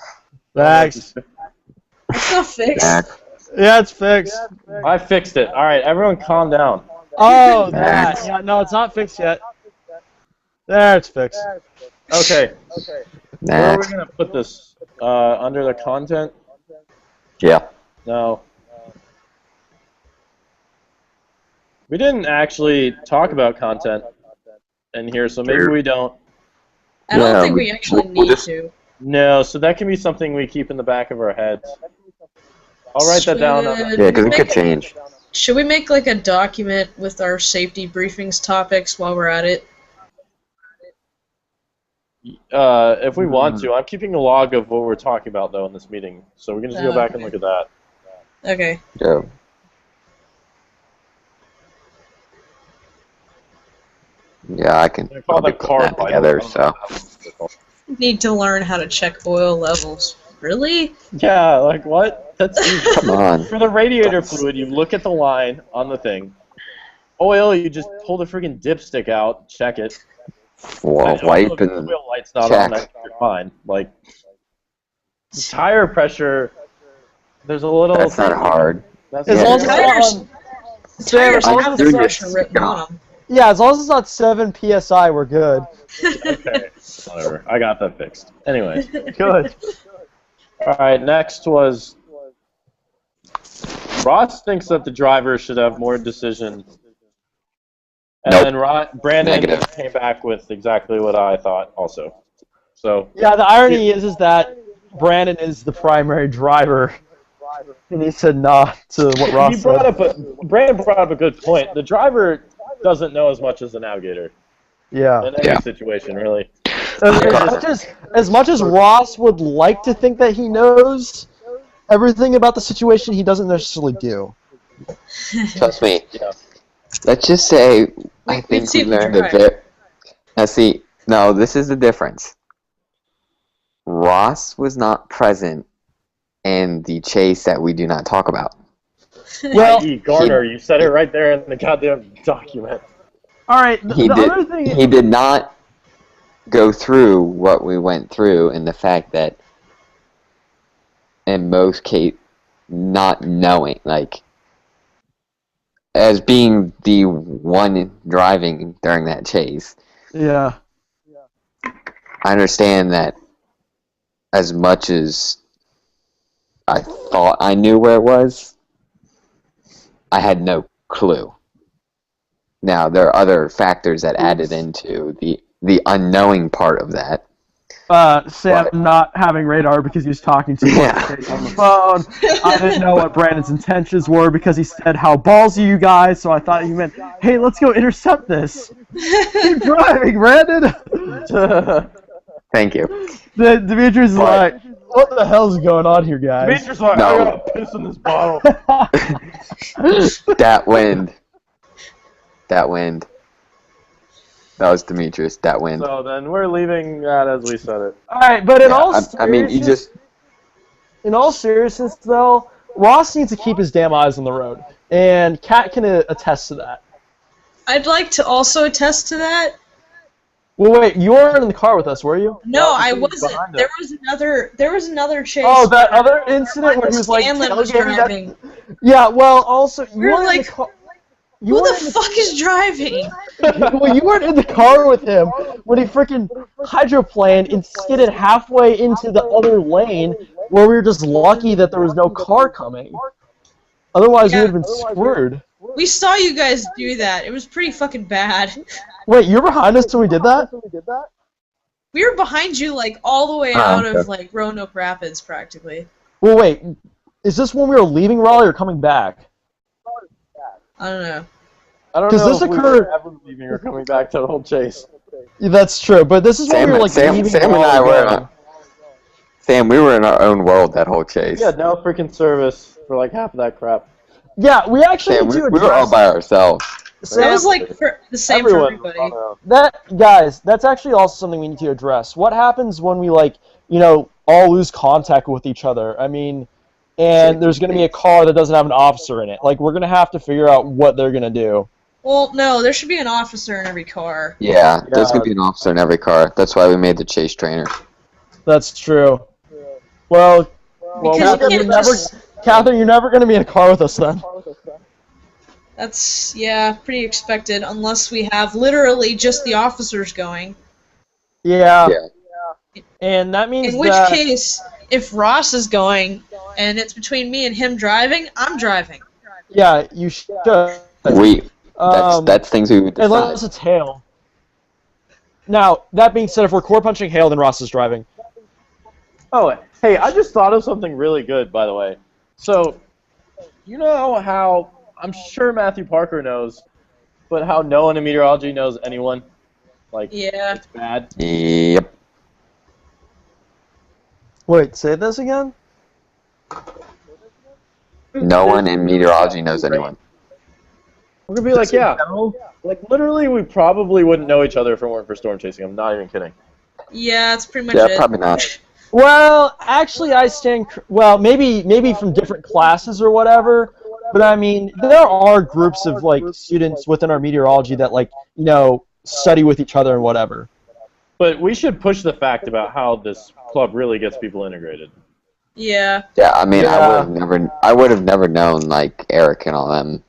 Next. It's not fixed. Next. Yeah, it's fixed. I fixed it. All right, everyone, calm down. Oh, that. Yeah, no, it's not fixed yet. There, it's fixed. Okay. Where are we Next. gonna put this? Under the content? Yeah. No. We didn't actually talk about content in here, so maybe we don't. I don't Yeah, think we actually we'll need just- to. No, so that can be something we keep in the back of our heads. I'll write that down. Should Yeah, because it we could make- change. Should we make like a document with our safety briefings topics while we're at it? If we want to. I'm keeping a log of what we're talking about, though, in this meeting, so we can just go back and look at that. Okay. Yeah. Yeah, I can They're called probably the put car that vital. together, so. Need to learn how to check oil levels. Really? Yeah, like what? That's easy. Come on. For the radiator fluid, you look at the line on the thing. Oil, you just pull the freaking dipstick out, check it. Well, I know wipe the and wheel light's not check. on that, you're fine. Like, tire pressure, there's a little... That's not hard. That's As Yeah. long as Tires- it's not, Sam, Tires as long have as the it's not, pressure written on them. yeah, as long as it's not 7 psi, we're good. Okay, whatever. I got that fixed. Anyways. Good. Alright, next was... Ross thinks that the driver should have more decision. And Nope. then Brandon Negative. came back with exactly what I thought also. So, Yeah, the irony is that Brandon is the primary driver, and he said nah to what Ross he brought said. Brandon brought up a good point. The driver doesn't know as much as the navigator Yeah. in any Yeah. situation, really. As much as Ross would like to think that he knows everything about the situation, he doesn't necessarily do. Trust me. Yeah. Let's just say I We've think we seen the learned a drive. bit. Now see, no, this is the difference. Ross was not present in the chase that we do not talk about. Well, I.e. Garner, you said it right there in the goddamn document. all right. He The did. other thing, He did not go through what we went through, and the fact that, in most cases, not knowing, like, as being the one driving during that chase. yeah. I understand that as much as I thought I knew where it was, I had no clue. Now, there are other factors that added into the unknowing part of that. Sam What? not having radar because he was talking to Yeah. on the phone. I didn't know what Brandon's intentions were because he said how ballsy you guys, so I thought he meant, hey, let's go intercept this. Keep driving, Brandon. Thank you. Demetrius is like, what the hell's going on here, guys? Demetrius like, No. I gotta piss in this bottle. That wind. That wind. That was Demetrius. That wind. So then we're leaving that as we said it. All right, but in Yeah, all I mean, you seriousness- just. in all seriousness, though, Ross needs to keep his damn eyes on the road, and Kat can attest to that. I'd like to also attest to that. Well, wait, you weren't in the car with us, were you? No, I he was wasn't. behind There us. was another chase. Oh, that other incident where he was like Scanlon was tailgating that- driving. Yeah, well, also you We were weren't in like, the car. You Who weren't the in fuck is driving? well, you weren't in the car with him when he freaking hydroplaned and skidded halfway into the other lane, where we were just lucky that there was no car coming. Otherwise, Yeah. we would have been screwed. We saw you guys do that. It was pretty fucking bad. Wait, you were behind us when we did that? We were behind you, like, all the way out of, like, Roanoke Rapids, practically. Well, wait. Is this when we were leaving Raleigh or coming back? I don't know. I don't know if we were ever leaving or coming back to the whole chase. Yeah, that's true, but this is when we were, like, leaving Sam and I were... Sam, we were in our own world that whole chase. Yeah, no freaking service for, like, half of that crap. Yeah, we actually we were all by ourselves. That was, like, the same for everybody. Guys, that's actually also something we need to address. What happens when we, like, you know, all lose contact with each other? I mean, and there's going to be a car that doesn't have an officer in it. Like, we're going to have to figure out what they're going to do. Well, no, there should be an officer in every car. Yeah, there's going to be an officer in every car. That's why we made the chase trainer. That's true. Well, Catherine, you're never going to be in a car with us then. That's, yeah, pretty expected, unless we have literally just the officers going. Yeah. And that means in which case, if Ross is going, and it's between me and him driving, I'm driving. Yeah, you should. That's things we would decide. Unless it's Hale. Now, that being said, if we're core punching Hale, then Ross is driving. Oh, hey, I just thought of something really good, by the way. So, you know how, I'm sure Matthew Parker knows, but how no one in meteorology knows anyone? Like, yeah. It's bad. Yep. Wait, say this again? No one in meteorology knows anyone. We're going to be like, yeah. Like, literally, we probably wouldn't know each other if it weren't for storm chasing. I'm not even kidding. Yeah, that's pretty much it. Yeah, probably not. Well, actually, I stand... Well, maybe from different classes or whatever, but I mean, there are groups of, like, students within our meteorology that, like, you know, study with each other and whatever. But we should push the fact about how this club really gets people integrated. Yeah. Yeah, I mean, I would have never known, like, Eric and all them.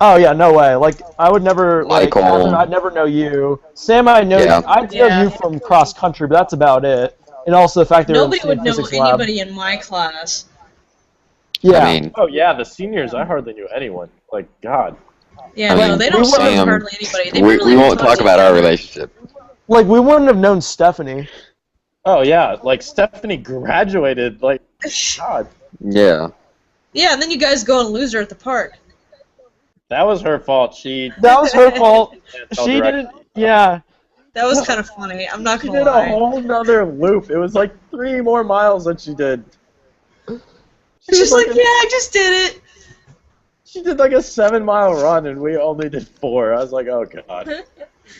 Oh yeah, no way. Like I would never Michael. I'd never know you. Sam, I know I know you from cross country, but that's about it. And also the fact that nobody would know anybody in my class. Yeah. I mean, oh yeah, the seniors. I hardly knew anyone. Like God. Yeah, no, they don't know hardly anybody. They we won't talk about our relationship. Like we wouldn't have known Stephanie. Oh yeah, like Stephanie graduated. Like God. Yeah. Yeah, and then you guys go and lose her at the park. That was her fault. That was her fault. She didn't. Yeah. That was kind of funny. I'm not gonna lie. She did a whole nother loop. It was like 3 more miles than she did. She's like, yeah, I just did it. She did like a 7-mile run, and we only did 4. I was like, oh god.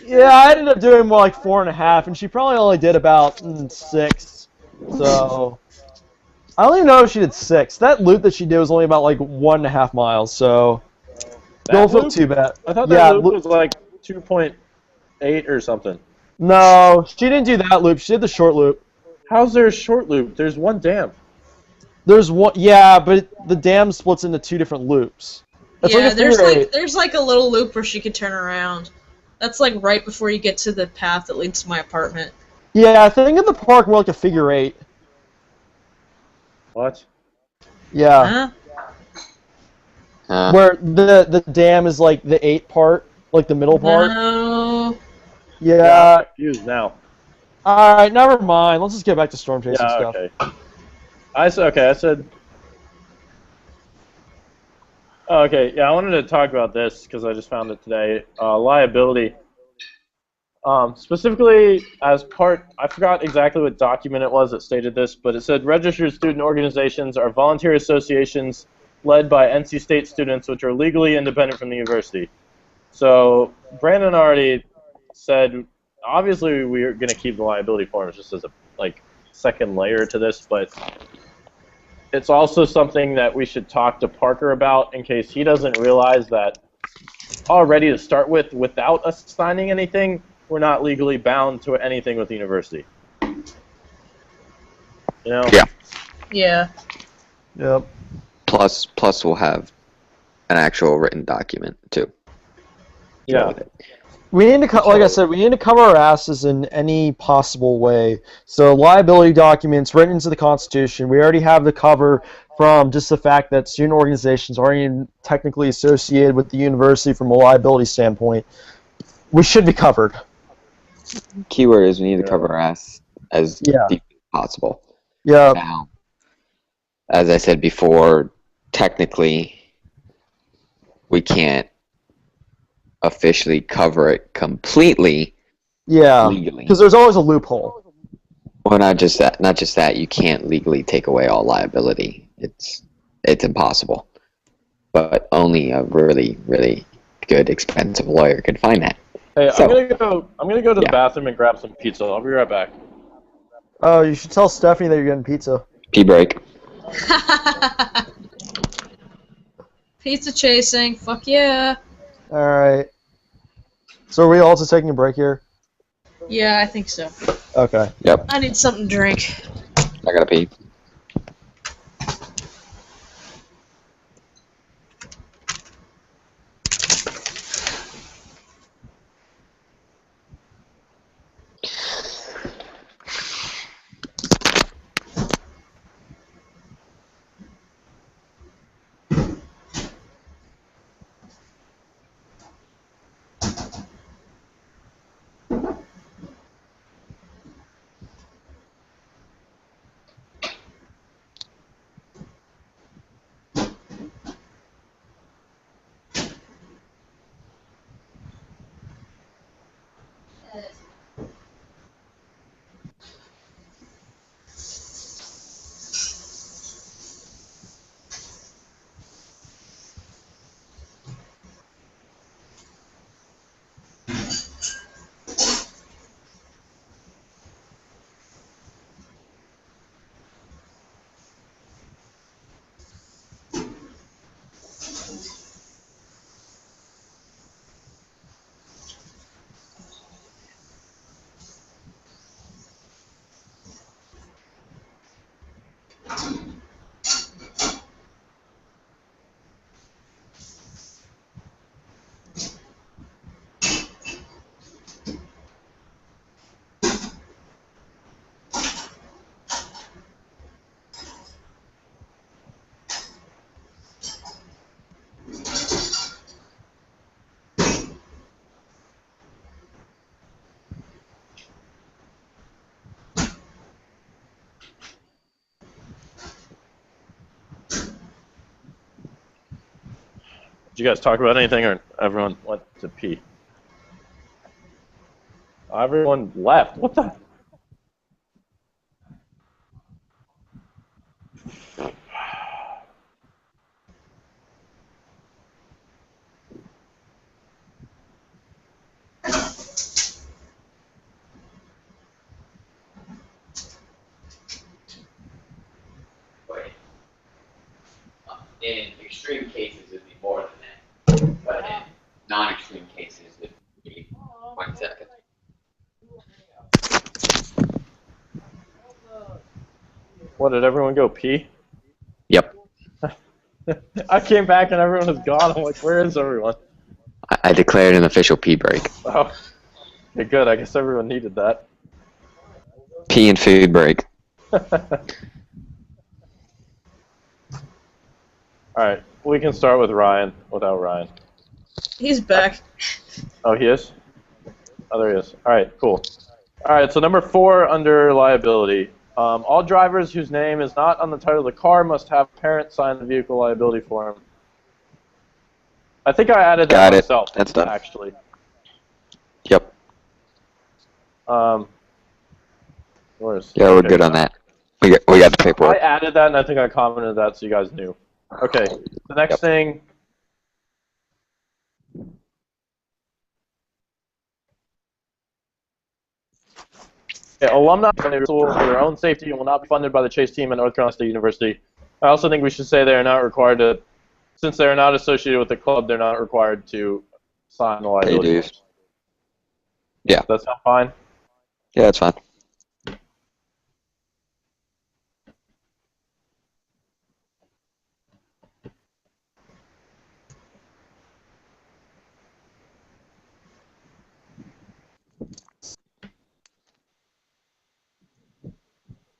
Yeah, I ended up doing more like 4.5, and she probably only did about 6. So I don't even know if she did 6. That loop that she did was only about like 1.5 miles. So. Don't feel too bad. I thought that loop was like 2.8 or something. No, she didn't do that loop. She did the short loop. How's there a short loop? There's one dam. There's one, yeah, but the dam splits into 2 different loops. It's yeah, like there's like a little loop where she could turn around. That's like right before you get to the path that leads to my apartment. Yeah, I think of the park more like a figure 8. What? Yeah. Huh? Where the dam is like the 8 part, like the middle part. No. Yeah. I'm confused now. All right, never mind. Let's just get back to storm chasing stuff. Okay. I said. Oh, okay. Yeah, I wanted to talk about this because I just found it today. Liability. Specifically, as part, I forgot exactly what document it was that stated this, but it said registered student organizations are voluntary associations led by NC State students, which are legally independent from the university. So Brandon already said, obviously we're going to keep the liability forms just as a second layer to this, but it's also something that we should talk to Parker about in case he doesn't realize that already to start with, without us signing anything, we're not legally bound to anything with the university. You know? Yeah. Yeah. Yep. Plus we'll have an actual written document too. Yeah. We need to, like I said, we need to cover our asses in any possible way. So liability documents written into the Constitution. We already have the cover from just the fact that student organizations aren't even technically associated with the university from a liability standpoint. We should be covered. keyword is we need to cover our ass as deep as possible. Yeah. Now, as I said before, technically, we can't officially cover it completely. Yeah. Legally. Because there's always a loophole. Well, not just that. Not just that. You can't legally take away all liability. It's impossible. But only a really, really good, expensive lawyer could find that. Hey, so, I'm gonna go to the bathroom and grab some pizza. I'll be right back. Oh, you should tell Stephanie that you're getting pizza. Pee break. Pizza chasing. Fuck yeah. All right. So are we all just taking a break here? Yeah, I think so. Okay. Yep. I need something to drink. I gotta pee. Did you guys talk about anything, or everyone went to pee? Everyone left. What the? In extreme cases, it'd be more than that. But in non-extreme cases, it'd be 1 second. What, did everyone go pee? Yep. I came back and everyone was gone. I'm like, where is everyone? I declared an official pee break. Oh, okay, good. I guess everyone needed that. Pee and food break. Alright, we can start with Ryan without Ryan. He's back. Oh, he is? Oh, there he is. Alright, cool. Alright, so number 4 under liability. All drivers whose name is not on the title of the car must have parent sign the vehicle liability form. I think I added that myself, That's done. actually. Yep. Where's, yeah, we're good on that. We got the paperwork. I added that, and I think I commented that so you guys knew. Okay, the next thing. Yeah, alumni for their own safety and will not be funded by the Chase team at North Carolina State University. I also think we should say they are not required to, since they are not associated with the club, they're not required to sign the liability. Yeah. Does that sound fine? Yeah, that's fine.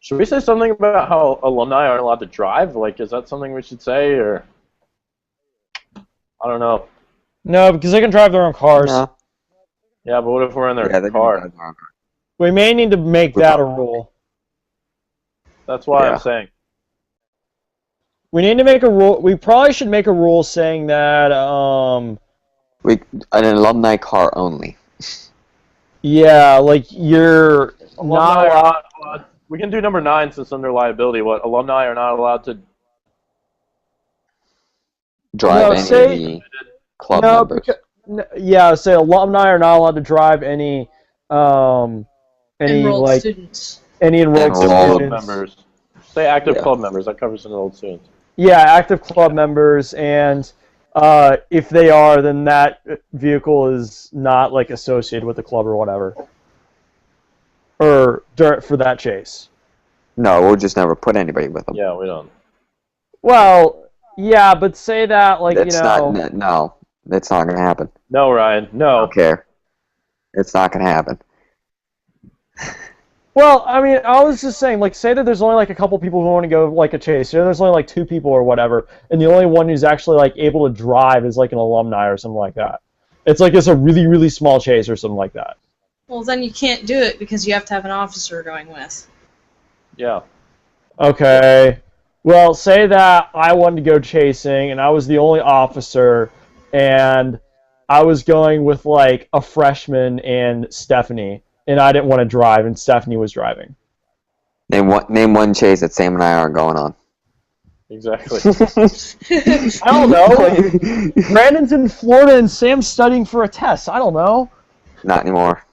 Should we say something about how alumni aren't allowed to drive? Like, is that something we should say, or I don't know. No, because they can drive their own cars. No. Yeah, but what if we're in their Yeah, they car? We may need to make that a rule. That's why Yeah. I'm saying. We need to make a rule. We probably should make a rule saying that, An alumni car only. yeah, like you're not allowed. We can do number 9 since under liability. What alumni are not allowed to drive any say, of the club members. Yeah, say alumni are not allowed to drive any enrolled students. Any enrolled club students. members. Say active club members. That covers enrolled students. Yeah, active club members, and if they are, then that vehicle is not like associated with the club or whatever, or for that chase. No, we'll just never put anybody with them. Yeah, we don't. Well, yeah, but say that like No, that's not gonna happen. No, Ryan, no. I don't care. It's not gonna happen. Well, I mean, I was just saying, like, say that there's only like a couple people who want to go like a chase. There's only like 2 people or whatever, and the only one who's actually like able to drive is like an alumni or something like that. It's like it's a really, really small chase or something like that. Well, then you can't do it because you have to have an officer going with. Yeah. Okay. Well, say that I wanted to go chasing, and I was the only officer, and I was going with like a freshman and Stephanie. And I didn't want to drive, and Stephanie was driving. Name one chase that Sam and I aren't going on. Exactly. I don't know. Brandon's in Florida, and Sam's studying for a test. I don't know. Not anymore.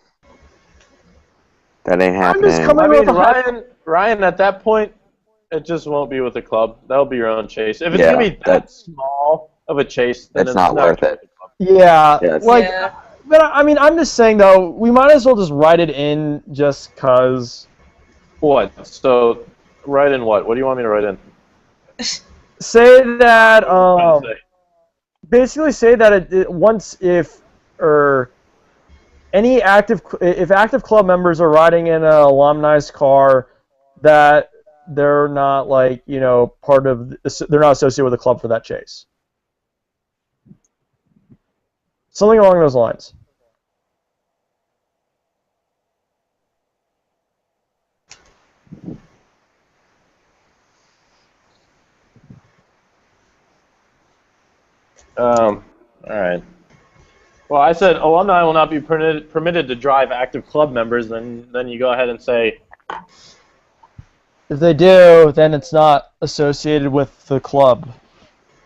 That ain't happening. I'm just coming with Ryan, at that point, it just won't be with the club. That'll be your own chase. If it's going to be that small of a chase, then it's not worth it. Yeah, Yeah. But I mean, I'm just saying though, we might as well just write it in just cause. What? So, write in what? What do you want me to write in? Say that. Basically, say that if active club members are riding in an alumni's car, that they're not like they're not associated with the club for that chase. Something along those lines. All right. Well, I said alumni will not be permitted to drive active club members. Then you go ahead and say. If they do, then it's not associated with the club,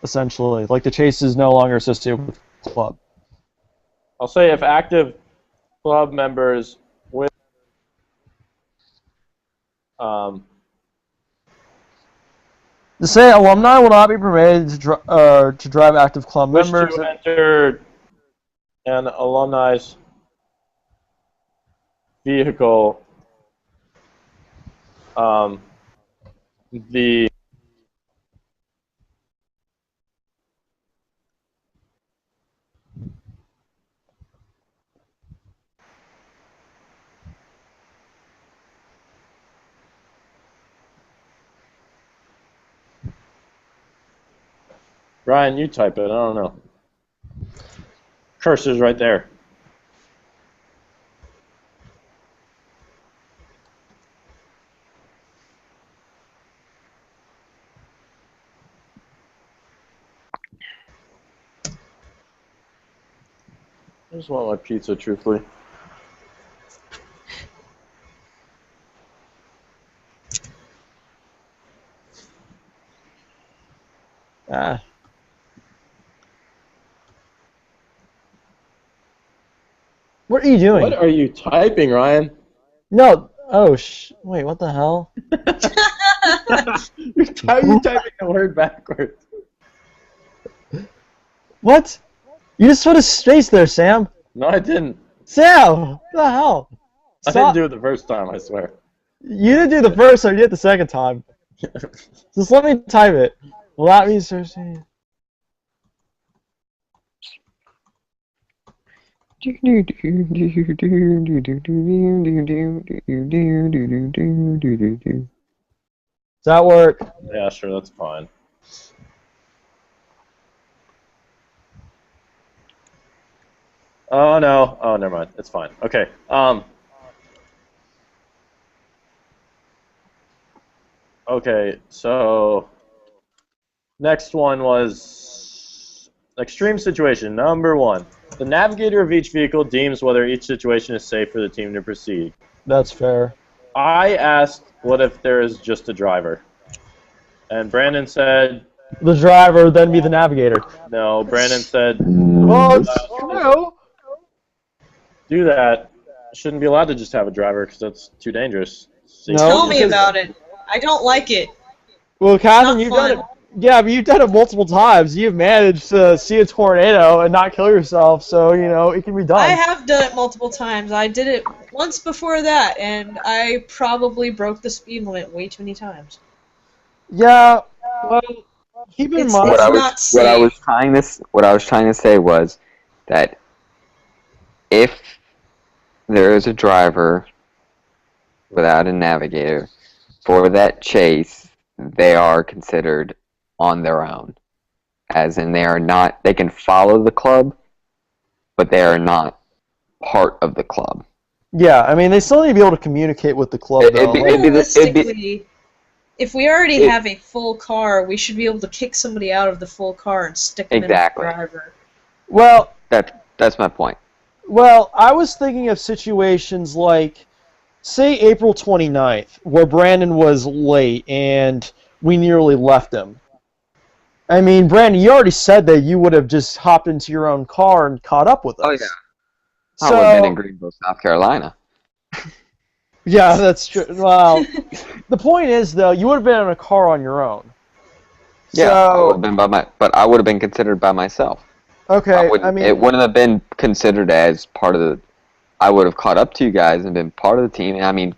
essentially. Like the chase is no longer associated with the club. I'll say if active club members with to say alumni will not be permitted to drive active club members. To enter an alumni's vehicle, the Ryan, you type it. I don't know. Cursor's right there. I just want my pizza, truthfully. What are you doing? What are you typing, Ryan? No. Oh, wait, what the hell? You're typing the word backwards. What? You just put a space there, Sam. No, I didn't. Sam! What the hell? I didn't do it the first time, I swear. You didn't do the first time, you did the second time. Just let me type it. Will that be associated? Does that work? Yeah, sure, that's fine. Oh no. Oh, never mind. It's fine. Okay. Okay. So next one was extreme situation. Number 1. The navigator of each vehicle deems whether each situation is safe for the team to proceed. That's fair. I asked, what if there is just a driver? And Brandon said... The driver, then be the navigator. No, Brandon said... Oh, it's true. Do that. Shouldn't be allowed to just have a driver because that's too dangerous. No, Tell me about it. I don't like it. Well, Catherine, you've done it. Yeah, but you've done it multiple times. You've managed to see a tornado and not kill yourself, so, you know, it can be done. I have done it multiple times. I did it once before that, and I probably broke the speed limit way too many times. Yeah, well, keep in mind... What I was trying to say was that if there is a driver without a navigator for that chase, they are considered on their own, as in they can follow the club, but they are not part of the club. Yeah, I mean, they still need to be able to communicate with the club, though. Realistically, if we already have a full car, we should be able to kick somebody out of the full car and stick them in the driver. Well, that's my point. Well, I was thinking of situations like, say, April 29th, where Brandon was late and we nearly left him. I mean, Brandon, you already said that you would have just hopped into your own car and caught up with us. Oh, yeah. I would have been in Greenville, South Carolina. Yeah, that's true. Well, the point is, though, you would have been in a car on your own. Yeah, I would have been but I would have been considered by myself. Okay, it wouldn't have been considered as part of the... I would have caught up to you guys and been part of the team. And I mean,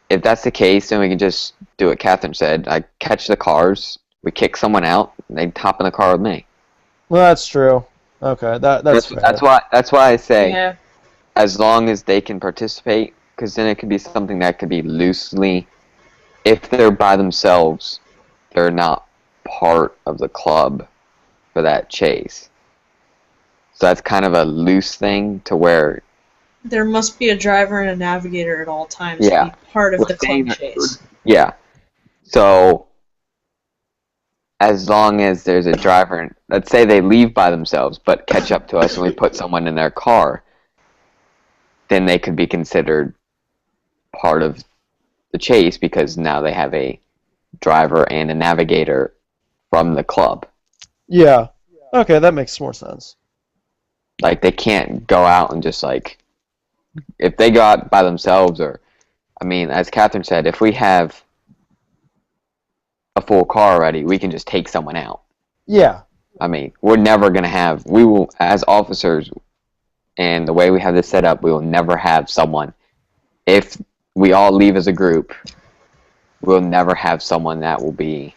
if that's the case, then we can just do what Catherine said. I catch the cars, we kick someone out, and they hop in the car with me. Well, that's true. Okay, that's fair. That's why I say, as long as they can participate, because then it could be something that could be loosely... If they're by themselves, they're not part of the club for that chase. So that's kind of a loose thing to where... There must be a driver and a navigator at all times to be part of the club chase. Yeah. So, as long as there's a driver, let's say they leave by themselves but catch up to us and we put someone in their car, then they could be considered part of the chase because now they have a driver and a navigator from the club. Yeah. Okay, that makes more sense. Like, they can't go out and just, like... If they go out by themselves, or... I mean, as Catherine said, if we have a full car already, we can just take someone out. Yeah. I mean, we're never going to have... We will, as officers, and the way we have this set up, we will never have someone... If we all leave as a group, we'll never have someone that will be...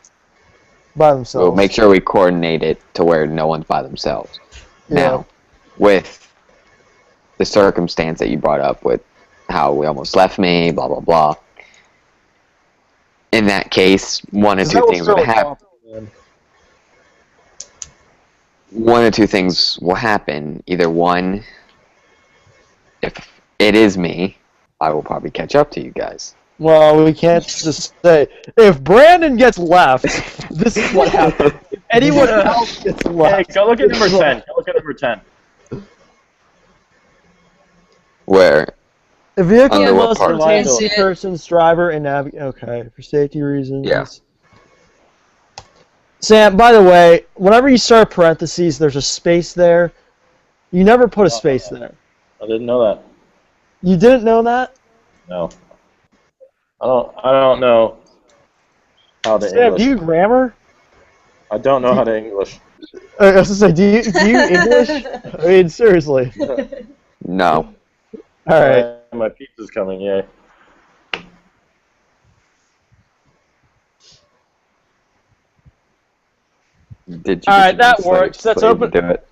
By themselves. We'll make sure we coordinate it to where no one's by themselves. Yeah. Now, with the circumstance that you brought up with how we almost left me, blah, blah, blah. In that case, one or two things would happen. One or two things will happen. Either one, if it is me, I will probably catch up to you guys. Well, we can't just say, if Brandon gets left, this is what happens. If anyone else gets left. Hey, go look at number 10. Go look at number 10. Where? A vehicle must contain two persons, driver and navigator. Okay, for safety reasons. Yeah. Sam, by the way, whenever you start parentheses, there's a space there. You never put a space there. I didn't know that. You didn't know that? No. I don't know how to Sam, English. do you grammar? I don't know how to English. I was gonna say, do you English? I mean, seriously. No. All right. My pizza's coming, yay. All right, that works. That's open. Do it.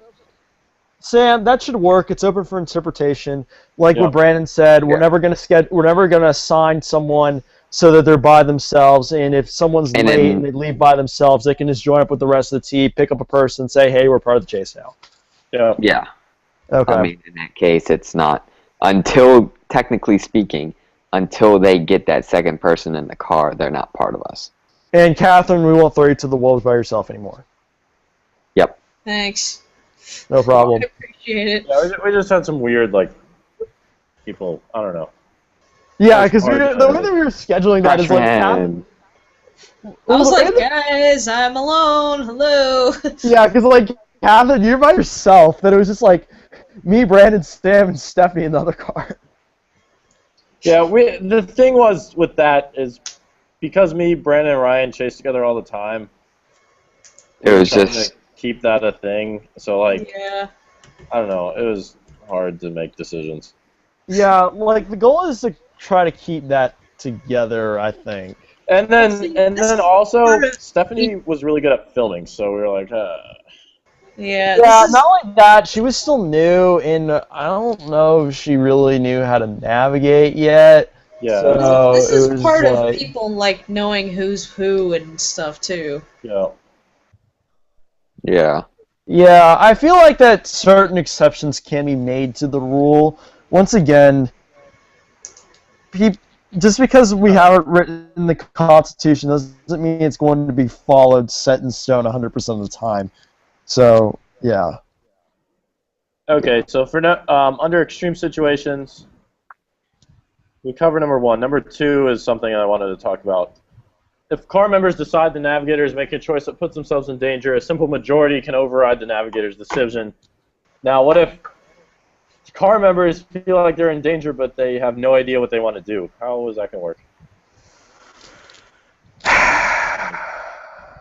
Sam, that should work. It's open for interpretation. Like what Brandon said, we're never gonna assign someone so that they're by themselves. And if someone's late and they leave by themselves, they can just join up with the rest of the team, pick up a person, say, "Hey, we're part of the chase now." Yeah. Yeah. Okay. I mean, in that case, it's not until, technically speaking, until they get that second person in the car, they're not part of us. And Catherine, we won't throw you to the wolves by yourself anymore. Yep. Thanks. No problem. I appreciate it. Yeah, we just had some weird, like, people, I don't know. Yeah, because the way that we were scheduling that is like Catherine. I was like, guys, I'm alone. Hello. Yeah, because like Catherine, you're by yourself. Then it was just like me, Brandon, Sam, and Stephanie in the other car. Yeah, the thing was with that is because me, Brandon, and Ryan chase together all the time. It was just keep that a thing. So like, yeah. I don't know. It was hard to make decisions. Yeah, like the goal is to try to keep that together, I think. And then also Stephanie was really good at filming, so we were like, Yeah. Yeah, not like that. She was still new, and I don't know if she really knew how to navigate yet. Yeah. So this is it was part like, of people like knowing who's who and stuff too. Yeah. Yeah. Yeah, I feel like that certain exceptions can be made to the rule. Once again, just because we have it written in the Constitution doesn't mean it's going to be followed, set in stone 100% of the time. So, yeah. Okay, so for under extreme situations, we cover number 1. Number 2 is something I wanted to talk about. If car members decide the navigator is making a choice that puts themselves in danger, a simple majority can override the navigator's decision. Now, what if car members feel like they're in danger, but they have no idea what they want to do? How is that going to work?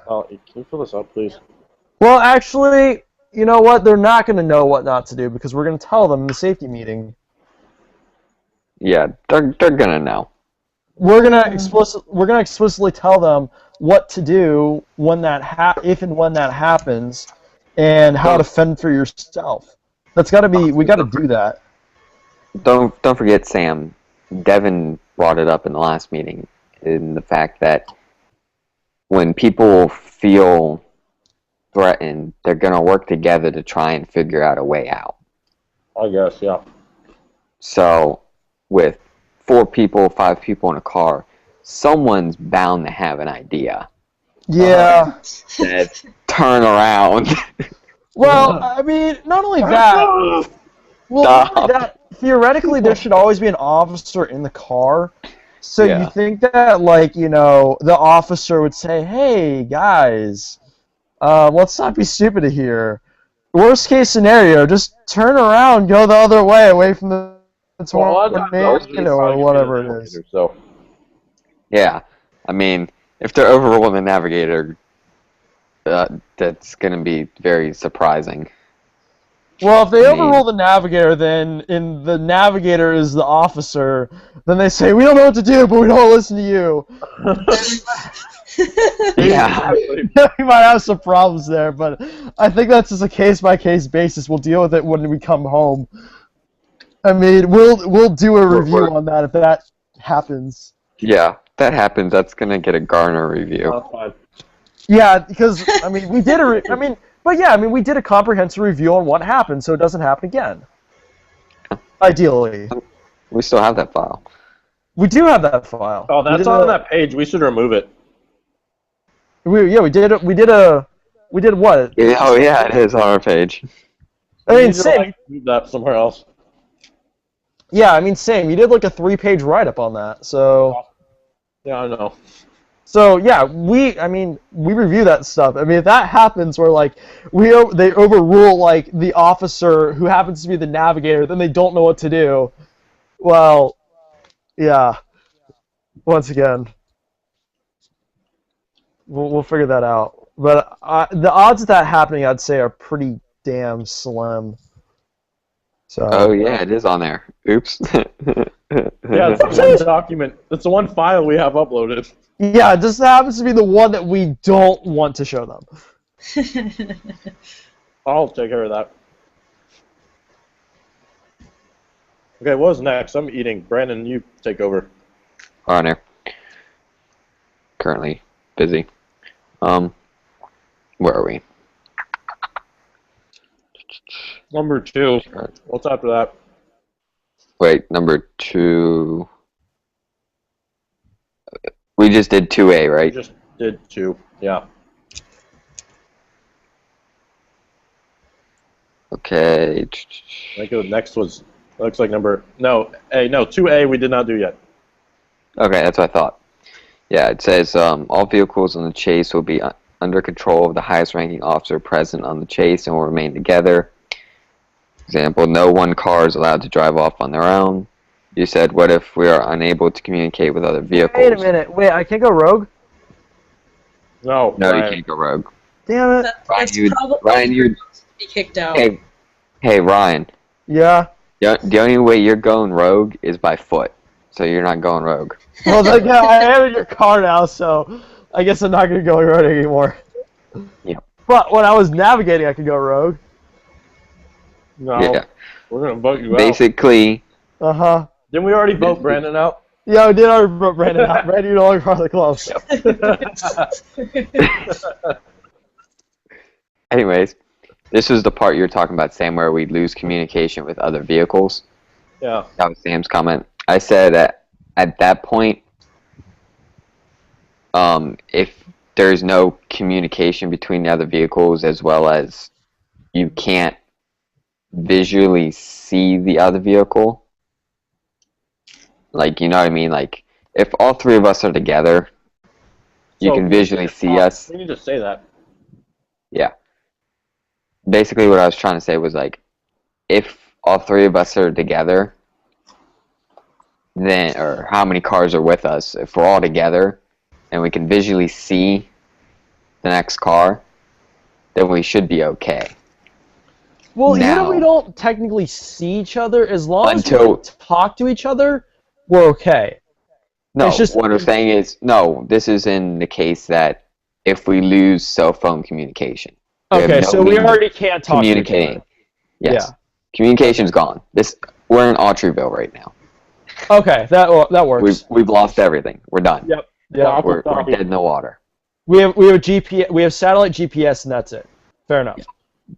Oh, can you fill this up, please? Well, actually, you know what? They're not going to know what not to do because we're going to tell them in the safety meeting. Yeah, they're gonna know. We're gonna explicitly tell them what to do when that if and when that happens, and how to fend for yourself. That's got to be. We got to do that. Don't forget, Sam. Devin brought it up in the last meeting, in the fact that when people feel threatened, they're gonna work together to try and figure out a way out. I guess, yeah. So, with 4 people, 5 people in a car, someone's bound to have an idea. Yeah. That turn around. Well, I mean, not only that. Well, not only that, theoretically, there should always be an officer in the car. So you think that, like, you know, the officer would say, "Hey, guys, let's not be stupid here. Worst case scenario, just turn around, go the other way, away from the tornado or whatever it is." So. Yeah, I mean, if they're overruling the navigator, that's going to be very surprising. Well, if they overrule the navigator, then the navigator is the officer. Then they say, "We don't know what to do, but we don't listen to you." Yeah. We might have some problems there, but I think that's just a case-by-case basis. We'll deal with it when we come home. I mean, we'll do a review on that if that happens. Yeah, if that happens, that's gonna get a Garner review. Yeah, because I mean, we did we did a comprehensive review on what happened, so it doesn't happen again. Ideally. We still have that file. We do have that file. Oh, that's on that page. We should remove it. We did what? Oh yeah, it is on our page. I mean, same. Move that somewhere else. Yeah, I mean, same. You did like a 3-page write-up on that, so. Yeah, I know. So yeah, we review that stuff. I mean, if that happens, where like they overrule like the officer who happens to be the navigator, then they don't know what to do. Well, yeah. Once again, we'll figure that out. But the odds of that happening, I'd say, are pretty damn slim. So. Oh yeah, it is on there. Oops. Yeah, it's the one document. It's the one file we have uploaded. Yeah, it just happens to be the one that we don't want to show them. I'll take care of that. Okay, what's next? I'm eating. Brandon, you take over. On there. Currently busy. Where are we? Number 2. What's after that? Wait, number 2. We just did 2A, right? We just did 2. Yeah. Okay. I think the next was, looks like number, no, A, no, 2A we did not do yet. Okay, that's what I thought. Yeah, it says all vehicles on the chase will be under control of the highest ranking officer present on the chase and will remain together. Example, no one car is allowed to drive off on their own. You said, what if we are unable to communicate with other vehicles? Wait a minute. Wait, I can't go rogue? No. No, Ryan. you can't go rogue. Damn it. Ryan, you'd be kicked out. Hey, Ryan. Yeah? The only way you're going rogue is by foot. So you're not going rogue. Well, I am in your car now, so I guess I'm not going to go rogue anymore. Yeah. But when I was navigating, I could go rogue. No. Yeah. We're going to vote you out. Basically. Uh-huh. Didn't we already vote Brandon out? Yeah, we did already vote Brandon out. Brandon, you're no longer part of the club. Anyways, this was the part you were talking about, Sam, where we lose communication with other vehicles. Yeah. That was Sam's comment. I said that at that point, if there's no communication between the other vehicles, as well as you can't visually see the other vehicle, like, you know what I mean? Like, if all 3 of us are together, you can visually see us. We need to say that. Yeah. Basically, what I was trying to say was, like, if all 3 of us are together, then, or how many cars are with us, if we're all together and we can visually see the next car, then we should be okay. Well, even if we don't technically see each other, as long as we talk to each other, we're okay. No, it's just, what I'm saying is, no, this is in the case that if we lose cell phone communication. Okay, so we already can't talk communicating. To each other. Yes. Yeah. Communication's gone. We're in Autryville right now. Okay, that works. We've lost everything. We're done. Yep. Yeah. We're dead in the water. We have GPS. We have satellite GPS, and that's it. Fair enough. Yeah.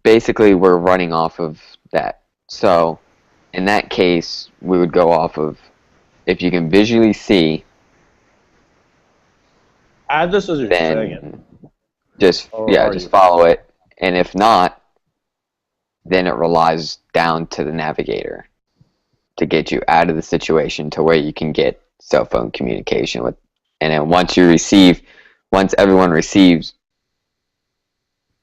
Basically, we're running off of that. So, in that case, we would go off of if you can visually see. Add this as you're saying it. Just follow it, and if not, then it relies down to the navigator to get you out of the situation to where you can get cell phone communication with. And then once everyone receives,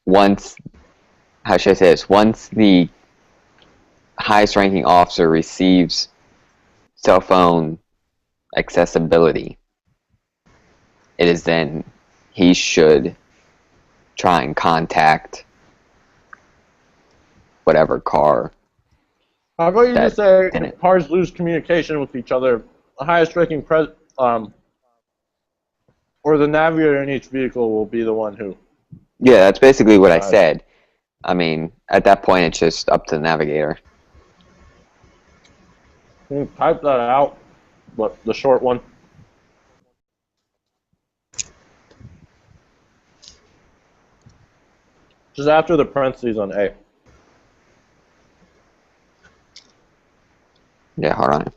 how should I say this? Once the highest ranking officer receives cell phone accessibility, it is then he should try and contact whatever car. How about you just say if cars lose communication with each other, the highest ranking or the navigator in each vehicle will be the one who. Yeah, that's basically what I said. I mean, at that point, it's just up to the navigator. Can you type that out? What, the short one? Just after the parentheses on A. Yeah, hold on.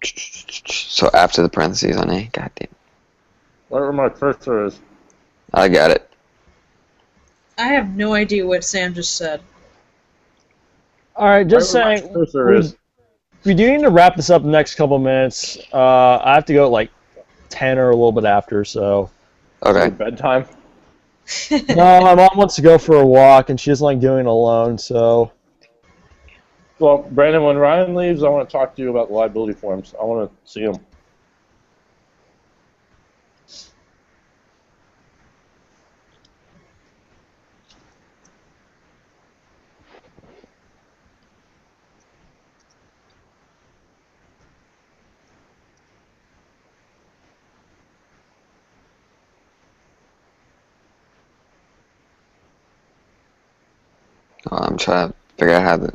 So after the parentheses on A, goddamn. Wherever my cursor is. I got it. I have no idea what Sam just said. Alright, just saying, we do need to wrap this up in the next couple of minutes. I have to go at like 10 or a little bit after, so. Okay. Bedtime? No, my mom wants to go for a walk, and she doesn't like doing it alone, so. Well, Brandon, when Ryan leaves, I want to talk to you about the liability forms. I want to see them. I'm trying to figure out how to.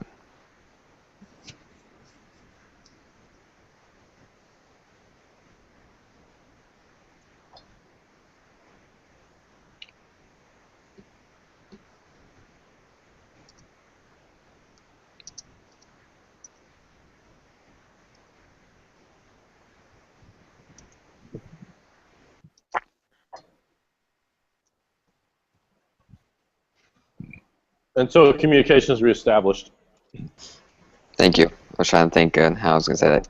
Until communication is reestablished. Thank you. I was trying to think how I was going to say that.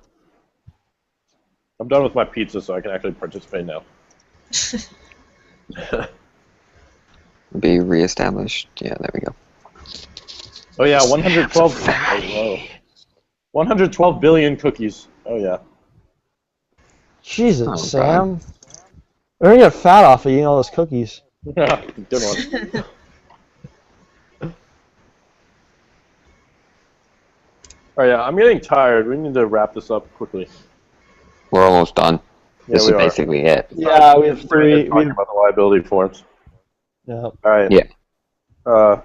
I'm done with my pizza, so I can actually participate now. Be reestablished. Yeah, there we go. Oh yeah, 112. 112 billion cookies. Oh yeah. Jesus, Oh, Sam. We're gonna get fat off of eating all those cookies. Good one. Oh yeah, I'm getting tired. We need to wrap this up quickly. We're almost done. Yeah, This is we are. basically it. Yeah, we have Talking three. about the liability forms. Yeah. All right. Yeah. All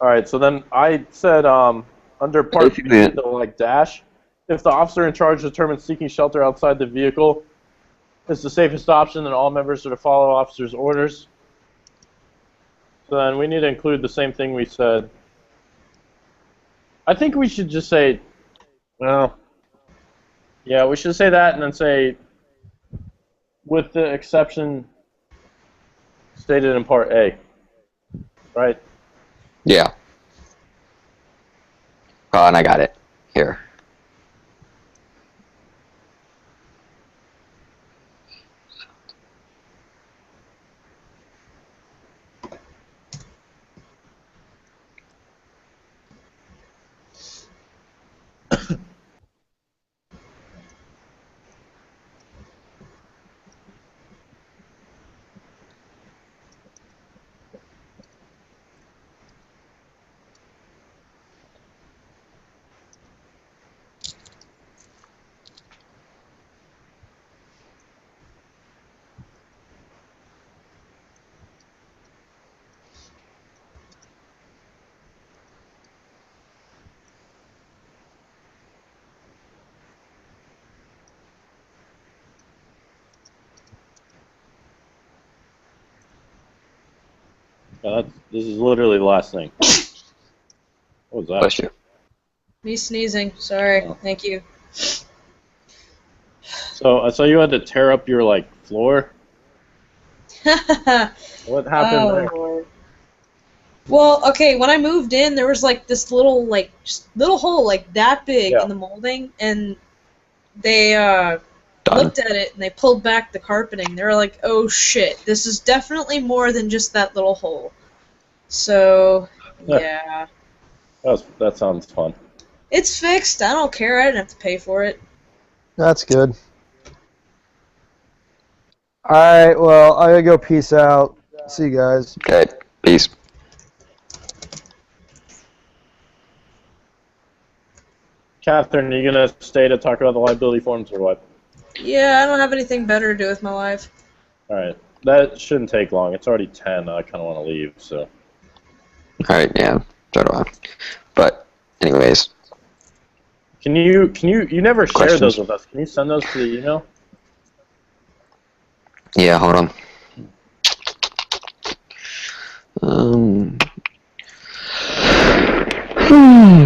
right. So then I said under part B, Basically, the like dash, if the officer in charge determines seeking shelter outside the vehicle is the safest option, then all members are to follow officer's orders. So then we need to include the same thing we said. I think we should just say, well, yeah, we should say that and then say, with the exception stated in Part A, right? Yeah. Oh, and I got it. Here. This is literally the last thing. What was that? Bless you. Me sneezing. Sorry. Oh. Thank you. So I saw you had to tear up your like floor. What happened there? Lord. Well, okay, when I moved in, there was like this little little hole like that big in the molding, and they looked at it and they pulled back the carpeting. They were like, "Oh shit, this is definitely more than just that little hole." So, yeah. That sounds fun. It's fixed. I don't care. I didn't have to pay for it. That's good. Alright, well, I gotta go peace out. See you guys. Okay. Peace. Catherine, are you gonna stay to talk about the liability forms or what? Yeah, I don't have anything better to do with my life. All right, that shouldn't take long. It's already 10. I kind of want to leave, so. Alright, yeah. So do I. But, anyways. You never shared Questions? those with us. Can you send those to the email? Yeah, hold on.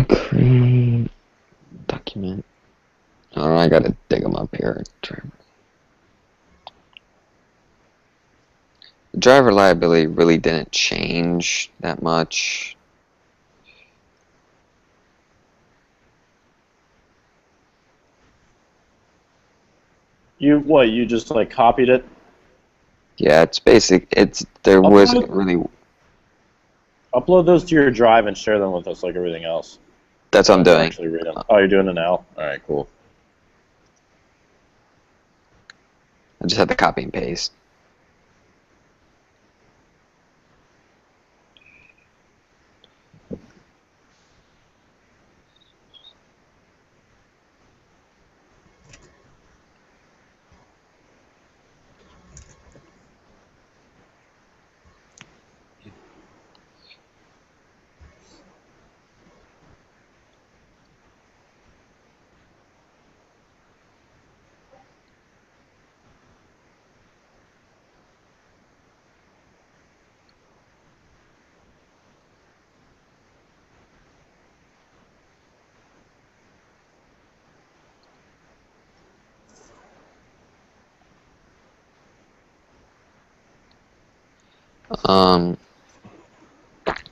Create document. Oh, I gotta dig them up here. Driver liability really didn't change that much. You just like copied it? Yeah, it's basic. There wasn't really. Upload those to your drive and share them with us like everything else. That's what I'm doing. Actually read them. Oh, you're doing it now? Alright, cool. I just had to copy and paste.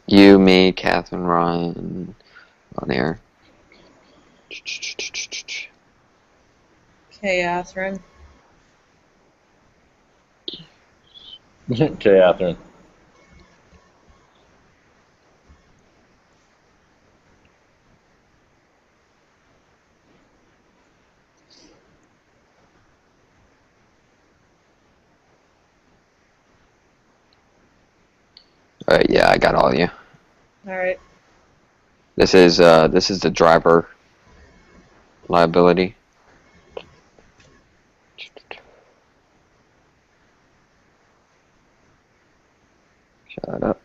You, me, Catherine, Ryan, on air. Okay, Catherine. Okay, Catherine. Alright, yeah, I got all you. Alright. This is the driver liability. Shut up.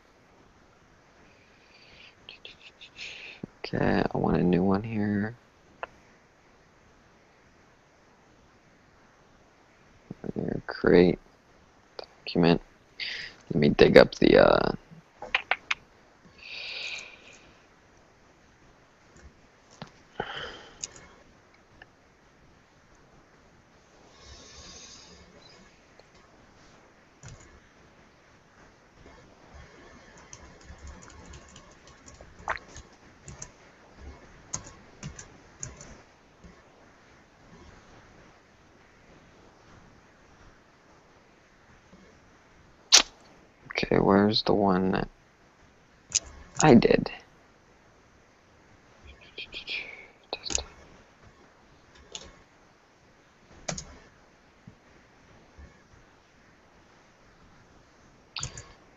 Okay, I want a new one here. There, create document. Let me dig up the okay, where's the one that I did?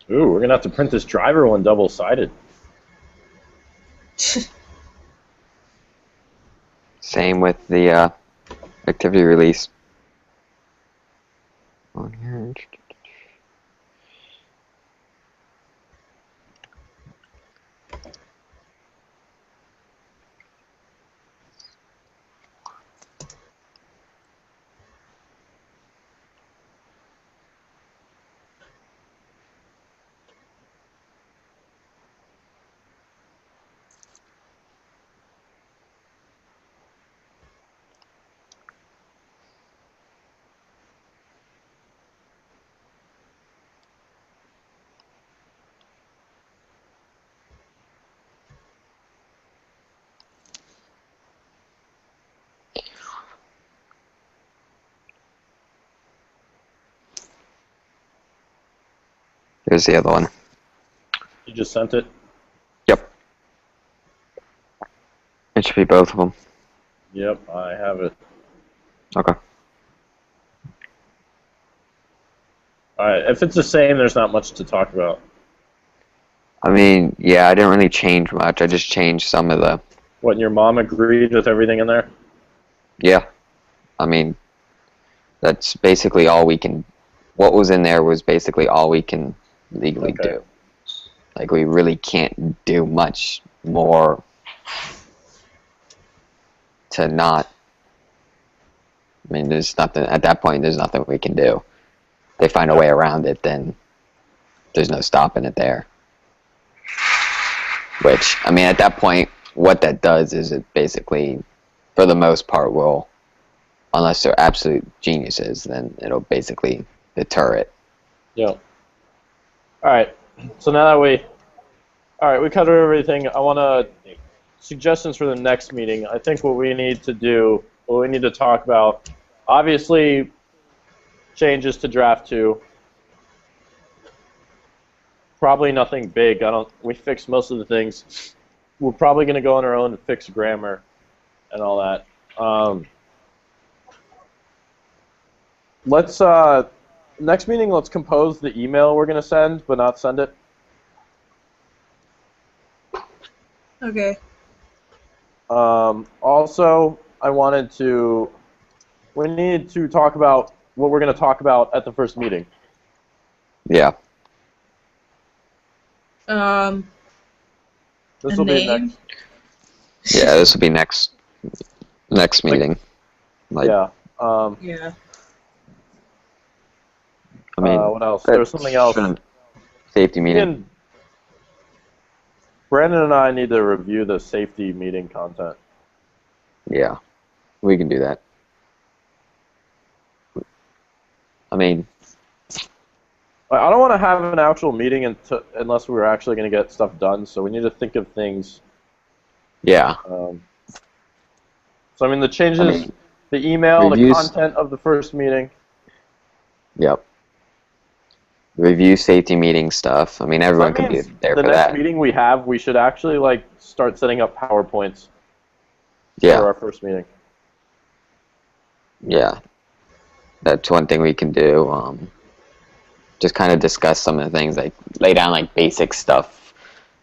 Ooh, we're gonna have to print this driver one double-sided. Same with the activity release. On here. Here's the other one. You just sent it? Yep. It should be both of them. Yep, I have it. Okay. Alright, if it's the same, there's not much to talk about. I mean, yeah, I didn't really change much. I just changed some of the... What, and your mom agreed with everything in there? Yeah. I mean, that's basically all we can... What was in there was basically all we can legally do. Like, we really can't do much more to not... I mean, there's nothing... At that point, there's nothing we can do. If they find a way around it, then there's no stopping it there. Which, I mean, at that point, what that does is it basically, for the most part, will... Unless they're absolute geniuses, then it'll basically deter it. Yeah. Alright, so now that we... Alright, we covered everything. I want to... Suggestions for the next meeting. I think what we need to do, what we need to talk about, obviously, changes to Draft 2. Probably nothing big. We fixed most of the things. We're probably going to go on our own and fix grammar and all that. Let's, next meeting, let's compose the email we're going to send, but not send it. Okay. Also, we need to talk about what we're going to talk about at the first meeting. Yeah. This will be next. Yeah, this will be next meeting. Like, yeah. Yeah. I mean, what else? There was something else. Safety meeting. Brandon and I need to review the safety meeting content. Yeah, we can do that. I mean, I don't want to have an actual meeting unless we're actually going to get stuff done. So we need to think of things. Yeah. So I mean, the changes, the email, the content of the first meeting. Yep. Review safety meeting stuff. I mean, everyone can be there for that. The next meeting we have, we should actually like start setting up PowerPoints. Yeah. For our first meeting. Yeah. That's one thing we can do. Just kind of discuss some of the things, like lay down like basic stuff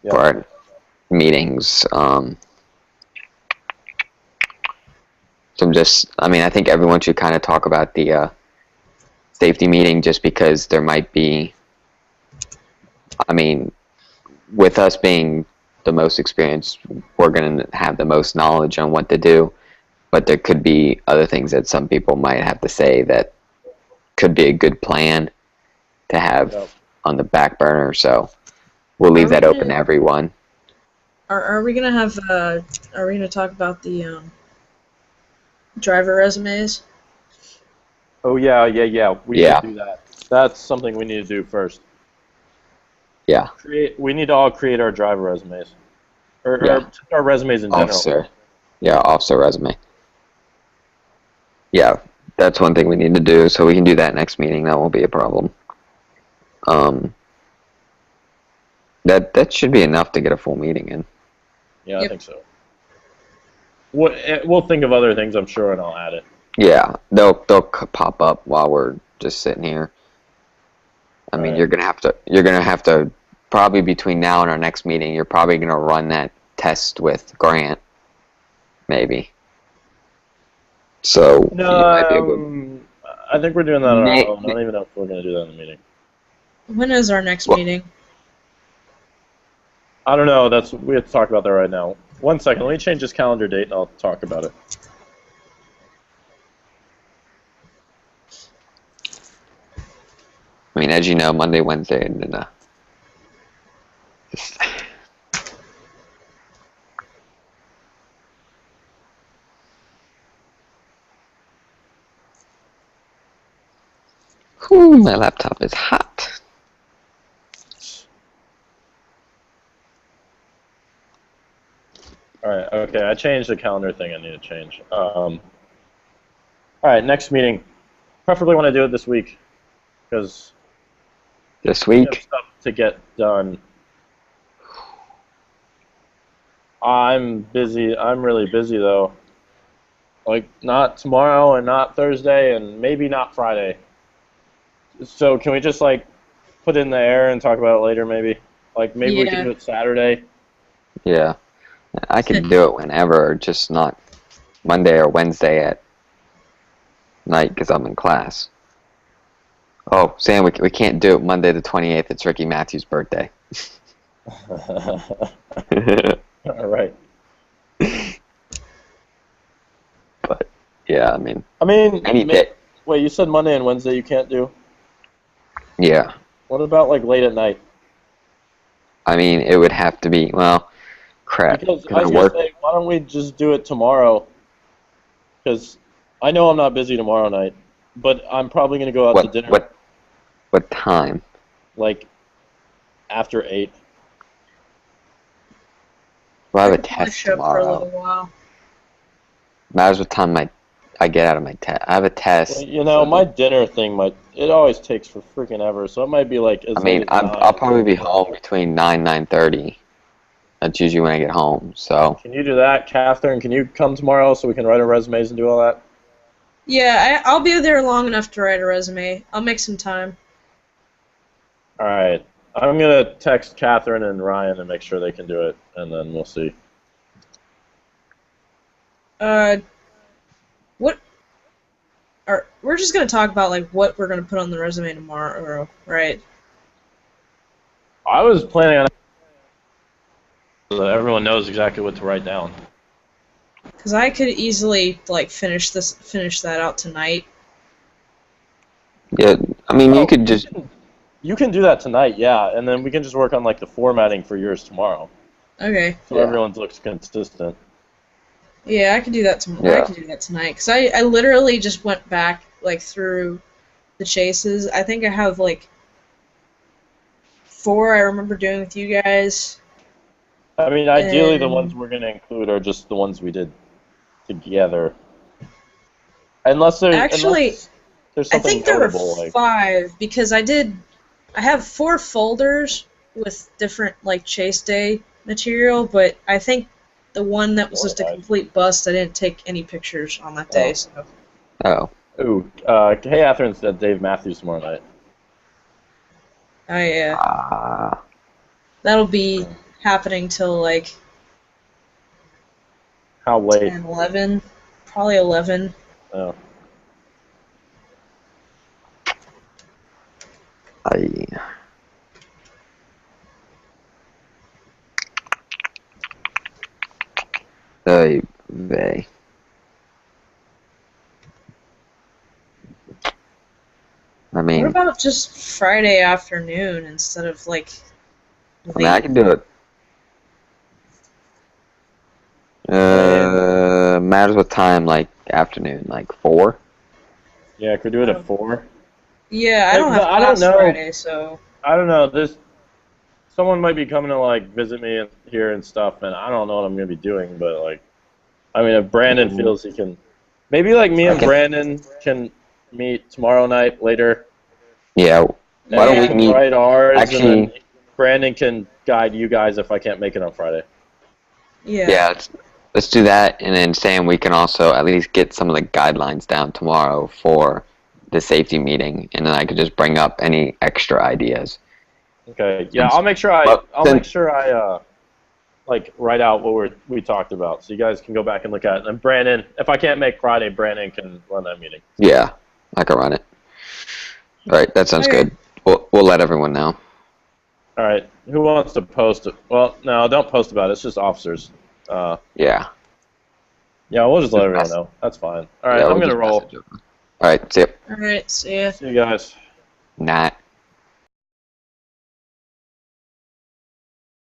for our meetings. I think everyone should kind of talk about the safety meeting, just because there might be, with us being the most experienced, we're going to have the most knowledge on what to do, but there could be other things that some people might have to say that could be a good plan to have on the back burner, so we'll leave that open to everyone. Are we gonna have? Are we gonna talk about the driver resumes? Oh yeah. We need to do that. That's something we need to do first. Yeah. We need to all create our driver resumes, or our resumes in general. Officer resume. Yeah, that's one thing we need to do, so we can do that next meeting. That won't be a problem. That should be enough to get a full meeting in. Yeah, I think so. We'll think of other things, I'm sure, and I'll add it. Yeah, they'll pop up while we're just sitting here. I mean, you're gonna have to probably between now and our next meeting, you're probably gonna run that test with Grant, maybe. So no, might be I think we're doing that on our own. I don't even know if we're gonna do that in the meeting. When is our next meeting? I don't know. We have to talk about that right now. 1 second. Let me change this calendar date, and I'll talk about it. I mean, as you know, Monday, Wednesday, and then Ooh, my laptop is hot. Alright, okay, I changed the calendar thing I need to change. Alright, next meeting. Preferably want to do it this week, because this week? We have stuff to get done. I'm busy. I'm really busy, though. Like, not tomorrow and not Thursday and maybe not Friday. So can we just, like, put it in the air and talk about it later, maybe? Like, maybe we can do it Saturday? Yeah. I can do it whenever, just not Monday or Wednesday at night because I'm in class. Oh, Sam, we can't do it Monday the 28th. It's Ricky Matthews' birthday. All right. But, yeah, I mean, any day. Wait, you said Monday and Wednesday you can't do? Yeah. What about, like, late at night? I mean, it would have to be, well, crap. Because I was going to say, why don't we just do it tomorrow? Because I know I'm not busy tomorrow night, but I'm probably going to go out to dinner. What time? Like, after 8. Well, I have a test tomorrow. For a little while. Matters what time I get out of my test. I have a test. Well, you know, my dinner thing it always takes for freaking ever, so it might be like. I'll probably be home between 9:30. That's usually when I get home. So. Can you do that, Catherine? Can you come tomorrow so we can write our resumes and do all that? Yeah, I'll be there long enough to write a resume. I'll make some time. All right. I'm going to text Catherine and Ryan and make sure they can do it, and then we'll see. We're just going to talk about, like, what we're going to put on the resume tomorrow, right? I was planning on so that everyone knows exactly what to write down. Because I could easily, like, finish that out tonight. Yeah, I mean, you could just... You can do that tonight, yeah, and then we can just work on, like, the formatting for yours tomorrow. Okay. So everyone's looks consistent. Yeah, I can do that tomorrow. Yeah. I can do that tonight, because I literally just went back, like, through the chases. I think I have, like, 4 I remember doing with you guys. I mean, ideally, the ones we're going to include are just the ones we did together. Unless there's I think there were 5 because I have 4 folders with different like Chase Day material, but I think the one that was just a complete bust, I didn't take any pictures on that day. So. Oh. Ooh, Hey Atherin's at Dave Matthews tomorrow night. Oh yeah. That'll be happening till like. How late? 10, 11, probably 11. Oh. They. I mean. What about just Friday afternoon instead of like? I mean, I can do it. Matters what time, like afternoon, like 4. Yeah, could we do it at 4? Yeah, I don't have class Friday, so. I don't know. Someone might be coming to like visit me here and stuff, and I don't know what I'm gonna be doing. But like, I mean, if Brandon feels he can, maybe like me and Brandon can meet tomorrow night later. Yeah. Why don't we meet? Write ours, actually, and then Brandon can guide you guys if I can't make it on Friday. Yeah. Yeah. Let's do that, and then Sam, we can also at least get some of the guidelines down tomorrow for the safety meeting, and then I could just bring up any extra ideas. Okay. Yeah, I'll make sure I like write out what we talked about, so you guys can go back and look at it. And Brandon, if I can't make Friday, Brandon can run that meeting. Yeah, I can run it. All right, that sounds good. We'll let everyone know. All right. Who wants to post it? Well, no, don't post about it. It's just officers. Yeah. Yeah, we'll just let everyone know. That's fine. All right, I'm gonna roll. All right, see ya. All right, see ya. See you guys. Night.